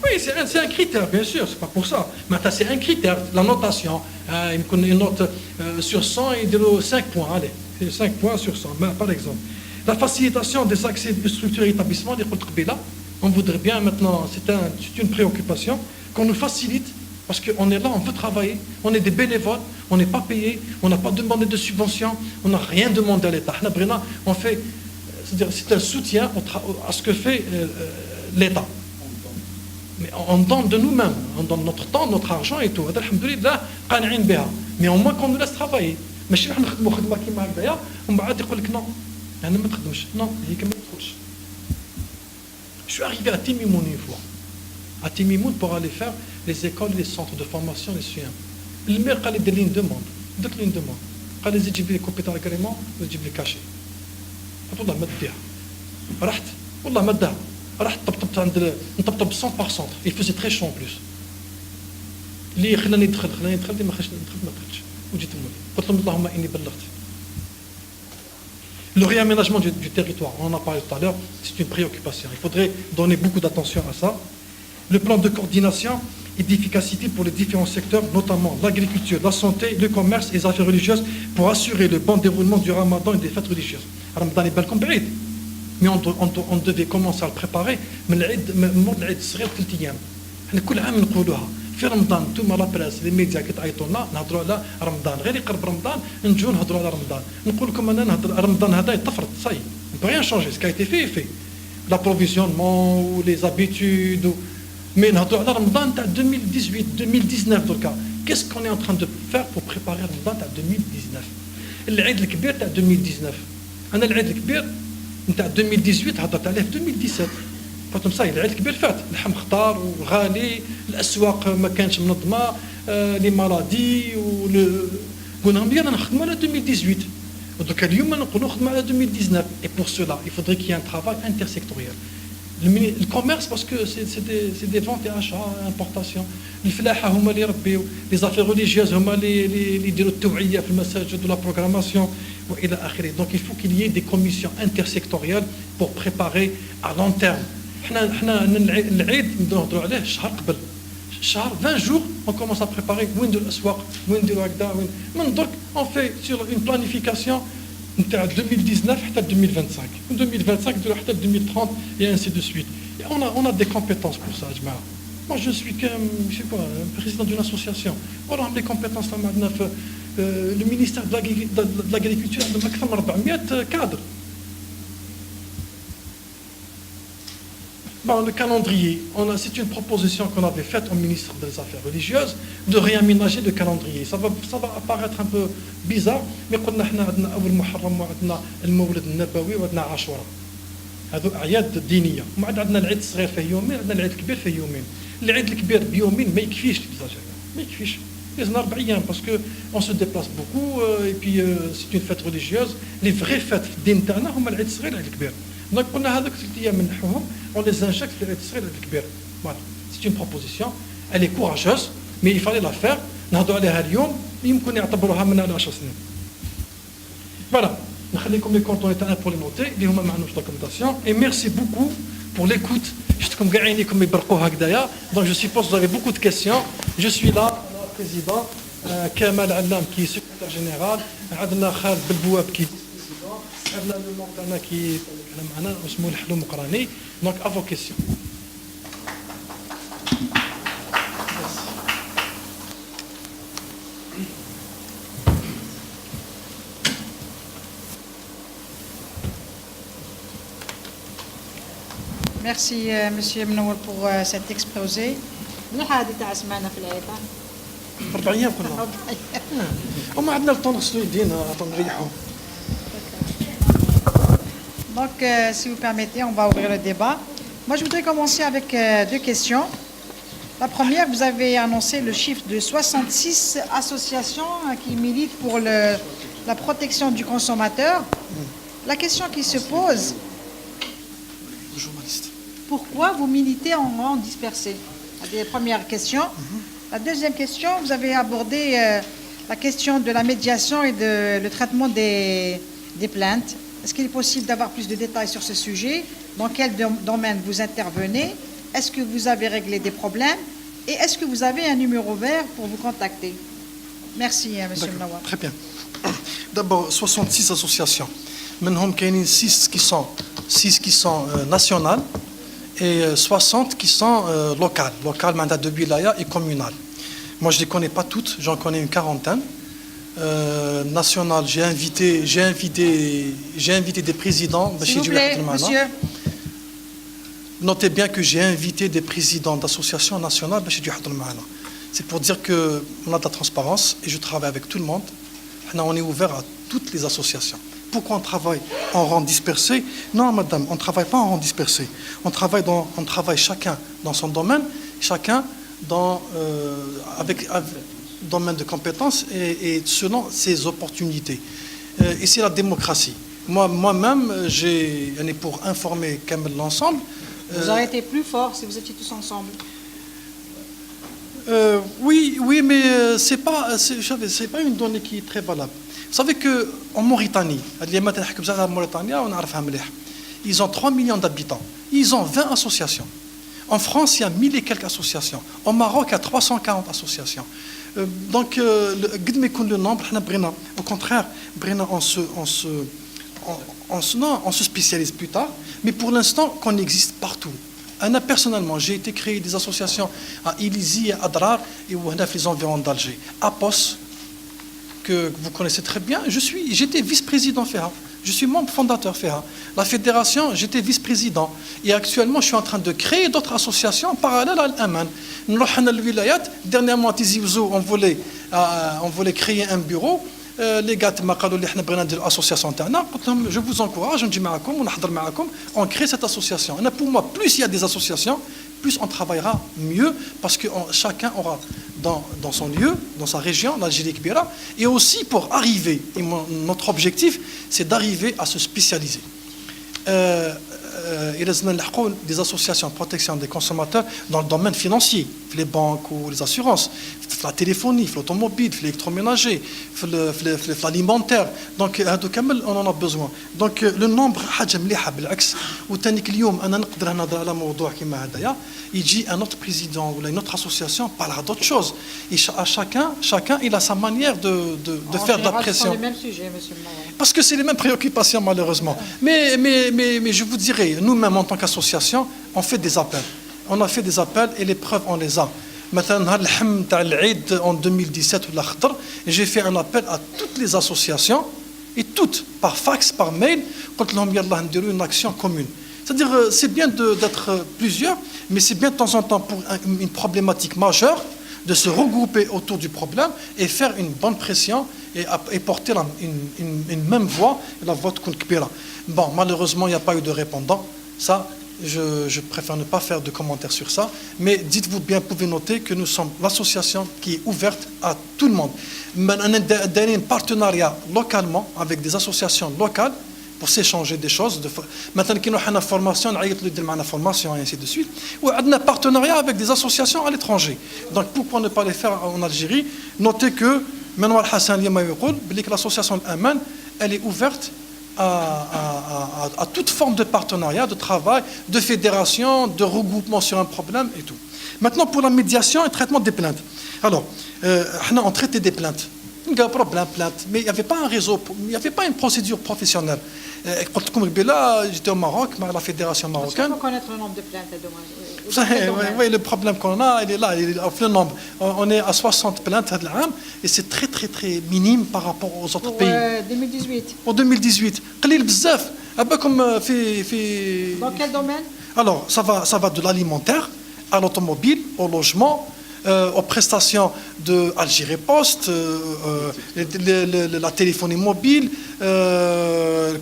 Oui, c'est un critère, bien sûr, c'est pas pour ça. Mais c'est un critère, la notation. Une note sur 100, il dit 5 points, allez, 5 points sur 100, par exemple. La facilitation des accès de structures et établissements, on voudrait bien maintenant, c'est une préoccupation, qu'on nous facilite, parce qu'on est là, on veut travailler, on est des bénévoles, on n'est pas payé, on n'a pas demandé de subvention, on n'a rien demandé à l'État. On fait, c'est-à-dire c'est un soutien à ce que fait l'État. Mais on donne de nous-mêmes, on donne notre temps, notre argent et tout. هذا الحمد لله قانعين بها. Mais au moins qu'on nous laisse travailler. ماشي راح نخدموا خدمه كيما هكذايا ومن بعد يقول لك نو انا ما تخدمش نو هيك ما تدخلش. Je suis arrivé à Timimoun une fois. À Timimoun pour aller faire les écoles, les centres de formation, les soins. Le maire قال لي دير لي une demande. درت لي une demande. قال لي زيد جيب لي كوبي تاع الكريمون وتجيب لي كاشي. قلت والله ما ديها. رحت والله ما داها. رحت طبطبت عند نطبطب سنتر باغ سنتر. Il faisait très chaud en plus. اللي خلاني ندخل اللي ما خرجت ما دخلتش وجيت المولي قلت لهم اللهم اني بلغت. Le réaménagement du territoire, on en a parlé tout à l'heure, c'est une préoccupation. Il faudrait donner beaucoup d'attention à ça. Le plan de coordination et d'efficacité pour les différents secteurs, notamment l'agriculture, la santé, le commerce et les affaires religieuses, pour assurer le bon déroulement du ramadan et des fêtes religieuses. Ramadan est بالكم بعيد. Mais on devait commencer à le préparer من العيد الصغير 3 أيام. احنا كل عام نقولوها. في رمضان انتم لا بريس لي ميديا كتعيطوا لنا نهضروا على رمضان غير يقرب رمضان نجوا نهضروا على رمضان نقول لكم انا نهضر رمضان هذا يتفرض صاي on peut rien changer ce qui a été fait l'approvisionnement ou les habitudes mais نهضروا على رمضان تاع 2018 2019 دركا qu'est-ce qu'on est en train de faire pour préparer رمضان تاع 2019 العيد الكبير تاع 2019 انا العيد الكبير نتاع 2018 هضرت عليه في 2017 قلت لهم صاي العيد الكبير فات اللحم خطار وغالي الاسواق ما كانش منظمه لي مالادي قلنا لهم يلا نخدموا على 2018 ودرك اليوم نقولوا نخدموا على 2019 et pour cela il faudrait qu'il y ait un travail intersectoriel le commerce parce que c'est des ventes et achats importation الفلاحه هما اللي يربيو les affaires religieuses هما اللي يديروا التوعيه في المساجد ولا programmation والى اخره donc il faut qu'il y ait des commissions intersectorielles pour préparer à long terme. احنا العيد نهضروا عليه شهر قبل شهر 20 jours on commence à préparer وين نديروا الاسواق وين نديروا هكذا وين من درك on fait sur une planification نتاع 2019 حتى 2025 من 2025 نديروا حتى 2030 et ainsi de suite et on a des compétences pour ça يا جماعه. Moi je suis comme je sais pas un président d'une association وراهم les compétences اللي عندنا في le ministère de l'agriculture عندهم اكثر من 400 cadres. Bon, le calendrier, c'est une proposition qu'on avait faite au ministre des Affaires religieuses de réaménager le calendrier. Ça va apparaître un peu bizarre, mais قلنا احنا عندنا أول محرم وعندنا المولد النبوي وعندنا عاشوراء. هذو أعياد دينية. وما عندنا العيد الصغير فيه يومين، عندنا العيد الكبير فيه يومين. العيد الكبير بيومين ما يكفيش ما يكفيش. لازم 4 أيام parce que on se déplace beaucoup et puis c'est une fête religieuse. Les vraies fêtes في الدين تاعنا هما العيد الصغير والعيد الكبير. Donc قلنا هذوك 3 أيام نحوهم on les injecte في العيد الصغير والعيد الكبير. Voilà, c'est une proposition. Elle est courageuse, mais il fallait la faire. نهضروا عليها اليوم يمكن يعتبروها من 10 سنين. Voilà. نخليكم les coordonnées تاعنا pour les noter اللي هما ما عندهمش documentation et merci beaucoup pour l'écoute. شفتكم كاع عينيكم يبرقوا هكذايا. Donc je suppose que vous avez beaucoup de questions. Je suis là, le président كمال علام qui est secrétaire général. عندنا خالد بالبواب qui عندنا le membre تاعنا qui معنا اسمه الحلو مقراني. Donc à vos questions. Merci Monsieur Mnour pour cet exposé. منيحة هذه تاع سمعنا في العيد. 4 أيام كنا. وما عندنا الطون نغسلوا يدينا طون نريحوا. Donc, si vous permettez, on va ouvrir le débat. Moi, je voudrais commencer avec 2 questions. La première, vous avez annoncé le chiffre de 66 associations qui militent pour la protection du consommateur. La question qui se pose, pourquoi vous militez en rang dispersé? C'est la première question. La deuxième question, vous avez abordé la question de la médiation et le traitement des plaintes. Est-ce qu'il est possible d'avoir plus de détails sur ce sujet? Dans quel domaine vous intervenez? Est-ce que vous avez réglé des problèmes? Et est-ce que vous avez un numéro vert pour vous contacter? Merci, Monsieur Mnawar. Très bien. D'abord, 66 associations. Maintenant, il y a 6 qui sont nationales et 60 qui sont locales. Locales, de wilaya et communales. Moi, je ne les connais pas toutes, j'en connais une quarantaine. National, j'ai invité des présidents. S'il vous plaît, monsieur. Notez bien que j'ai invité des présidents d'associations nationales. C'est pour dire qu'on a de la transparence et je travaille avec tout le monde. On est ouvert à toutes les associations. Pourquoi on travaille en rang dispersé? Non, madame, on ne travaille pas en rang dispersé. On travaille chacun dans son domaine, chacun avec domaine de compétences et selon ses opportunités. Et c'est la démocratie. Moi-même, pour informer l'ensemble. Vous auriez été plus fort si vous étiez tous ensemble. Oui, mais c'est pas une donnée qui est très valable. Vous savez qu'en Mauritanie, ils ont 3 millions d'habitants. Ils ont 20 associations. En France, il y a 1000 et quelques associations. Au Maroc, il y a 340 associations. Donc, le nombre, au contraire, on se spécialise plus tard, mais pour l'instant, qu'on existe partout. Personnellement, j'ai été créer des associations à Ilizi, à Adrar et les environs d'Alger. À Pos, que vous connaissez très bien, j'étais vice-président FEHA. Je suis membre fondateur FEHA. La fédération, j'étais vice-président. Et actuellement, je suis en train de créer d'autres associations parallèles à l'Aman. Dernièrement, à Tizi Ouzou, on voulait créer un bureau. Les gars m'ont dit que nous avons association interne. Je vous encourage, on crée cette association. Et pour moi, plus il y a des associations, plus on travaillera mieux parce que chacun aura dans son lieu, dans sa région, l'Algérie Kbira, et aussi pour arriver, et notre objectif, c'est d'arriver à se spécialiser. Il y a des associations de protection des consommateurs dans le domaine financier, les banques ou les assurances, la téléphonie, l'automobile, l'électroménager, l'alimentaire. Donc, on en a besoin. Donc, le nombre, il dit un autre président ou une autre association parlera d'autre chose. Et chacun, il a sa manière de faire de la pression. C'est les mêmes sujets, monsieur le maire. Parce que c'est les mêmes préoccupations, malheureusement. Mais je vous dirais, nous-mêmes, en tant qu'association, on fait des appels. On a fait des appels et les preuves, on les a. Maintenant, en 2017, j'ai fait un appel à toutes les associations, et toutes, par fax, par mail, pour une action commune. C'est-à-dire, c'est bien d'être plusieurs, mais c'est bien de temps en temps, pour une problématique majeure, de se regrouper autour du problème et faire une bonne pression et porter une même voix, la voix de Kbira. Bon, malheureusement, il n'y a pas eu de répondant. Ça, je préfère ne pas faire de commentaires sur ça. Mais dites-vous bien, vous pouvez noter que nous sommes l'association qui est ouverte à tout le monde. On a un partenariat localement avec des associations locales pour s'échanger des choses. Maintenant, nous avons une formation, on a une formation et ainsi de suite. On a un partenariat avec des associations à l'étranger. Donc, pourquoi ne pas les faire en Algérie? Notez que Manoual Hassan l'association Al-Aman, elle est ouverte à toute forme de partenariat, de travail, de fédération, de regroupement sur un problème et tout. Maintenant, pour la médiation et le traitement des plaintes. Alors, on traitait des plaintes. Plainte, mais il n'y avait pas un réseau, il n'y avait pas une procédure professionnelle. J'étais au Maroc, la fédération marocaine. Il faut connaître le nombre de plaintes. Oui, le problème qu'on a, il est là, il est le nombre. On est à 60 plaintes à l'âme, et c'est très, très, très minime par rapport aux autres pays. 2018. En 2018. Dans quel domaine? Alors, ça va de l'alimentaire à l'automobile, au logement, aux prestations de Algérie Post, la téléphonie mobile,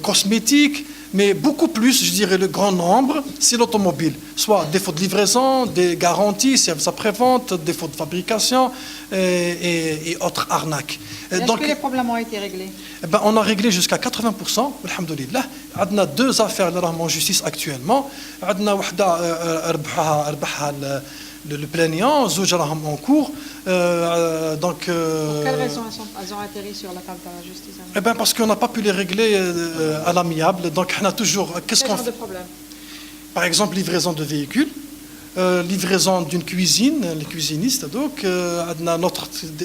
cosmétique, mais beaucoup plus, je dirais, le grand nombre, c'est l'automobile. Soit défaut de livraison, des garanties, services après-vente, défaut de fabrication et autres arnaques. Est-ce que les problèmes ont été réglés? On a réglé jusqu'à 80%, alhamdoulilah. On a 2 affaires en justice actuellement. On a le plaignant, Zouj en cours. Donc, pour quelles raisons elles ont atterri sur la table de la justice? Parce qu'on n'a pas pu les régler à l'amiable. Donc, on a toujours. Quel genre de problème? Par exemple, livraison de véhicules, livraison d'une cuisine, les cuisinistes, donc, on a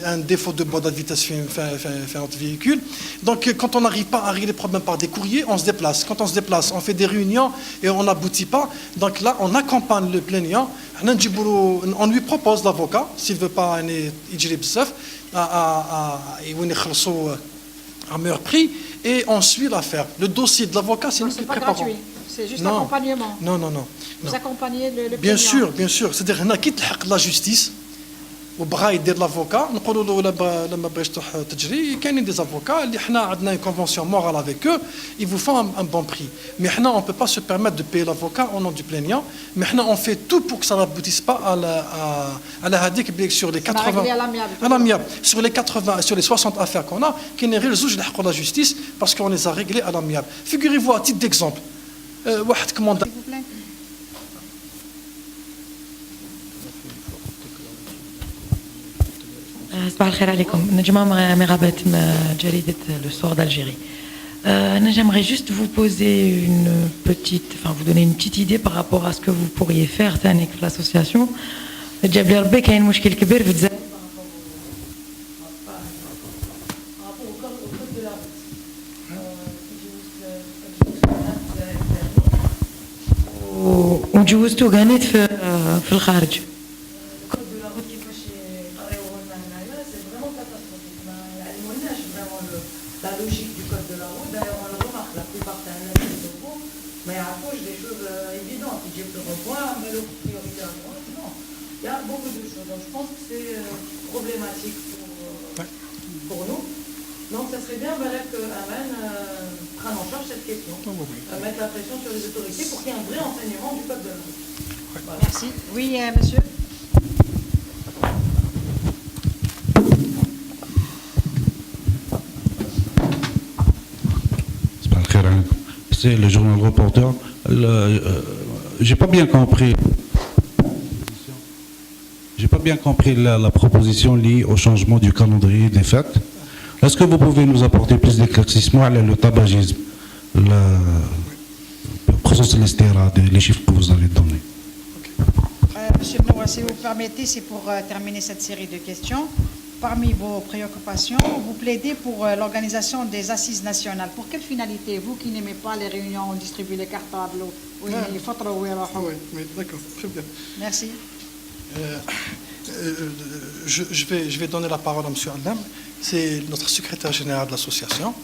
un défaut de boîte de vitesse fait notre véhicule. Donc, quand on n'arrive pas à régler les problèmes par des courriers, on se déplace. Quand on se déplace, on fait des réunions et on n'aboutit pas. Donc là, on accompagne le plaignant. On lui propose l'avocat, s'il ne veut pas aller à meilleur prix, et on suit l'affaire. Le dossier de l'avocat, c'est nous qui préparons. C'est juste Non. l'accompagnement. Non, non, non. Vous non. accompagnez le Bien plaignant. sûr, bien sûr. C'est-à-dire هنا كي تلحق la justice وبغا يدير لافوكا نقولوا له لما بغيتش تروح تجري كاينين دي افوكا اللي حنا عندنا une convention morale avec eux, ils vous font un bon prix. Mais حنا on peut pas se permettre de payer l'avocat au nom du plaignant, mais حنا on fait tout pour que ça n'aboutisse pas à la هذيك sur les 80 réglé à l'amiable. à l'amiable. Sur les 80 sur les 60 affaires qu'on a كاينين غير زوج لحقوا la justice parce qu'on les a réglés à l'amiable. Figurez-vous à titre d'exemple واحد commande S'il vous plaît. صباح الخير عليكم نجمة مغابة جريدة لو سوار d'Algérie. J'aimerais juste vous poser vous donner une petite idée par rapport à ce que vous pourriez faire تانيك في l'association. جاب لي ربي كاين مشكل كبير في الجزائر وجوزتو كانت في الخارج. La logique du code de la route, d'ailleurs on le remarque, la plupart c'est un avis de gros, mais à gauche des choses évidentes, il dit le revoir, mais le priorité à droite, non. Il y a beaucoup de choses, donc je pense que c'est problématique pour nous. Donc ça serait bien que Amen prenne en charge cette question, mettre la pression sur les autorités pour qu'il y ait un vrai enseignement du code de la route. Voilà. Merci. Oui, monsieur. C'est le journal Reporter. J'ai pas bien compris. J'ai pas bien compris la proposition liée au changement du calendrier des fêtes. Est-ce que vous pouvez nous apporter plus d'éclaircissement à le tabagisme, le processus de les chiffres que vous allez donner? Monsieur Noura, si vous permettez, c'est pour terminer cette série de questions. Parmi vos préoccupations, vous plaidez pour l'organisation des assises nationales. Pour quelle finalité? Vous qui n'aimez pas les réunions, on distribue les cartables, oui, les photos, oui, Oui, d'accord, très bien. Merci. Je vais donner la parole à M. Adam. C'est notre secrétaire général de l'association.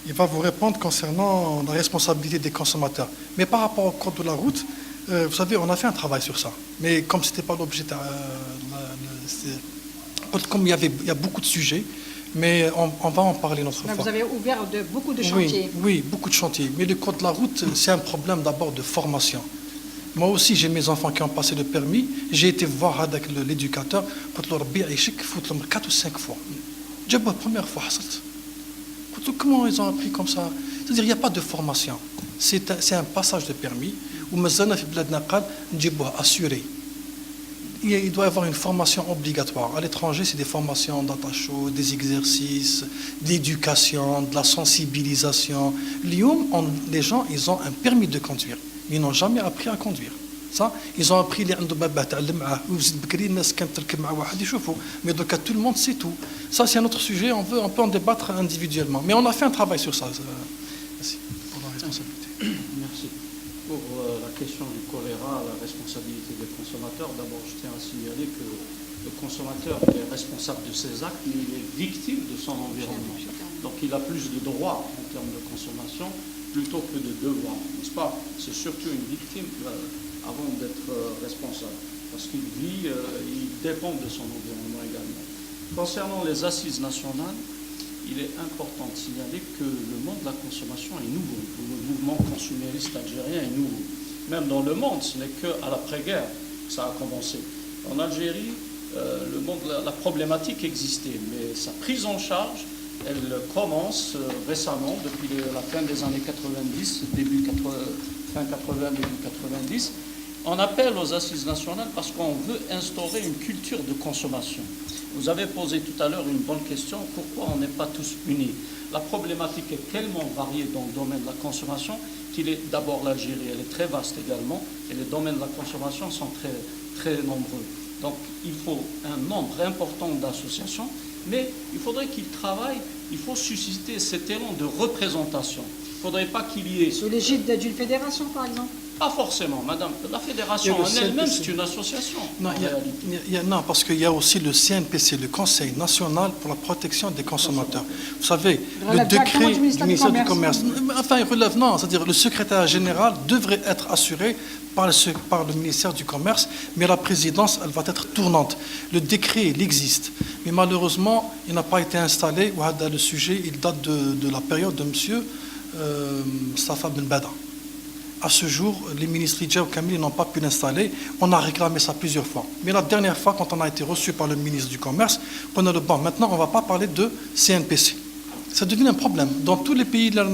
Il va vous répondre concernant la responsabilité des consommateurs. Mais par rapport au code de la route, vous savez, on a fait un travail sur ça. Mais comme ce n'était pas l'objet... Comme il y a beaucoup de sujets, mais on va en parler une autre fois. Vous avez ouvert beaucoup de chantiers. Oui, beaucoup de chantiers. Mais le code de la route, c'est un problème d'abord de formation. Moi aussi, j'ai mes enfants qui ont passé le permis. J'ai été voir avec l'éducateur. Il faut 4 ou 5 fois. La première fois, comment ils ont appris comme ça? C'est-à-dire qu'il n'y a pas de formation. C'est un passage de permis où assuré. Il doit y avoir une formation obligatoire. À l'étranger, c'est des formations d'attacho, des exercices, d'éducation, de la sensibilisation. Les gens, ils ont un permis de conduire. Ils n'ont jamais appris à conduire. Ça, ils ont appris les mais donc tout le monde sait tout. Ça, c'est un autre sujet, on peut en débattre individuellement. Mais on a fait un travail sur ça. Merci pour la responsabilité. Merci. Pour la question du choléra, la responsabilité des consommateurs, d'abord je tiens à signaler que le consommateur est responsable de ses actes, mais il est victime de son environnement. Donc il a plus de droits en termes de consommation plutôt que de devoirs, n'est-ce pas? C'est surtout une victime avant d'être responsable, parce qu'il vit, il dépend de son environnement également. Concernant les assises nationales, il est important de signaler que le monde de la consommation est nouveau. Le mouvement consumériste algérien est nouveau. Même dans le monde, ce n'est qu'à l'après-guerre que ça a commencé. En Algérie, la problématique existait, mais sa prise en charge, elle commence récemment, depuis la fin des années 90, fin 80, début 90. On appelle aux assises nationales parce qu'on veut instaurer une culture de consommation. Vous avez posé tout à l'heure une bonne question, pourquoi on n'est pas tous unis? La problématique est tellement variée dans le domaine de la consommation qu'il est d'abord l'Algérie, elle est très vaste également, et les domaines de la consommation sont très, très nombreux. Donc il faut un nombre important d'associations, mais il faudrait qu'ils travaillent, il faut susciter cet élan de représentation. Il ne faudrait pas qu'il y ait... Sous l'égide d'une fédération, par exemple? Pas forcément, madame. La fédération Il y a le en elle-même, CNPC. c'est une association. Non, en réalité. non, parce qu'il y a aussi le CNPC, le Conseil national pour la protection des consommateurs. Vous savez, le relève décret directement du du ministère du ministère du Commerce. Commerce, enfin, il relève, non, c'est-à-dire le secrétaire général devrait être assuré par le ministère du Commerce, mais la présidence, elle va être tournante. Le décret, il existe, mais malheureusement, il n'a pas été installé. Le sujet, il date de la période de M. Safa Ben Bada. À ce jour, les ministres Lidja ou Kamil n'ont pas pu l'installer. On a réclamé ça plusieurs fois. Mais la dernière fois, quand on a été reçu par le ministre du Commerce, on a dit, bon, maintenant, on ne va pas parler de CNPC. Ça devient un problème. Dans tous les pays, ils ont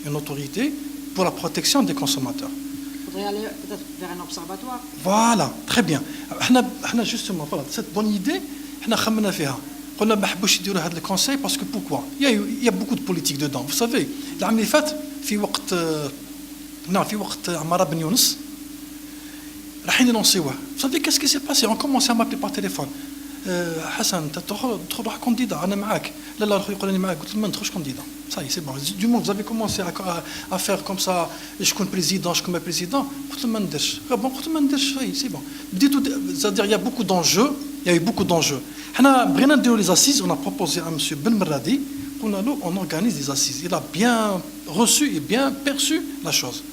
une autorité pour la protection des consommateurs. Il faudrait aller peut-être vers un observatoire. Voilà, très bien. Justement, voilà, cette bonne idée, on a خمنا فيها. قلنا ما حبوش يديروا هذا الكونساي باسكو بوكوا il y a beaucoup de politique dedans. Vous savez, العام اللي فات في وقت عمارة بن يونس رايحين يلونسيوه. Vous savez qu'est-ce qui s'est passé? On commençait à m'appeler par téléphone. حسن انت تدخل روح كونديدا انا معاك. لا اخويا يقول لي معاك. قلت له ما ندخلش كونديدا. Ça y est, c'est bon. Du moment que vous avez commencé à faire comme ça, je suis président, je suis président, c'est bon. C'est-à-dire il y a beaucoup d'enjeux, il y a eu beaucoup d'enjeux. Les assises, on a proposé à M. Ben Meradi, on organise des assises. Il a bien reçu et bien perçu la chose.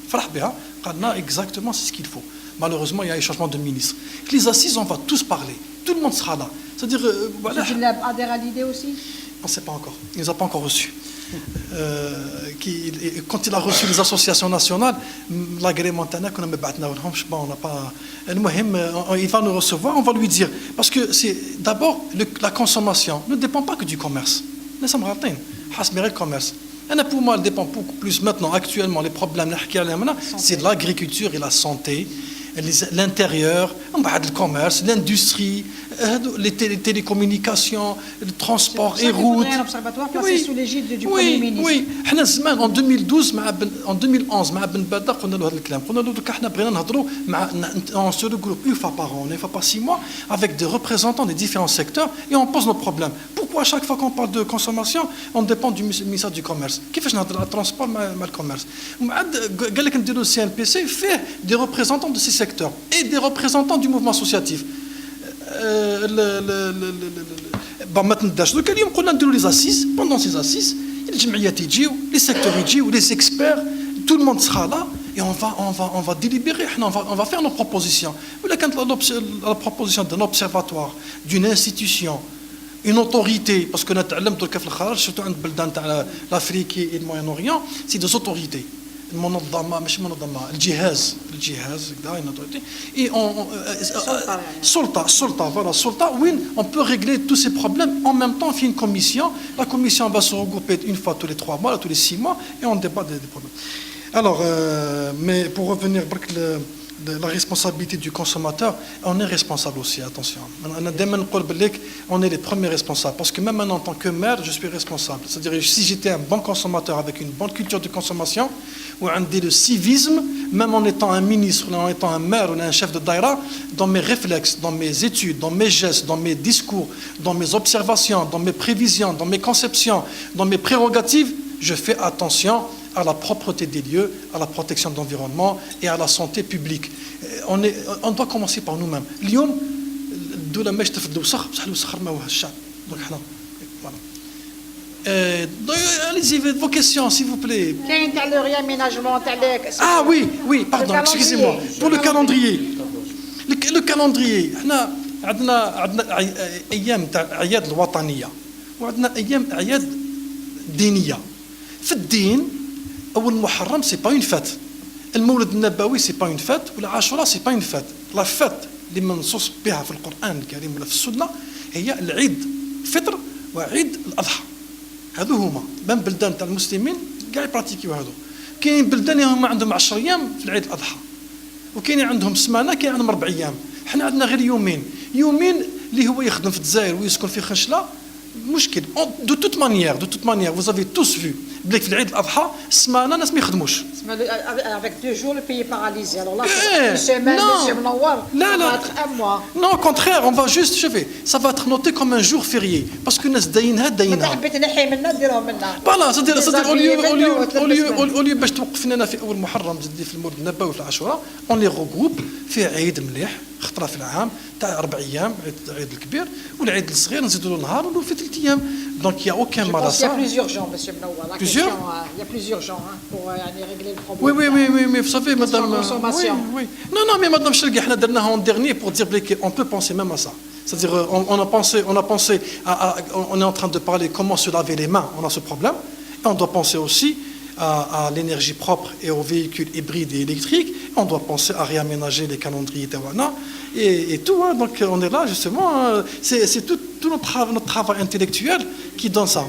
Exactement, c'est ce qu'il faut. Malheureusement, il y a un changement de ministre. Les assises, on va tous parler. Tout le monde sera là. C'est-à-dire, voilà. Tu adhères à l'idée aussi? On ne sait pas encore. Il ne les a pas encore reçus. Quand il a reçu les associations nationales, l'agrément, on n'a pas. Il va nous recevoir, on va lui dire. Parce que c'est d'abord la consommation ne dépend pas que du commerce. Le commerce. Pour moi, elle dépend beaucoup plus maintenant, actuellement, les problèmes, c'est l'agriculture et la santé. L'intérieur, le commerce, l'industrie, les télécommunications, le transport et routes. Un observatoire placé sous l'égide du Premier ministre. Oui, en 2012, en 2011, on se regroupe une fois par an, une fois par 6 mois, avec des représentants des différents secteurs et on pose nos problèmes. Pourquoi à chaque fois qu'on parle de consommation, on dépend du ministère du Commerce? كيفاش نهضر على الترونسبور مع الكوميرس؟ قال لك نديروا CNPC fait des représentants de ces secteurs et des représentants du mouvement associatif. ما تنداش دوك اليوم قلنا نديروا les assises. Pendant ces assises, الجمعيات يجيو, les secteurs يجيو, les experts, tout le monde sera là et on va délibérer, on va faire nos propositions. La proposition d'un observatoire, d'une institution, une autorité, parce que surtout dans l'Afrique et le Moyen-Orient, c'est des autorités. المنظمة مش منظمة الجهاز et السلطة وين on peut régler tous ces problèmes en même temps. On fait une commission, la commission va se regrouper une fois tous les 3 mois, tous les 6 mois et on débat des problèmes. Alors mais pour revenir de la responsabilité du consommateur, on est responsable aussi, attention. On est les premiers responsables, parce que même en tant que maire, je suis responsable. C'est-à-dire, si j'étais un bon consommateur avec une bonne culture de consommation, ou un de civisme, même en étant un ministre, ou en étant un maire, ou un chef de daïra, dans mes réflexes, dans mes études, dans mes gestes, dans mes discours, dans mes observations, dans mes prévisions, dans mes conceptions, dans mes prérogatives, je fais attention à la propreté des lieux, à la protection de l'environnement et à la santé publique. On doit commencer par nous-mêmes. اليوم الدولة ماشي تفضل وسخ بصح الوسخ رماوها الشعب. Donc حنا voilà. Allez-y, vos questions, s'il vous plaît. كاين تاع le réaménagement تاع Ah oui, pardon, excusez-moi. Pour le calendrier. Le calendrier. احنا عندنا ايام تاع اعياد الوطنية وعندنا ايام اعياد دينية. في الدين أول محرم سي با اون فات. المولد النبوي سي با اون فات ولا عاشوراء سي با اون فات. لا فات اللي منصوص بها في القرآن الكريم ولا في السنة هي العيد الفطر وعيد الأضحى. هذو هما بين بلدان تاع المسلمين كاع يبراتيكيو هذو. كاين بلدان هما عندهم 10 أيام في العيد الأضحى وكاين عندهم سمانة كاين عندهم 4 أيام. حنا عندنا غير يومين اللي هو يخدم في الجزائر ويسكن في خنشلة مشكل. De toute manière, vous avez tous vu بلي في العيد الأضحى السمانة الناس ما يخدموش. Avec 2 jours, le pays est paralysé. Alors là, Eh, une semaine, non. monsieur Menawar, Là, ça là. va être 1 mois. Non, au contraire, on va juste, ça va être noté comme un jour férié. Parce que الناس داينها انت داينها. حبيت نحي منا نديرهم منا. فوالا صدير Déshabiller اوليو باش توقف لنا في اول محرم تزدي في المولد النبوي في العاشوراء اون لي غروب فيه عيد مليح خطره في العام تاع 4 ايام العيد الكبير والعيد الصغير نزيدوا له نهار ولو في 3 ايام دونك يا اوكان Je مال pense qu'il y a ça. plus urgent, monsieur Menawar. La Plusieurs question, il y a plus urgent pour régler le Oui, problème. mais vous savez, madame. consommation. Oui. Non, mais madame Chelgi, on a en dernier pour dire qu'on peut penser même à ça. C'est-à-dire, on a pensé on est en train de parler comment se laver les mains, on a ce problème. Et on doit penser aussi à l'énergie propre et aux véhicules hybrides et électriques. On doit penser à réaménager les calendriers Tawana et tout. Hein. Donc, on est là, justement. C'est tout notre travail intellectuel qui donne ça.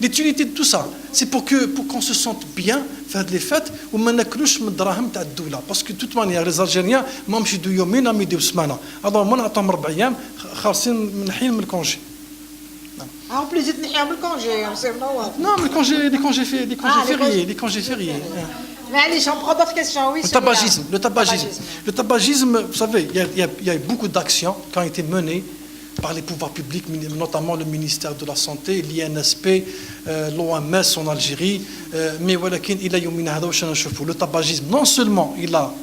L'utilité de tout ça, c'est pour qu'on se sente bien faire les fêtes ou ما ناكلوش من الدراهم تاع الدوله باسكو توت مانيير لي زالجيريان ما مشي يدو يومين ما يديو سمانه الوغ ما نعطيهم 4 ايام خالصين من حين من الكونجي En plus, il y a un congé, monsieur Menawar. Non, mais les congés fériés, les congés fériés. Mais allez, j'en prends d'autres questions, oui. Le tabagisme, vous savez, il y a beaucoup d'actions qui ont été menées par les pouvoirs publics, notamment le ministère de la Santé, l'INSP, l'OMS en Algérie. Mais voilà, le tabagisme, non seulement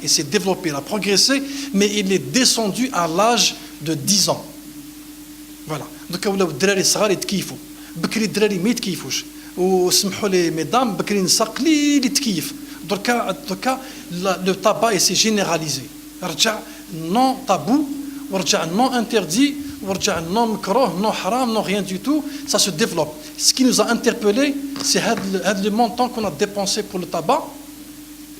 il s'est développé, il a progressé, mais il est descendu à l'âge de 10 ans. Voilà. Donc, ولاو الدراري الصغار يتكيفوا بكري الدراري ما يتكيفوش وسمحوا لي ميدام بكري النساء قليل يتكيف دركا لو تابا سي جينيراليزي رجع نون تابو ورجع نون انتردي ورجع نون مكروه نون حرام نون rien du tout ça se développe. Ce qui nous a interpellé c'est le montant qu'on a dépensé pour le tabac.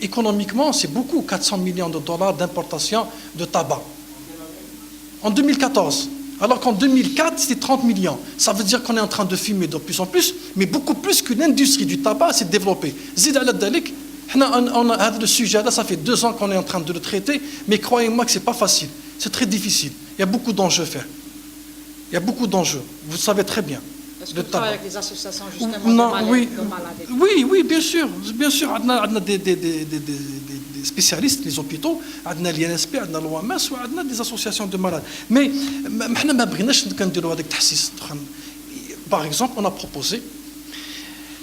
Économiquement c'est beaucoup, 400 millions de dollars d'importation de tabac en 2014. Alors qu'en 2004, c'était 30 millions. Ça veut dire qu'on est en train de fumer de plus en plus, mais beaucoup plus que l'industrie du tabac s'est développée. Zid ala dalik, on a le sujet là, ça fait 2 ans qu'on est en train de le traiter, mais croyez-moi que ce n'est pas facile. C'est très difficile. Il y a beaucoup d'enjeux à faire. Il y a beaucoup d'enjeux. Vous le savez très bien. Est-ce que vous travaillez avec des associations justement de malades? Oui, bien sûr. On a des spécialistes, les hôpitaux, on a l'INSP, on a l'OMS, on a des associations de malades. Mais par exemple, on a proposé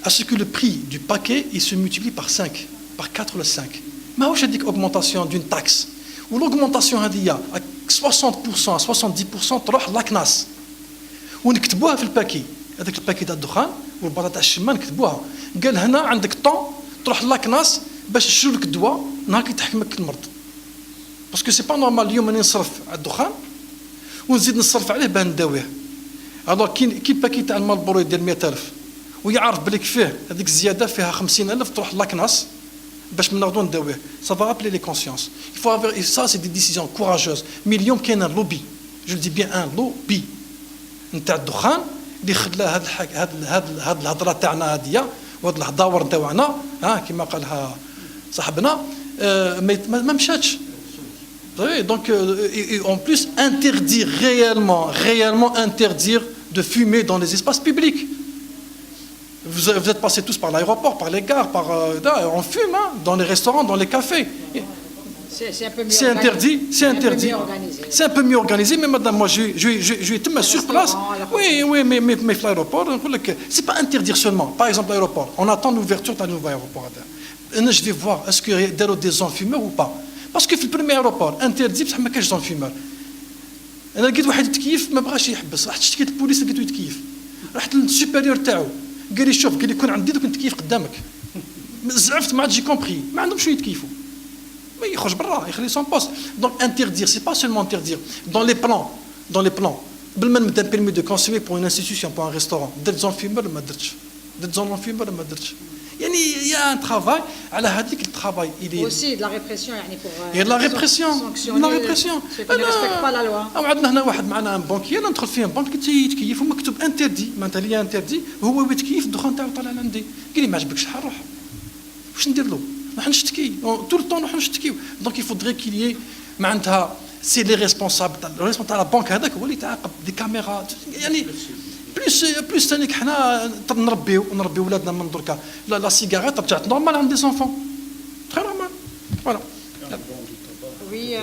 à ce que le prix du paquet il se multiplie par 5, par 4 ou 5. Mais où j'ai dit augmentation d'une taxe ou l'augmentation à 60% à 70% تروح لاكناس ونكتبوها في الباكي هذاك الباكي تاع الدخان والبطاطا تاع الشمان نكتبوها قال هنا عندك طون تروح لاكناس باش يشرو لك الدواء نهار كي تحكمك المرض باسكو سي با نورمال اليوم راني نصرف على الدخان ونزيد نصرف عليه باه نداويه الوغ كي الباكي تاع المالبورو يدير 100,000 ويعرف بليك فيه هذيك الزياده فيها 50,000 تروح لاكناس باش ناخذو نداويه ça va appeler les consciences il faut avoir et ça c'est des décisions courageuses mais اليوم كاين ان لوبي je le dis bien un lobby نتاع الدخان اللي خلى هاد الهضره تاعنا هاديه وهاد الهضاور تاعنا كما قالها صاحبنا ما مشاتش donc en plus interdire réellement interdire de fumer dans les espaces publics. Vous êtes passés tous par l'aéroport, par les gares, on fume dans les restaurants, dans les cafés. C'est un peu mieux C'est interdit, c'est interdit. C'est un peu mieux organisé, mais madame, moi j'ai été sur place. Oui, mais l'aéroport, c'est pas interdire seulement. Par exemple, l'aéroport, on attend l'ouverture d'un nouveau aéroport. Je vais voir, est-ce qu'il y a des gens fumeurs ou pas. Parce que le premier aéroport, interdit, parce qu'il n'y a pas de gens fumeurs. أنا لقيت واحد يتكيف ما بغاش يحبس رحت اشتكيت البوليس لقيته يتكيف رحت للسوبيريور تاعو قال لي شوف قال لي كون عندي دوك نتكيف قدامك زعفت ما عاد جي كومبري ما عندهمش شنو يتكيفوا ما يخرج برا يخلي سون بوست دونك انتردير سي با سولمون انتردير دون لي بلان قبل ما نبدا بيرمي دو كونسومي بور اون انستيتيوشن بور ان ريستورون درت زون فيمر ما درتش درت زون فيمر ما درتش يعني يا ان ترافاي على هذيك الترافاي il aussi de la répression يعني pour et la répression ceux qui ne respectent pas la loi. او عندنا هنا واحد معنا ان بانكير ندخل فيه بنك يتكيف ومكتوب انتردي معناتها ليا انتردي هو يتكيف الدخان تاعو طالع عندي قال لي ما عجبكش شحال روح واش ندير له نروح نشتكي طول الطون نروح نشتكيو دونك يفودغي كيليي معناتها c'est les responsables. Le responsable de la banque هذاك هو اللي يتعاقب des caméras يعني بلوس ثاني حنا نربيو ولادنا من دركا لا سيجاريت رجعت نورمال عند دي زونفون تري نورمال فوالا. Oui,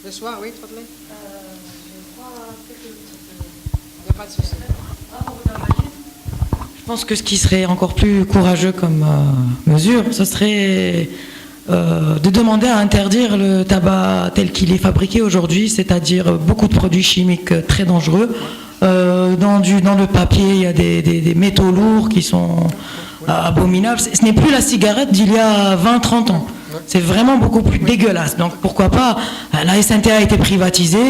le soir, oui, تفضلي. Il n'y a pas de souci. Je pense que ce qui serait encore plus courageux comme mesure, ce serait de demander à interdire le tabac tel qu'il est fabriqué aujourd'hui, c'est-à-dire beaucoup de produits chimiques très dangereux. Dans le papier, il y a des métaux lourds qui sont abominables. Ce n'est plus la cigarette d'il y a 20-30 ans. C'est vraiment beaucoup plus dégueulasse. Donc pourquoi pas, la SNT a été privatisée,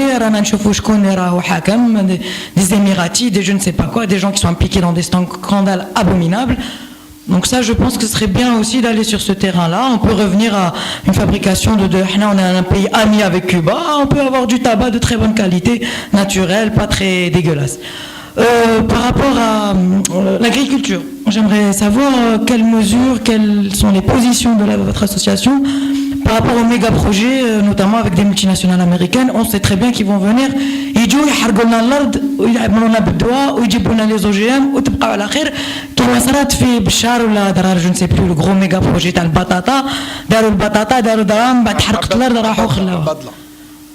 des Émiratis, des je ne sais pas quoi, des gens qui sont impliqués dans des scandales abominables. Donc ça, je pense que ce serait bien aussi d'aller sur ce terrain-là. On peut revenir à une fabrication on est un pays ami avec Cuba, on peut avoir du tabac de très bonne qualité, naturel, pas très dégueulasse. Par rapport à l'agriculture, j'aimerais savoir quelles mesures, quelles sont les positions de votre association par rapport aux méga-projets, notamment avec des multinationales américaines. On sait très bien qu'ils vont venir, يجوا يحرقوا لنا الارض ويعملوا لنا بالدواء ويجيبوا لنا لي زوجيام وتبقى على خير كما صارت في بشار ولا درار جو نسي بلو لو غرو ميغا بروجي تاع البطاطا داروا البطاطا داروا دراهم بعد حرقت الارض راحوا خلاوها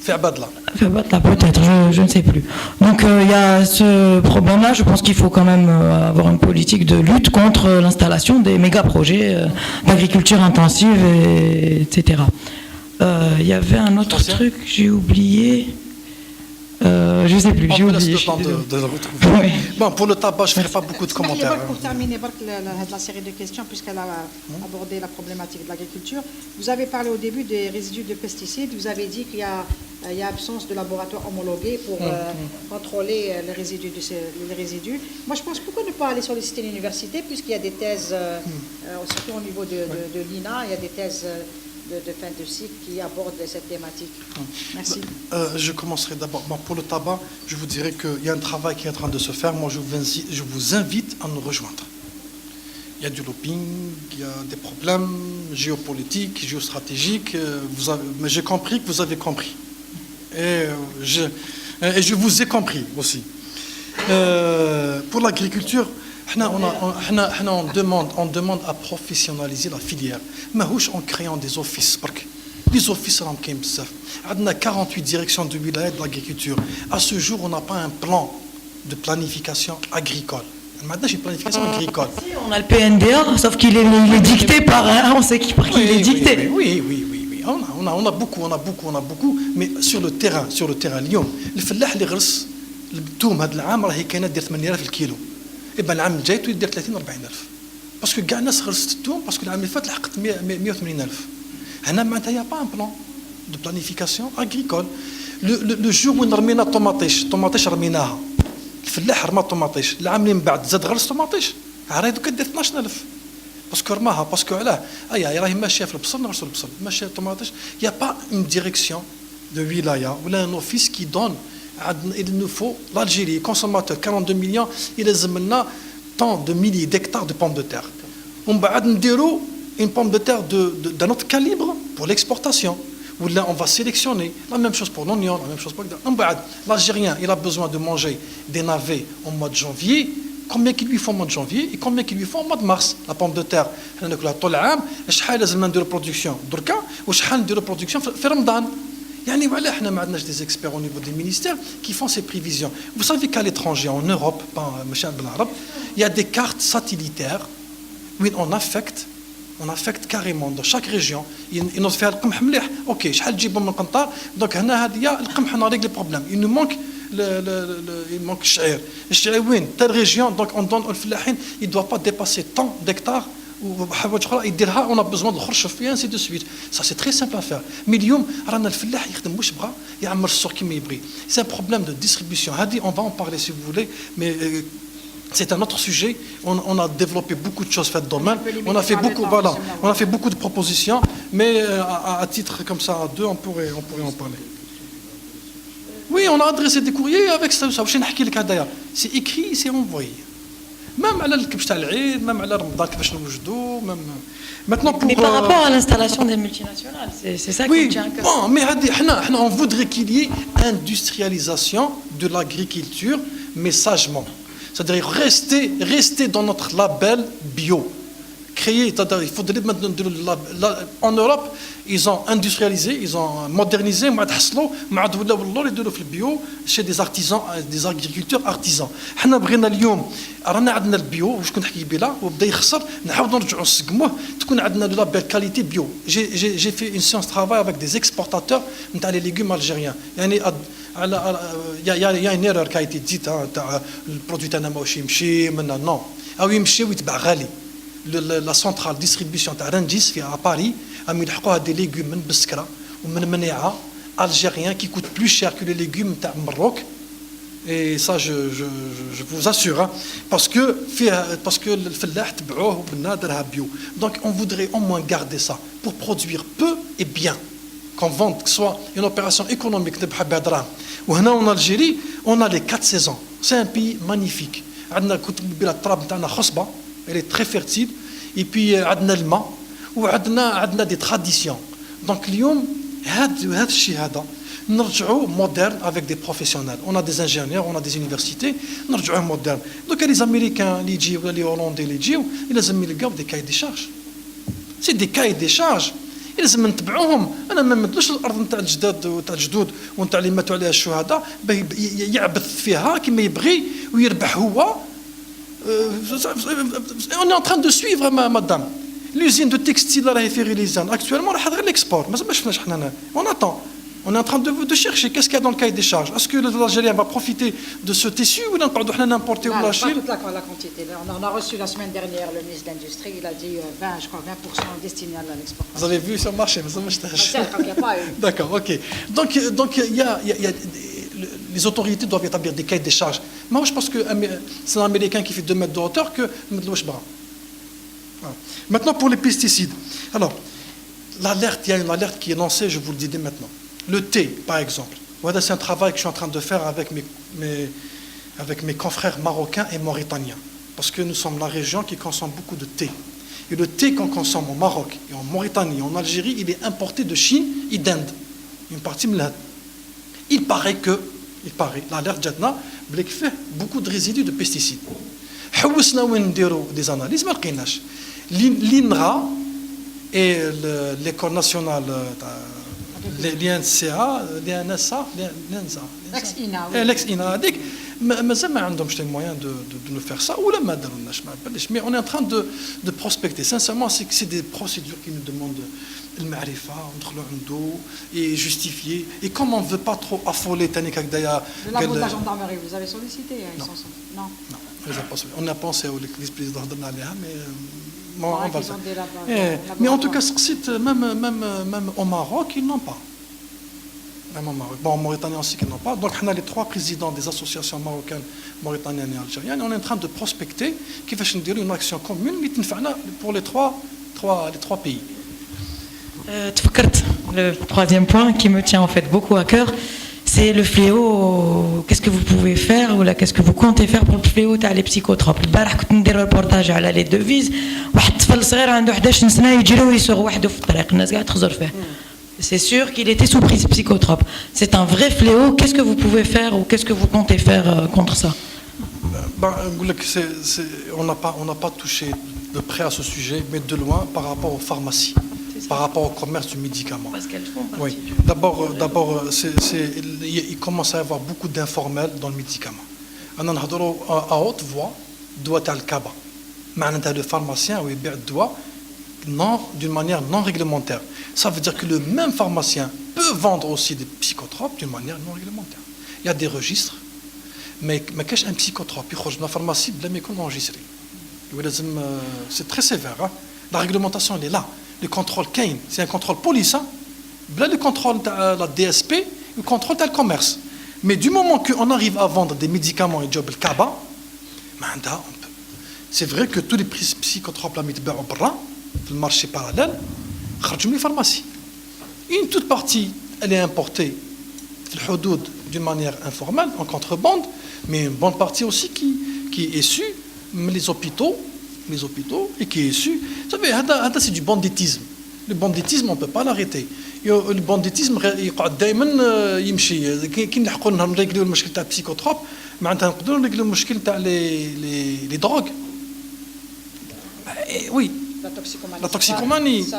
في عبادله peut-être, je ne sais plus. Donc il y a ce problème-là, je pense qu'il faut quand même avoir une politique de lutte contre l'installation des méga-projets d'agriculture intensive, etc. Il y avait un autre truc, j'ai oublié. Je ne sais plus, j'ai oublié. Oui. Bon, pour le tabac, je ne ferai pas beaucoup de commentaires. Pour terminer la série de questions, puisqu'elle a abordé la problématique de l'agriculture, vous avez parlé au début des résidus de pesticides, vous avez dit qu'il y a absence de laboratoire homologué pour contrôler les résidus. Moi, je pense pourquoi ne pas aller solliciter l'université, puisqu'il y a des thèses, surtout au niveau de l'INA, il y a des thèses de fin de cycle qui abordent cette thématique. Merci. Je commencerai d'abord. Bon, pour le tabac, je vous dirais qu'il y a un travail qui est en train de se faire. Moi, je vous invite à nous rejoindre. Il y a du lobbying, il y a des problèmes géopolitiques, géostratégiques. Mais j'ai compris que vous avez compris. Et je vous ai compris aussi. Pour l'agriculture, on demande à professionnaliser la filière. Mais en créant des offices. Les offices, on a 48 directions de wilaya de l'agriculture. À ce jour, on n'a pas un plan de planification agricole. Maintenant, j'ai une planification agricole. Si, on a le PNDA, sauf qu'il est dicté par on sait par qui il est dicté. Oui. On a beaucoup. Mais sur le terrain, اليوم الفلاح اللي غرس التوم هذا العام راهي كاينه دير 8000 الكيلو. إبا العام الجاي يدير 30-40,000 باسكو كاع الناس خرجت التوم باسكو العام اللي فات لحقت 180,000 هنا معناتها يا با ان بلان دو بلانيفيكاسيون اغريكول لو جور وين رمينا الطوماطيش رميناها الفلاح رمى الطوماطيش العام اللي من بعد زاد غرس طوماطيش عاد دوك كدير 12,000 باسكو رماها باسكو علاه راهي ماشيه في البصل نغرسوا البصل ماشيه الطوماطيش يا با اون ديريكسيون دو ولايه ولا ان اوفيس كي دون. Il nous faut, l'Algérie, consommateur, 42 millions, il a tant de milliers d'hectares de pommes de terre. On va une pomme de terre d'un autre calibre pour l'exportation. Ou là, on va sélectionner. La même chose pour l'oignon, la même chose pour l'Algérien, il a besoin de manger des navets au mois de janvier. Combien qu'il lui faut au mois de janvier et combien qu'il lui faut au mois de mars. La pomme de terre, on a tout l'année. شحال لازم نديرو production دركا وشحال نديرو production في رمضان. يعني voilà, on a des experts au niveau des ministères qui font ces prévisions. Vous savez qu'à l'étranger, en Europe, il y a des cartes satellitaires où on affecte carrément dans chaque région. Il nous fait القمح مليح. OK, شحال تجيبوا من القنطار. Donc هنا هذه القمح on règle le problème. Il nous manque il manque الشعير. الشعير وين؟ telle région. Donc on donne الفلاحين, il doit pas dépasser tant d'hectares. On a besoin de khorchef et ainsi de suite. Ça c'est très simple à faire. Mais اليوم رانا الفلاح يخدم واش بغا يعمر السوق كيما يبغي. C'est un problème de distribution. On va en parler si vous voulez, mais c'est un autre sujet. On a développé beaucoup de choses faites dans le domaine. On a fait beaucoup de propositions, mais à titre comme ça à deux, on pourrait en parler. Oui, on a adressé des courriers avec ça. C'est écrit, c'est envoyé. même على الكبش تاع العيد même على رمضان كيفاش نوجدوا même maintenant pour Mais par rapport à l'installation des multinationales, c'est ça qui oui me tient à cœur. bon mais هذه حنا on voudrait qu'il y ait industrialisation de l'agriculture mais sagement, c'est-à-dire rester dans notre label bio. Créer, il faudrait maintenant en Europe, ils ont industrialisé, ils ont modernisé, chez des artisans, des agriculteurs artisans. حنا بغينا اليوم رانا عندنا البيو وشكون نحكي بلا وبدا يخسر نعاودوا نرجعوا نسقموه تكون عندنا لا بيل كاليتي بيو. J'ai fait une séance de travail avec des exportateurs نتاع les légumes algériens. يعني على يا une erreur qui a été dite تاع البرودوي تاعنا ماهوش يمشي منا نو او يمشي ويتباع غالي. La centrale distribution de Rungis à Paris a mis des légumes من بسكرة ومن مناعة algériens qui coûtent plus cher que les légumes du Maroc. Et ça, je vous assure, hein, parce que le fellah تبعوه وبنادرها bio. Donc on voudrait au moins garder ça pour produire peu et bien, qu'on vende, que ce soit une opération économique. وهنا en Algérie, on a les 4 saisons. C'est un pays magnifique. عندنا كنت بلا التراب نتاعنا خصبة. Elle est très fertile. Et puis, عندنا الماء وعندنا des traditions. Donc, اليوم هذا الشيء هذا نرجعوا moderne avec des professionnels. On a des ingénieurs, on a des universités. نرجعوا moderne. Donc, les Américains اللي يجيو ولا les Hollandais اللي يجيو لازم يلقاو des cahiers des charges. C'est des cahiers des charges. لازم نتبعوهم. أنا ما نمدلوش الأرض نتاع الجداد وتاع الجدود ونتاع اللي ماتوا عليها الشهداء يعبث فيها كما يبغي ويربح هو. On est en train de suivre, madame. L'usine de textile à Ferrilizan, actuellement, on a l'export. On attend. On est en train de chercher qu'est-ce qu'il y a dans le cahier des charges. Est-ce que l'Algérien va profiter de ce tissu ou on va l'importer ou l'acheter? Pas toute la quantité. On a reçu la semaine dernière le ministre de l'Industrie, il a dit 20% destiné à l'exportation. Vous avez vu sur le marché, mais ça marche. Il n'y a pas eu. D'accord, ok. Donc il y a les autorités doivent établir des cahiers des charges. Moi, je pense que c'est un Américain qui fait 2 mètres de hauteur que voilà. Maintenant, pour les pesticides. Alors, l'alerte, il y a une alerte qui est lancée, je vous le dis dès maintenant. Le thé, par exemple. Voilà, c'est un travail que je suis en train de faire avec mes confrères marocains et mauritaniens. Parce que nous sommes la région qui consomme beaucoup de thé. Et le thé qu'on consomme au Maroc, et en Mauritanie, en Algérie, il est importé de Chine et d'Inde. Une partie de l'Inde. Il paraît, l'alerte Jadna, fait beaucoup de résidus de pesticides. حوسنا وين نديروا des analyses ما لقيناش. L'INRA et l'école nationale l'INSA l'ex-INA هذيك مازال ما عندهمش les moyens de nous faire ça ولا ما دارولناش ما باليش. Mais on est en train de prospecter. Sincèrement, c'est des procédures qui nous demandent المعرفة ندخلوا عنده et justifier. Et comme on ne veut pas trop affoler تانيك هكذايا. De la gendarmerie, vous avez sollicité? Non. On a pensé au vice-président de l'Aléa, mais on va le mais en tout cas, même au Maroc, ils n'ont pas. Même au Maroc. Bon, en Mauritanie aussi, ils n'ont pas. Donc, on a les 3 présidents des associations marocaines, mauritaniennes et algériennes. On est en train de prospecter qui va dire une action commune pour les trois pays. Le 3e point qui me tient en fait beaucoup à cœur, c'est le fléau. Qu'est-ce que vous pouvez faire ou là, qu'est-ce que vous comptez faire pour le fléau تاع les psychotropes. البارح كنت ندير ريبورتاج على les devises. واحد طفل صغير عنده 11 سنه يجري ويسوق وحده في الطريق الناس قاعده تخزر فيه. C'est sûr qu'il était sous prise psychotrope. C'est un vrai fléau. Qu'est-ce que vous pouvez faire ou qu'est-ce que vous comptez faire contre ça? On n'a pas touché de près à ce sujet, mais de loin par rapport aux pharmacies, par rapport au commerce du médicament. Parce qu'elles font partie. Oui. D'abord, il commence à y avoir beaucoup d'informels dans le médicament. On en a à haute voix, doit à l'Kaba. معناتها le pharmacien ou il doit d'une manière non réglementaire. Ça veut dire que le même pharmacien peut vendre aussi des psychotropes d'une manière non réglementaire. Il y a des registres, mais qu'est-ce qu'un psychotrope? Il sort de la pharmacie, il est enregistré. C'est très sévère. Hein? La réglementation, elle est là. Le contrôle Kane, c'est un contrôle police. Hein? Le contrôle de la DSP, le contrôle du commerce. Mais du moment qu'on arrive à vendre des médicaments et job le Kaba, c'est vrai que tous les psychotropes la mettent au bras, le marché parallèle, les pharmacies. Une toute partie, elle est importée d'une manière informelle, en contrebande, mais une bonne partie aussi qui est issue les hôpitaux, et qui est issu. Vous savez, c'est du banditisme. Le banditisme, on ne peut pas l'arrêter. Le banditisme, il يمشي كي نلحقوا نريغليو المشكل تاع البسيكوتروب معناتها نقدروا نريغليو المشكل تاع les drogues. Oui. La toxicomanie. Ça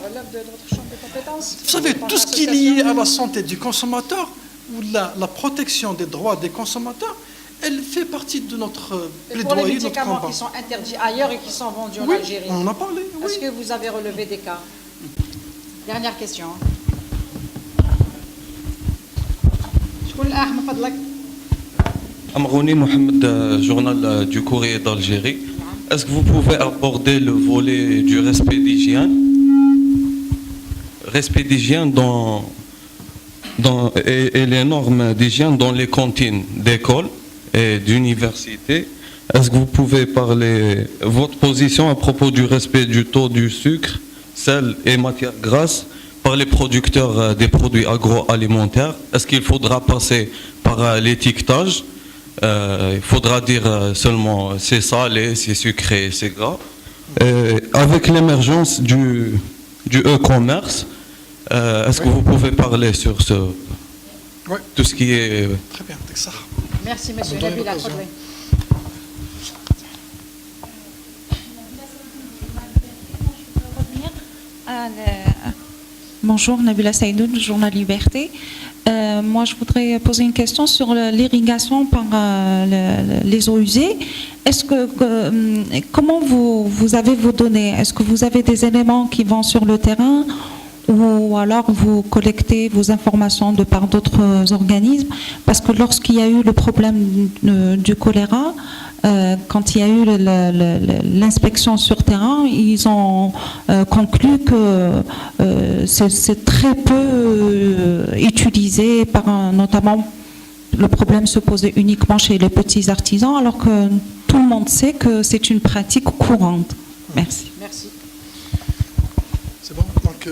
relève de votre champ de compétences. Vous savez, tout ce qui est lié à la santé du consommateur ou la protection des droits des consommateurs, elle fait partie de notre Et pour les plaidoyer, de notre médicaments combat. qui sont interdits ailleurs et qui sont vendus en Oui, Algérie, on en a parlé. Oui. est-ce que vous avez relevé des cas? Dernière question. شكون الأخ من فضلك؟ Amrouni Mohamed, journal du Courrier d'Algérie. Est-ce que vous pouvez aborder le volet du respect d'hygiène et les normes d'hygiène dans les cantines d'école et d'université? Est-ce que vous pouvez parler votre position à propos du respect du taux du sucre, sel et matières grasses par les producteurs des produits agroalimentaires? Est-ce qu'il faudra passer par l'étiquetage? Il faudra dire seulement c'est salé, c'est sucré, c'est gras. Avec l'émergence du e-commerce, est-ce que vous pouvez parler sur tout ce qui est... Très bien, c'est ça. Merci monsieur Vous donnez Nabila l'occasion. Fadli. Bonjour, Nabila Saïdou, du journal Liberté. Moi, je voudrais poser une question sur l'irrigation par les eaux usées. Comment vous avez vos données? Est-ce que vous avez des éléments qui vont sur le terrain ou alors vous collectez vos informations de par d'autres organismes? Parce que lorsqu'il y a eu le problème du choléra, quand il y a eu l'inspection sur terrain, ils ont conclu que c'est très peu utilisé, notamment le problème se posait uniquement chez les petits artisans, alors que tout le monde sait que c'est une pratique courante. Merci. Merci. C'est bon. Donc,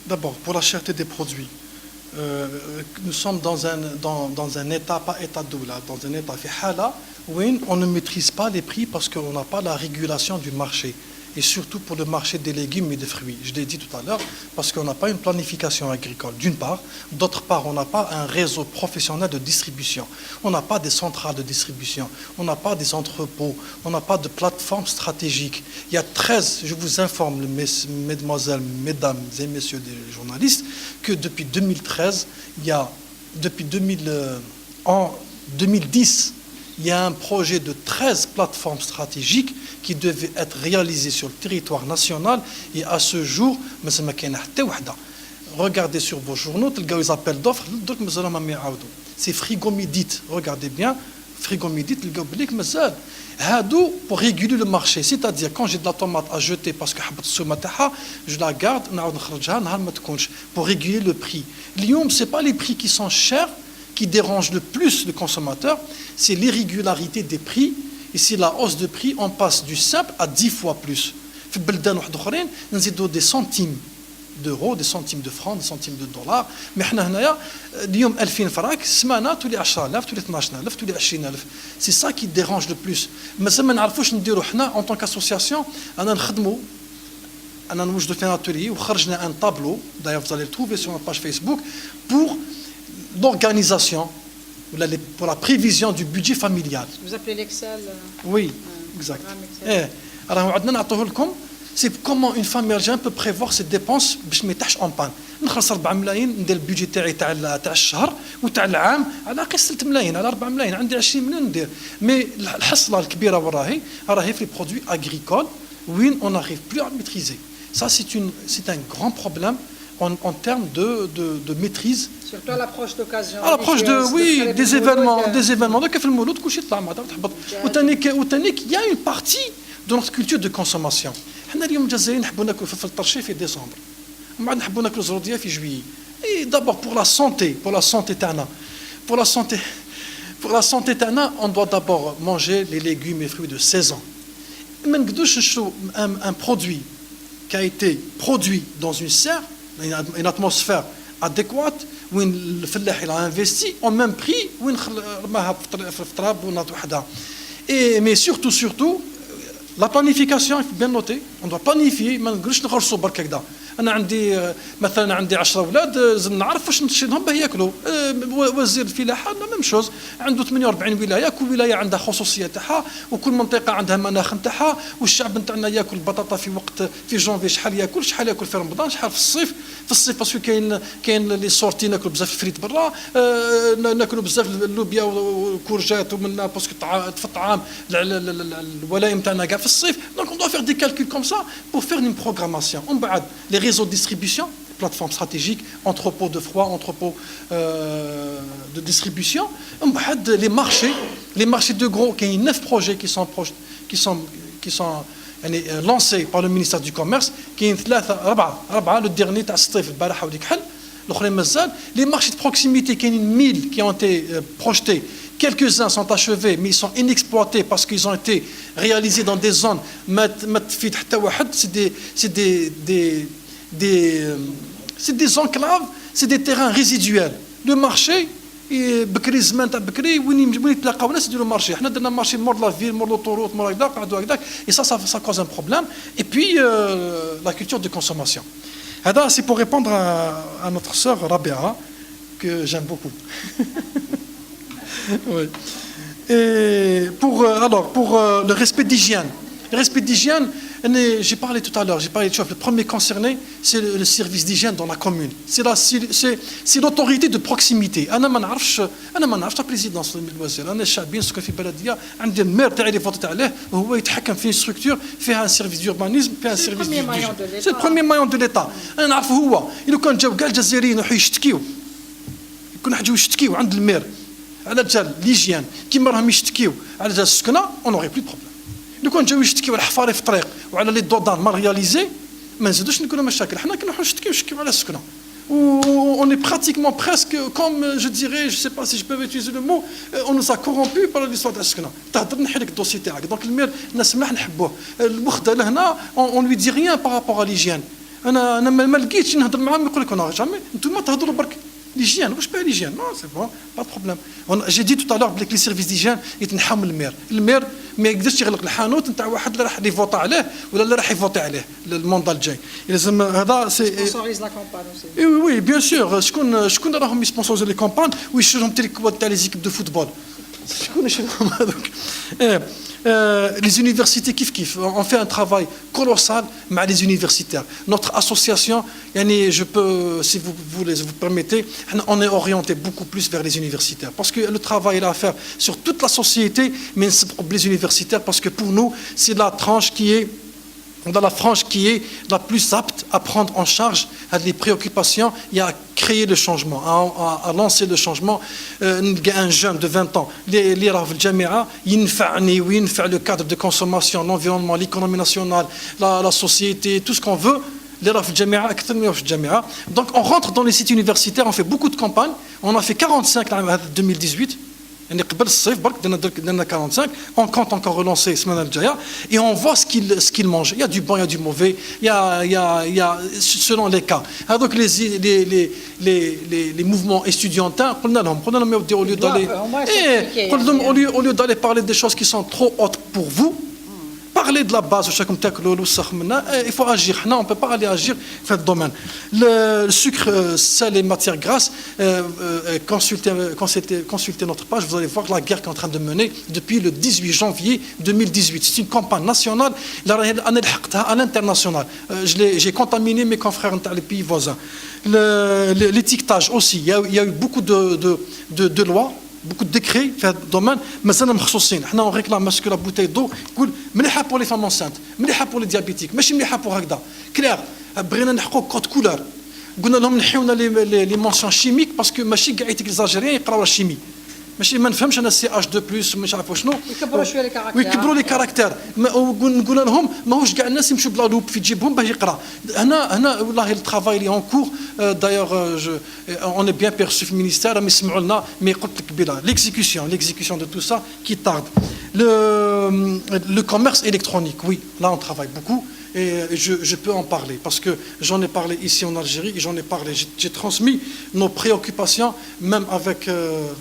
d'abord, pour la cherté des produits, nous sommes dans un état, pas état doula, dans un état fait hala, où on ne maîtrise pas les prix parce qu'on n'a pas la régulation du marché. Et surtout pour le marché des légumes et des fruits. Je l'ai dit tout à l'heure, parce qu'on n'a pas une planification agricole, d'une part. D'autre part, on n'a pas un réseau professionnel de distribution. On n'a pas des centrales de distribution. On n'a pas des entrepôts. On n'a pas de plateforme stratégique. Il y a 13, je vous informe, mesdemoiselles, mesdames et messieurs des journalistes, que depuis 2013, en 2010, il y a un projet de 13 plateformes stratégiques qui devaient être réalisées sur le territoire national et à ce jour, regardez sur vos journaux, ils appellent d'offres, c'est frigomidite, regardez bien, frigomidite, pour réguler le marché, c'est-à-dire quand j'ai de la tomate à jeter parce que je la garde, pour réguler le prix. Lyon, ce n'est pas les prix qui sont chers, qui dérange le plus le consommateur, c'est l'irrégularité des prix. Et si la hausse de prix, on passe du simple à 10 fois plus. Nous avons des centimes d'euros, des centimes de francs, des centimes de dollars. Mais nous avons 2000 francs, semaine, tous les 10,000, tous les 12,000, tous les 20,000. C'est ça qui dérange le plus. Mais ça, nous savons en tant qu'association, nous avons fait un atelier où nous avons un tableau, d'ailleurs vous allez le trouver sur notre page Facebook, pour l'organisation, pour la prévision du budget familial. Vous appelez l'Excel? Oui, exact. C'est comment une famille algérienne peut prévoir ses dépenses باش ما يطيحش en panne. نخلص 4 ملايين ندير البيجي تاعي تاع الشهر وتاع العام على قيس 3 ملايين على 4 ملايين عندي 20 مليون ندير. مي الحصله الكبيره راهي في برودوي agricoles وين on n'arrive plus à maîtriser. Ça c'est un grand problème en termes de maîtrise. Surtout à l'approche d'occasion. À l'approche des événements. Donc, il y a une partie de notre culture de consommation. Et d'abord pour la santé, on doit d'abord manger les légumes et fruits de saison. Un produit qui a été produit dans une serre, une atmosphère adéquate, وين الفلاح il a investi au même prix وين رماها في التراب وناض وحدها. Et mais surtout la planification il faut bien noter, on doit planifier ما نقدرش نغرسوا برك هكذا. انا عندي مثلا عندي 10 اولاد لازم نعرف واش نشي لهم باه ياكلوا. وزير الفلاحه ميم شوز عنده 48 ولايه، كل ولايه عندها خصوصيه تاعها وكل منطقه عندها مناخ نتاعها، والشعب نتاعنا ياكل البطاطا في وقت في جونفي شحال ياكل في رمضان شحال في الصيف باسكو كاين لي سورتي ناكلوا بزاف الفريت برا، ناكلوا بزاف اللوبيا والكورجات ومنا باسكو في الطعام الولايم تاعنا كاع في الصيف. دونك on doit faire des calculs comme ça pour faire une programmation. On بعد les réseaux de distribution, plateformes stratégiques, entrepôts de froid, entrepôts de distribution, les marchés de gros, il y a 9 projets qui sont lancés par le ministère du Commerce, qui est le dernier, les marchés de proximité, qui y a 1000 qui ont été projetés. Quelques-uns sont achevés, mais ils sont inexploités parce qu'ils ont été réalisés dans des zones. C'est des enclaves, c'est des terrains résiduels. Le marché, c'est du marché. On a un marché mort de la ville, mort de l'autoroute, et ça cause un problème. Et puis, la culture de consommation. C'est pour répondre à notre sœur Rabia, que j'aime beaucoup. Oui. Et pour le respect d'hygiène. Le respect d'hygiène, j'ai parlé tout à l'heure, le premier concerné, c'est le service d'hygiène dans la commune. C'est l'autorité de proximité. أنا ما نعرفش la présidence الوزير. أنا شعبي نسكن في بلدية عندي المير تاعي اللي فوتت عليه وهو يتحكم في ستركتور فيها un service d'urbanisme فيها un service d'hygiène. C'est le premier maillon de l'État. أنا نعرفه هو. إذا كان جاو كاع الجزائريين يروحوا يشتكيو يكونوا يجوا يشتكيو عند المير على جال ليجيان كيما راهم يشتكيو على جال السكنه اون اوري بلو بروبليم. لو كان جاو يشتكيو على الحفاري في الطريق وعلى لي دودان ما رياليزي ما نزيدوش نكونوا مشاكل. حنا كنروحوا نشتكيو على السكنه. On est pratiquement presque comme je dirais, je sais pas si je peux utiliser le mot, on nous a corrompus par l'histoire de السكنه. تهضر نحي لك الدوسي تاعك. دونك المير الناس ملاح نحبوه. المخدة لهنا on lui dit rien par rapport à l'hygiène. انا ما لقيتش نهضر معاهم يقول لك انا جامي نتوما تهضروا برك l'hygiène, je pas l'hygiène, non c'est bon, pas de problème. J'ai dit tout à l'heure que les services d'hygiène يتنحموا المير ما يقدرش يغلق الحانوت نتاع واحد اللي راح يفوطا عليه ولا اللي راح يفوطي عليه الموندال الجاي. لازم هذا سي sponsorise la campagne aussi. Oui bien sûr. شكون راهم يسبونسوريزي لي كامبان ويشريهم تريكوات تاع لي زيكيب دو فوتبول. شكون يشريهم هذوك؟ Les universités kif, on fait un travail colossal avec les universitaires. Notre association, je peux, si vous permettez, on est orienté beaucoup plus vers les universitaires. Parce que le travail est à faire sur toute la société, mais les universitaires, parce que pour nous, c'est la tranche qui est la plus apte à prendre en charge les préoccupations et à créer le changement, à lancer le changement. Un jeune de 20 ans, اللي راه في الجامعة ينفعني وينفع le cadre de consommation, l'environnement, l'économie nationale, la société, tout ce qu'on veut. اللي راه في الجامعة أكثر من في الجامعة. Donc on rentre dans les sites universitaires, on fait beaucoup de campagnes. On a fait 45 en 2018. قبل الصيف برك درنا 45. On compte encore relancer السمانه الجايه et on voit ce qu'il mange. Il y a du bon, il y a du mauvais, il y a selon les cas. Donc les mouvements estudiantins قلنا لهم au lieu d'aller parler des choses qui sont trop hautes pour vous, parler de la base, il faut agir. On ne peut pas aller agir dans ce domaine. Le sucre, sel et matières grasses, consultez notre page, vous allez voir la guerre qui est en train de mener depuis le 18 janvier 2018. C'est une campagne nationale, à l'international. J'ai contaminé mes confrères dans les pays voisins. L'étiquetage aussi, il y a eu beaucoup de lois, beaucoup de décrets في هذا الدومين مازالنا مخصوصين. حنا on réclame parce que la bouteille d'eau يقول مليحه pour les femmes enceintes, مليحه pour les diabétiques, ماشي مليحه pour هكذا. كلير بغينا نحقوا كود كولور. قلنا لهم نحيونا لي مونسيون شيميك باسكو ماشي كاع الجزائريين يقراو لا شيمي. ماشي ما نفهمش انا سي اش 2 بلس مش عارف شنو يكبروا شويه لي كاركتير ويكبروا لي كاركتير. نقول لهم ماهوش كاع الناس يمشوا بلا لوب في جيبهم باش يقرا. هنا والله الترافاي لي اون كور دايوغ اون اي بيان بيرسو في المينيستير راهم يسمعوا لنا مي قلت لك بلا ليكزيكسيون دو تو سا كي تارد. Le commerce électronique, oui, là on travaille beaucoup et je peux en parler parce que j'en ai parlé ici en Algérie et j'en ai parlé, j'ai transmis nos préoccupations même avec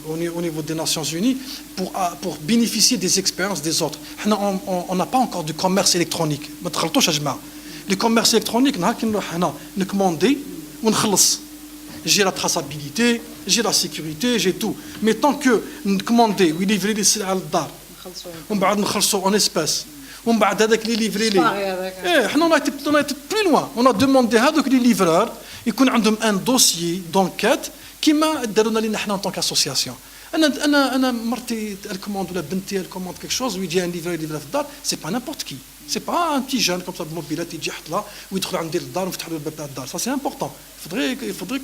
au niveau des Nations Unies pour bénéficier des expériences des autres. On n'a pas encore du commerce électronique. Le commerce électronique, nous commander, on j'ai la traçabilité, j'ai la sécurité, j'ai tout. Mais tant que nous commander, oui, livrer les sites à l'dar, on va nous en espèces. On va avec les livrés. On a été plus loin. On a demandé à les livreurs qu'ils aient un dossier d'enquête qui m'a donné en tant qu'association. أنا مرتي الكوموند ولا بنتي الكوموند quelque chose ويجي un livreur يليفر في الدار c'est pas n'importe qui c'est pas un petit jeune comme ça بموبيلات يجي يحط لها ويدخل عندي للدار ونفتح له الباب تاع الدار ça c'est important il faudrait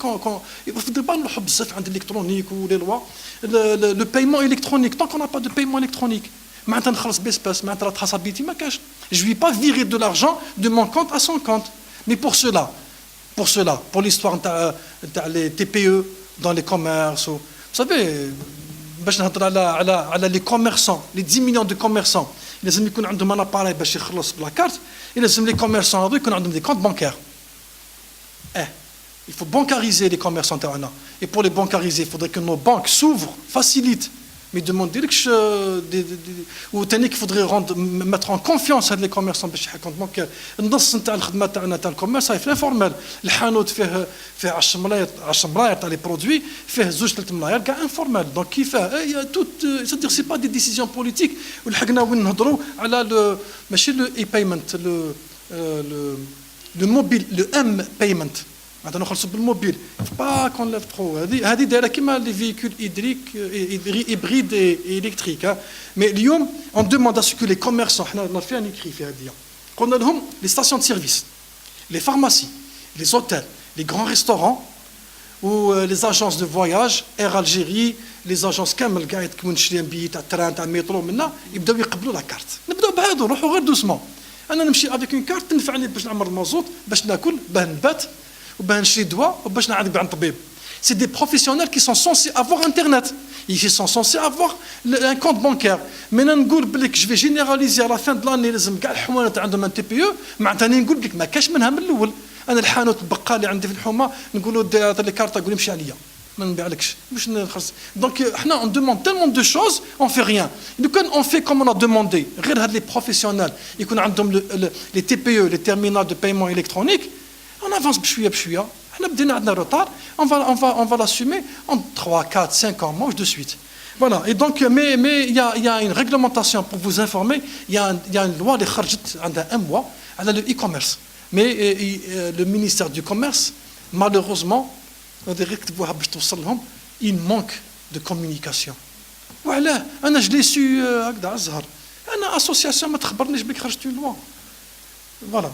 pas نروحوا بزاف عند الالكترونيك ولي لوا le paiement électronique tant qu'on n'a pas de paiement électronique معناتها نخلص باسباس معناتها لا تراسابيليتي ما كاش je vais pas virer de l'argent de mon compte à son compte mais pour pour l'histoire تاع les TPE dans les commerces vous savez باش نهضر على les commerçants les 10 millions de commerçants لازم يكون عندهم un appareil باش يخلص بلا كارت لازم les commerçants هذو يكون عندهم des comptes bancaires il faut bancariser les commerçants تاعنا et pour les bancariser il faudrait que nos banques s'ouvrent facilitent mais demandez لكش وثاني qu'il faudrait mettre en confiance هاد les commerçants باش يحكموا دونك النص نتاع الخدمه تاعنا تاع الكوميرس هاي في الانفورمال الحانوت فيه 10 ملاير تاع لي برودوي فيه 2-3 ملاير كاع انفورمال دونك كيفاه توت c'est-à-dire c'est pas des décisions politiques ولحقنا وين نهضروا على ماشي لو اي بايمنت لو موبيل لو ام بايمنت معناتها نخلصوا بالموبيل با كون لاف ترو هذه دايره كيما لي فيكول hybrides et électriques mais اليوم on demande à ce que les commerçants حنا on a fait un écrit في هذه قلنا لهم les stations de service les pharmacies les hôtels les grands restaurants ou les agences de voyage Air Algérie les agences كامل قاعد تكون نشري بي تاع تران تاع مترو منا يبداو يقبلوا لا كارت نبداو بهذا نروحوا غير دوسمون انا نمشي افيك اون كارت تنفعني باش نعمر المازوت باش ناكل باه نبات وباه نشري دواء وباش نعالج عند طبيب c'est des professionnels qui sont censés avoir internet ils sont censés avoir un compte bancaire maintenant نقول بلك je vais généraliser à la fin de l'année لازم كاع الحوانت عندهم ان تي بي او معناتها نقول بلك ما كاش منها من الاول انا الحانوت البقالي عندي في الحومه نقولوا دير لي كارت قول امشي عليا ما نبيعلكش باش نخلص دونك احنا on demande tellement de choses on fait rien donc on fait comme on a demandé غير هاد لي بروفيسيونيل يكون عندهم les TPE les terminaux de paiement électronique on avance بشويه بشويه احنا بدينا عندنا روتار on va l'assumer en 3 4 5 ans mange de suite voilà et donc mais il y a une réglementation pour vous informer il y a une loi اللي خرجت عندها un mois على le e-commerce mais le ministère du commerce malheureusement il manque de communication وعلاه انا je l'ai su هكذا الزهر انا association ما تخبرنيش بك خرجت une loi voilà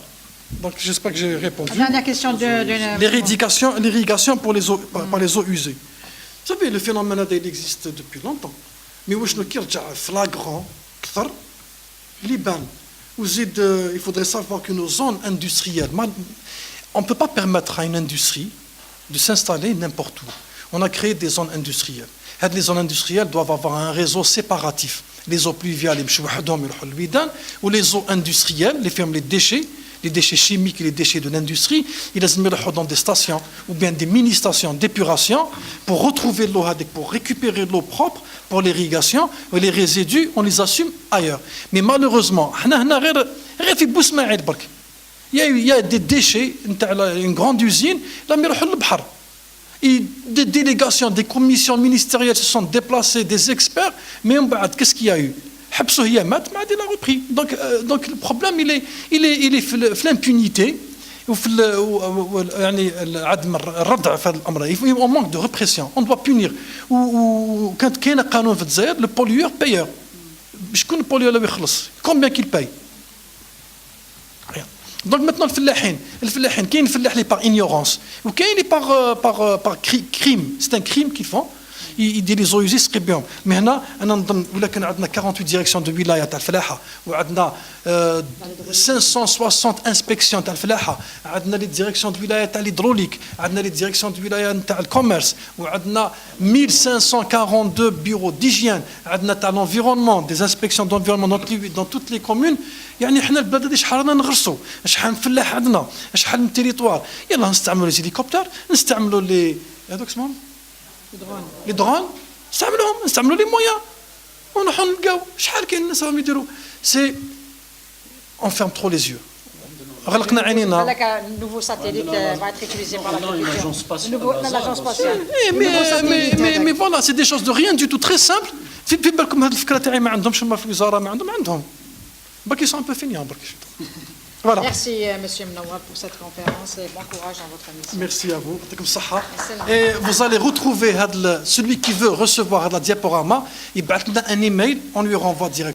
donc j'espère que j'ai répondu Dernière question l'irrigation par les eaux usées vous savez le phénomène il existe depuis longtemps mais واش كيرجع flagrant كثر اللي بان وزيد il faudrait savoir que nos zones industrielles on ne peut pas permettre à une industrie de s'installer n'importe où. On a créé des zones industrielles. Les zones industrielles doivent avoir un réseau séparatif. Les eaux pluviales, ou les eaux industrielles, les déchets chimiques et les déchets de l'industrie, ils sont dans des stations ou bien des mini-stations d'épuration pour retrouver l'eau, pour récupérer l'eau propre pour l'irrigation. Et les résidus, on les assume ailleurs. Mais malheureusement, il y a des déchets, une grande usine, là, et des délégations, des commissions ministérielles se sont déplacées, des experts, mais qu'est-ce qu'il y a eu? Il a repris. Donc le problème, il est l'impunité, on manque de répression, on doit punir. Ou quand il y a un canon, le pollueur payeur. Combien qu'il paye? Donc maintenant الفلاحين كاين الفلاح اللي par ignorance وكاين اللي par crime c'est un crime qu'ils font يدير لي زويز يسقي بهم. مي هنا انا نظن ولا كان عندنا 48 ديريكسيون دو ولايه تاع الفلاحه وعندنا 560 انسبكسيون تاع الفلاحه، عندنا لي ديريكسيون دو ولايه تاع ليدروليك، عندنا لي ديريكسيون دو ولايه تاع الكوميرس، وعندنا 1542 بيرو ديجيان، عندنا تاع لونفيرونمون دي انسبكسيون دونفيرونمون دون توت لي كومون. يعني حنا البلاد هذه شحال رانا نغرسوا، شحال من فلاح عندنا، شحال من تيريتوار. يلا نستعملوا لي هليكوبتر، نستعملوا لي هذوك اسمهم لي درون، نستعملوا لي مويان ونروحوا نلقاو شحال كاين الناس راهم يديروا. سي اون فيرم ترو لي زيو، غلقنا عينينا. Le nouveau satellite va être utilisé par L'agence spatiale. l'agence spatiale. مي فوالا سي دي شوز دو ريان دو تو تري سامبل. في بالكم هذه الفكره تاعي ما عندهمش، هما في الوزاره ما عندهم برك يسون ان بو فينيون برك. Voilà. Merci, Monsieur Mnawar, pour cette conférence et bon courage dans votre mission. Merci à vous. Et vous allez retrouver celui qui veut recevoir la diaporama, il va un email, on lui renvoie directement.